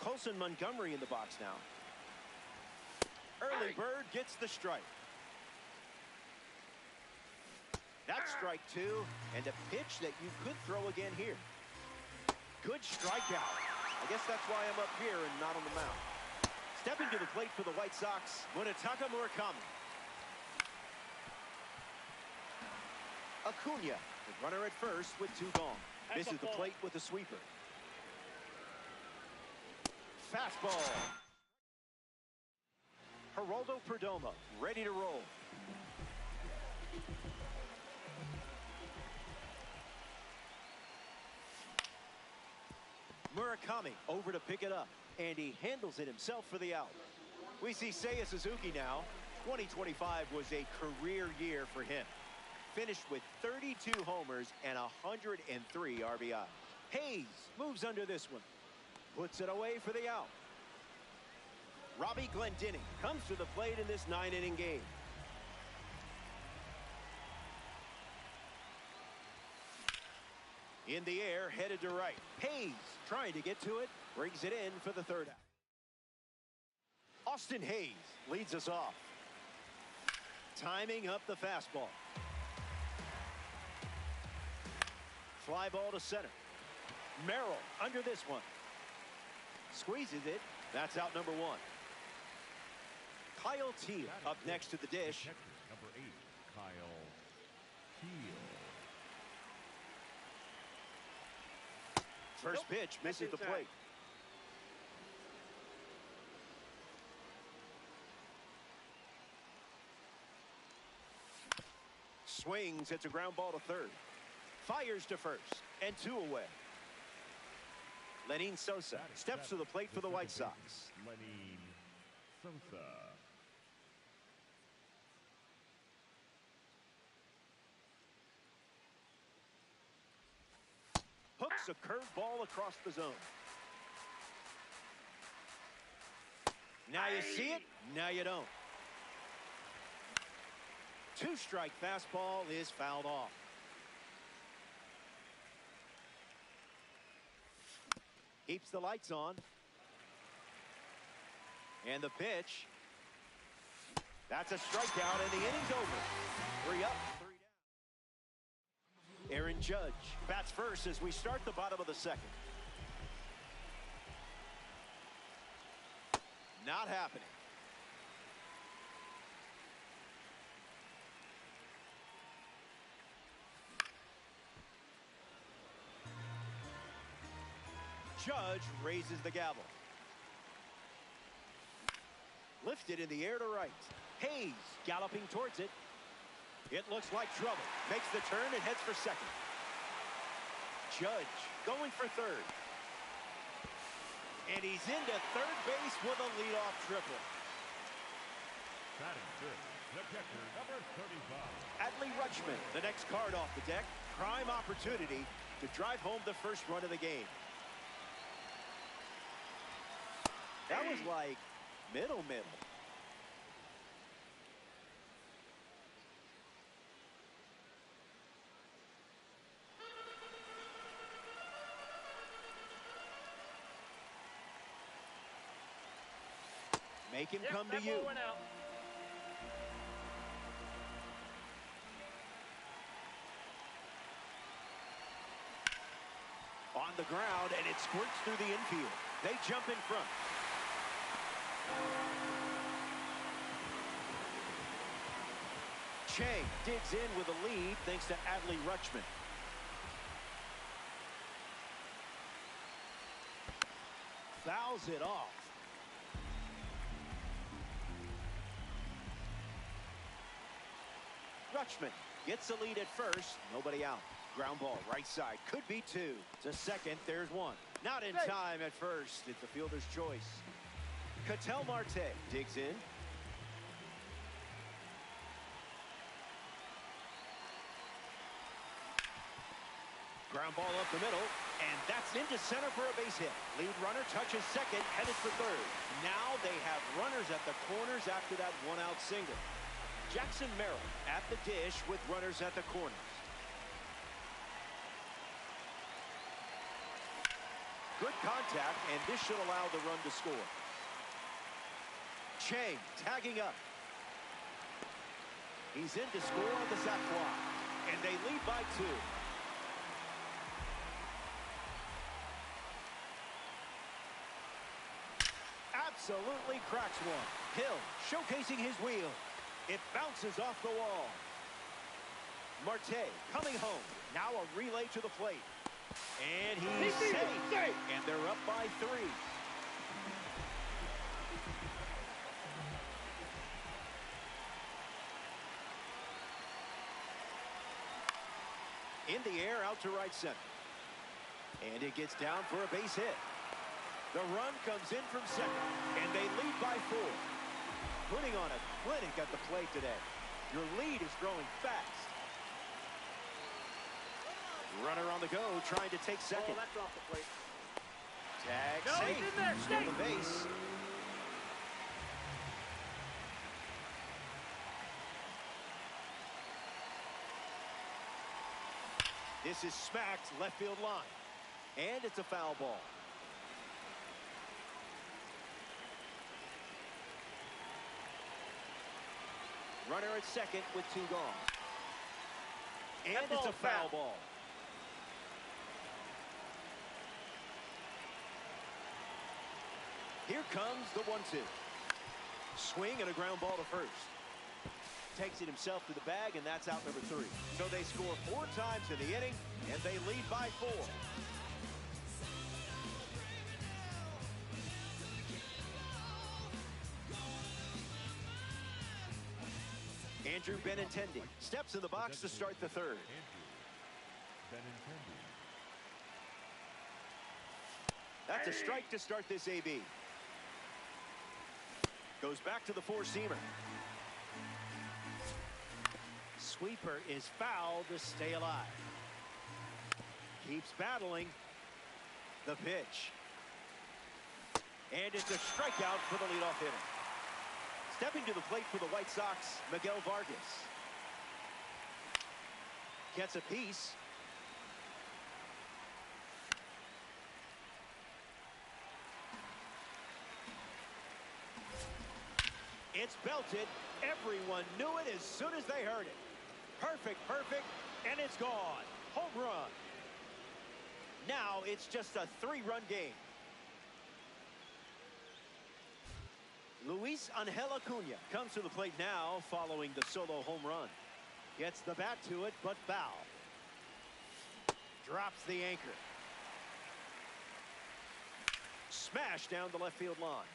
A: Colson Montgomery in the box now. Early bird gets the strike. That's strike two, and a pitch that you could throw again here. Good strikeout. I guess that's why I'm up here and not on the mound. Stepping to the plate for the White Sox, Munetaka Murakami. Acuna, the runner at first with two gone. Misses the plate with a sweeper. Fastball. Geraldo Perdomo ready to roll. Murakami over to pick it up, and he handles it himself for the out. We see Seiya Suzuki now. 2025 was a career year for him. Finished with 32 homers and 103 RBI. Hayes moves under this one. Puts it away for the out. Robbie Glendinning comes to the plate in this 9-inning game. In the air, headed to right. Hayes trying to get to it. Brings it in for the third out. Austin Hayes leads us off. Timing up the fastball. Fly ball to center. Merrill under this one. Squeezes it. That's out number one. Kyle Teal up next to the dish.
B: Number 8, Kyle Teal.
A: First pitch misses the plate. Swings, it's a ground ball to third. Fires to first, and two away. Lenin Sosa steps to the plate for the White Sox.
B: Lenin Sosa.
A: Hooks a curveball across the zone. Now you see it, now you don't. Two-strike fastball is fouled off. Keeps the lights on. And the pitch. That's a strikeout, and the inning's over. 3 up, 3 down. Aaron Judge bats first as we start the bottom of the second. Not happening. judge raises the gavel. Lifted in the air to right. Hayes galloping towards it. It looks like trouble. Makes the turn and heads for second. Judge going for third. And he's into third base with a leadoff triple.
B: Batting third, the catcher, number 35.
A: Adley Rutschman, the next card off the deck. Prime opportunity to drive home the first run of the game. That was like middle. Make him come to you. On the ground, and it squirts through the infield. They jump in front. Chang digs in with a lead thanks to Adley Rutschman. Fouls it off. Rutschman gets the lead at first. Nobody out. Ground ball right side. Could be two. To second. There's one. Not in time at first. It's the fielder's choice. Ketel Marte digs in. Ground ball up the middle. And that's into center for a base hit. Lead runner touches second. Headed for third. Now they have runners at the corners after that one-out single. Jackson Merrill at the dish with runners at the corners. Good contact, and this should allow the run to score. Chang tagging up. He's in to score on the sac fly, and they lead by 2. Absolutely cracks one. Hill showcasing his wheel. It bounces off the wall. Marte coming home. Now a relay to the plate. And he's safe. And they're up by 3. In the air out to right center. And it gets down for a base hit. The run comes in from second. And they lead by 4. Putting on a clinic at the plate today. Your lead is growing fast. Runner on the go, trying to take second.
H: Oh, that's off the plate.
A: Tag
H: No,
A: safe.
H: he's in there.
A: Stay. The base. This is smacked left field line. And it's a foul ball. Runner at second with 2 gone. And it's a foul ball. Here comes the 1-2. Swing and a ground ball to first. Takes it himself to the bag, and that's out number 3. So they score 4 times in the inning, and they lead by 4. Andrew Benintendi steps in the box to start the 3rd. That's a strike to start this AB. Goes back to the 4-seamer. Sweeper is fouled to stay alive. Keeps battling. The pitch. And it's a strikeout for the leadoff hitter. Stepping to the plate for the White Sox, Miguel Vargas. Gets a piece. It's belted. Everyone knew it as soon as they heard it. Perfect, and it's gone. Home run. Now it's just a 3-run game. Luis Angel Acuna comes to the plate now following the solo home run. Gets the bat to it, but foul. Drops the anchor. Smash down the left field line.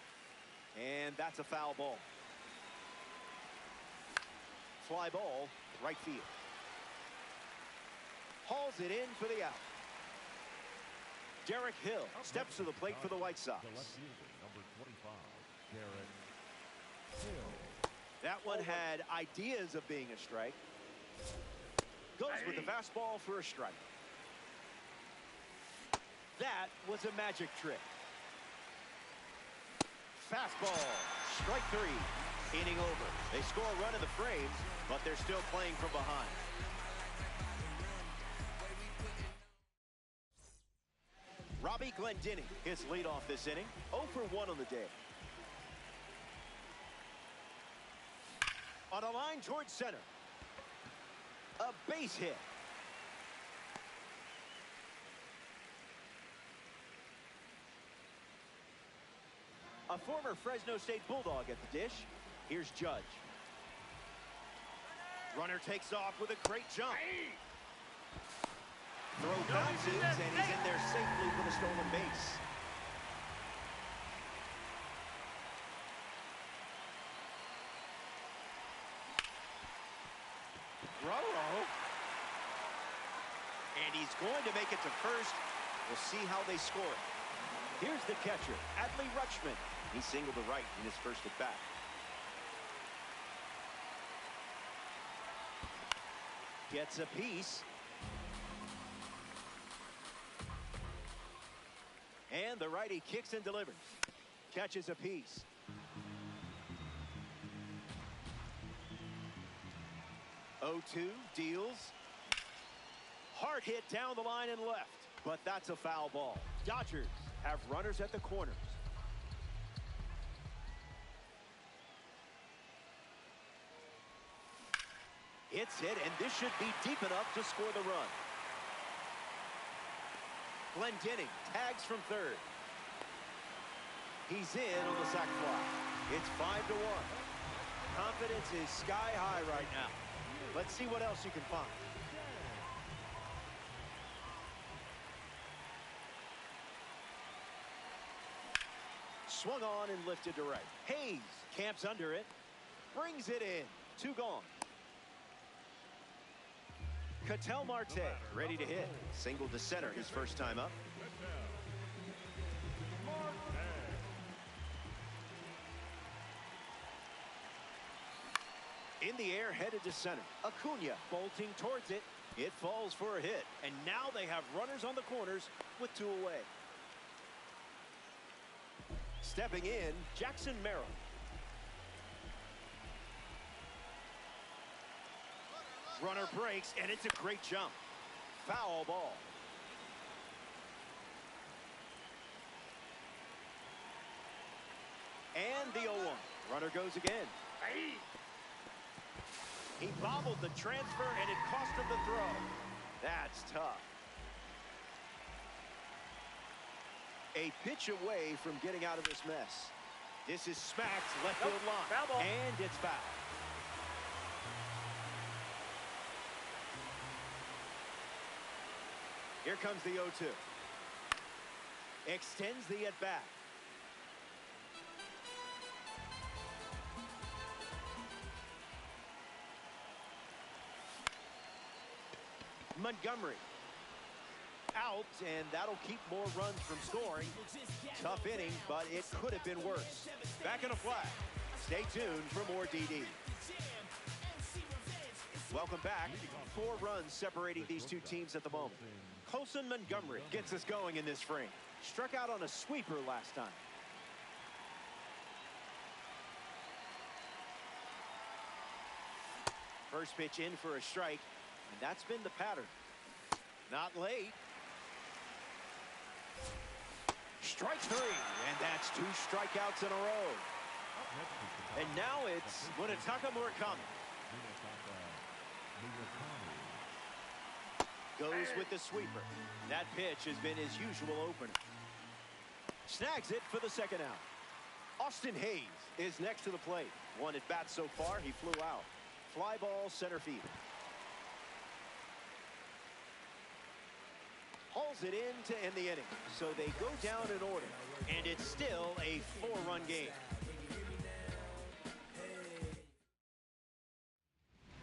A: And that's a foul ball. Fly ball, right field. Hauls it in for the out. Derek Hill steps to the plate for the White Sox.
B: The left fielder, number 25, Derek Hill.
A: That one had ideas of being a strike. Goes with the fastball for a strike. That was a magic trick. Fastball, strike three. Inning over. They score a run in the frames, but they're still playing from behind. Robbie Glendinning, his leadoff this inning, 0 for 1 on the day. On a line towards center. A base hit. A former Fresno State Bulldog at the dish. Here's Judge. Runner takes off with a great jump. Throw bounces, and he's in there safely for the stolen base. And he's going to make it to first. We'll see how they score it. Here's the catcher, Adley Rutschman. He singled to right in his first at bat. Gets a piece. And the righty kicks and delivers. Catches a piece. Oh, 2 deals. Hard hit down the line and left. But that's a foul ball. Dodgers have runners at the corners. It's hit, and this should be deep enough to score the run. Glendinning tags from third. He's in on the sac fly. It's 5-1. Confidence is sky high right now. Let's see what else you can find. Swung on and lifted to right. Hayes camps under it. Brings it in. 2 gone. Ketel Marte ready to hit. Single to center his first time up. In the air, headed to center. Acuna bolting towards it. It falls for a hit. And now they have runners on the corners with 2 away. Stepping in, Jackson Merrill. Runner breaks, and it's a great jump. Foul ball. And the 0-1. Runner goes again. He bobbled the transfer, and it cost him the throw. That's tough. A pitch away from getting out of this mess. This is smacked left field line. And it's foul. Here comes the 0-2. Extends the at-bat. Montgomery. Out, and that'll keep more runs from scoring. Tough inning, but it could have been worse. Back in a flag. Stay tuned for more DD. Welcome back. 4 runs separating these 2 teams at the moment. Colson Montgomery gets us going in this frame. Struck out on a sweeper last time. First pitch in for a strike, and that's been the pattern. Not late. Strike 3, and that's 2 strikeouts in a row. And now it's Munetaka Murakami. Goes with the sweeper. That pitch has been his usual opener. Snags it for the second out. Austin Hayes is next to the plate. 1 at bat so far. He flew out. Fly ball center field. hauls it in to end the inning. So they go down in order, and it's still a 4-run game.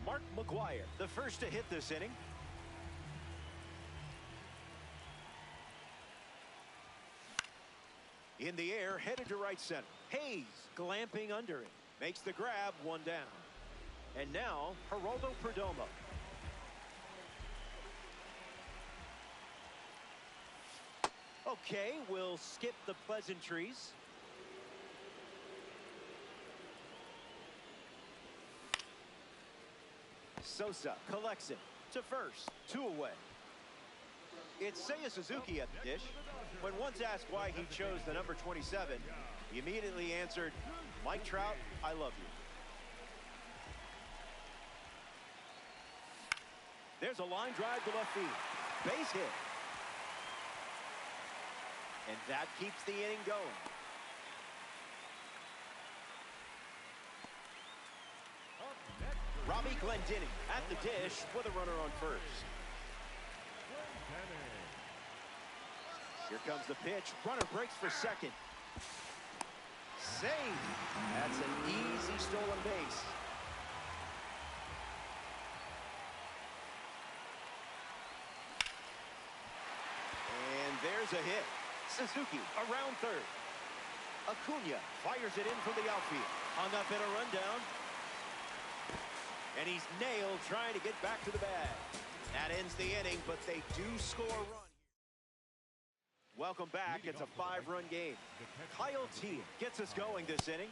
A: Mark McGuire, the first to hit this inning. In the air, headed to right center. Hayes glamping under it. Makes the grab, 1 down. And now, Geraldo Perdomo. Okay, we'll skip the pleasantries. Sosa collects it to first, 2 away. It's Seiya Suzuki at the dish. When once asked why he chose the number 27, he immediately answered, "Mike Trout, I love you." There's a line drive to left field. Base hit. And that keeps the inning going. Robbie Glendinning at the dish with a runner on first. Here comes the pitch. Runner breaks for second. Save. That's an easy stolen base. And there's a hit. Suzuki around third. Acuna fires it in from the outfield. Hung up in a rundown. And he's nailed trying to get back to the bag. That ends the inning, but they do score a run. Welcome back. It's a 5-run game. Kyle T gets us going this inning.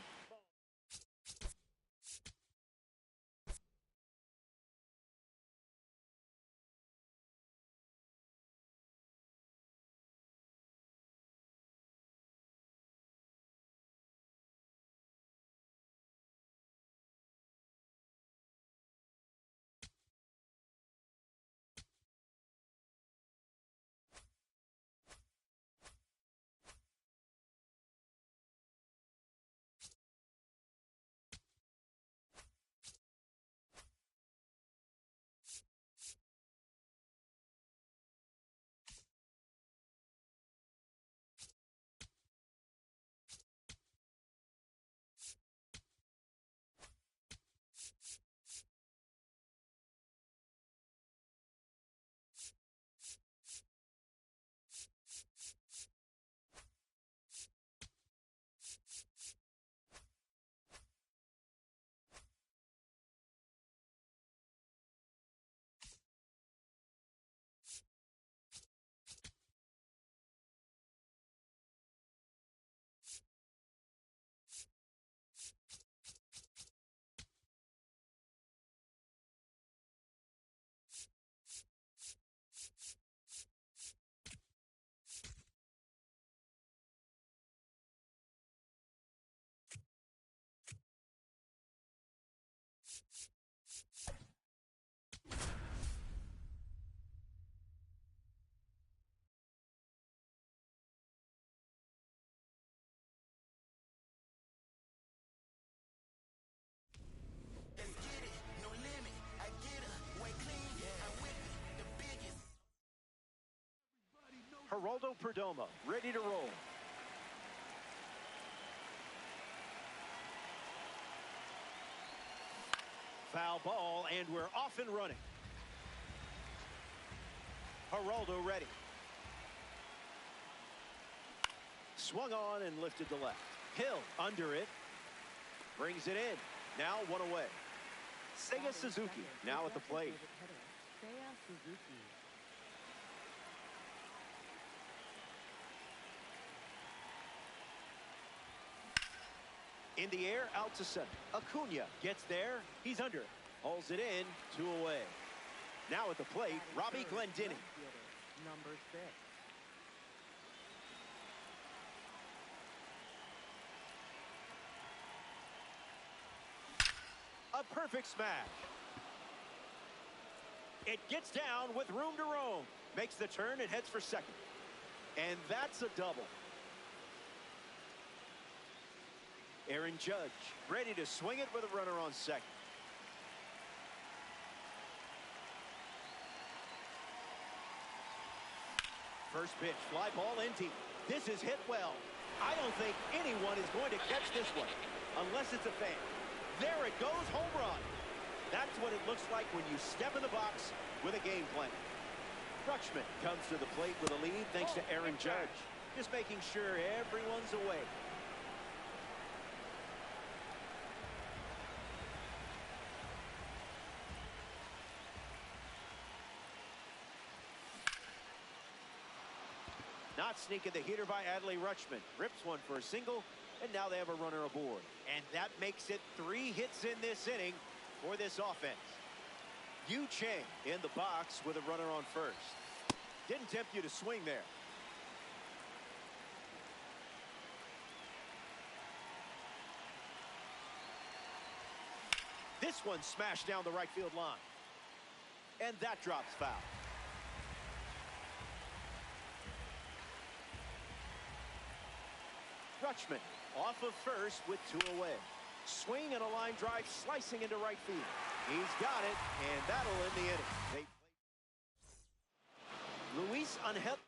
A: Geraldo Perdomo ready to roll. Foul ball, and we're off and running. Geraldo ready. Swung on and lifted to left. Hill under it. Brings it in. Now 1 away. Seiya Suzuki now at the plate.
C: Seiya Suzuki.
A: In the air, out to center. Acuna gets there. He's under it. Holds it in. 2 away. Now at the plate, Robbie Glendinning.
C: Number 6.
A: A perfect smash. It gets down with room to roam. Makes the turn and heads for second. And that's a double. Aaron Judge ready to swing it with a runner on second. First pitch, fly ball in deep. This is hit well. I don't think anyone is going to catch this one, unless it's a fan. There it goes, home run. That's what it looks like when you step in the box with a game plan. Rutschman comes to the plate with a lead thanks to Aaron Judge. Just making sure everyone's away. Not sneaking the heater by Adley Rutschman. Rips one for a single, and now they have a runner aboard. And that makes it 3 hits in this inning for this offense. Yu Chang in the box with a runner on first. Didn't tempt you to swing there. This one smashed down the right field line. And that drops foul. Rutschman off of first with 2 away. Swing and a line drive slicing into right field. He's got it, and that'll end the inning. Luis Angel.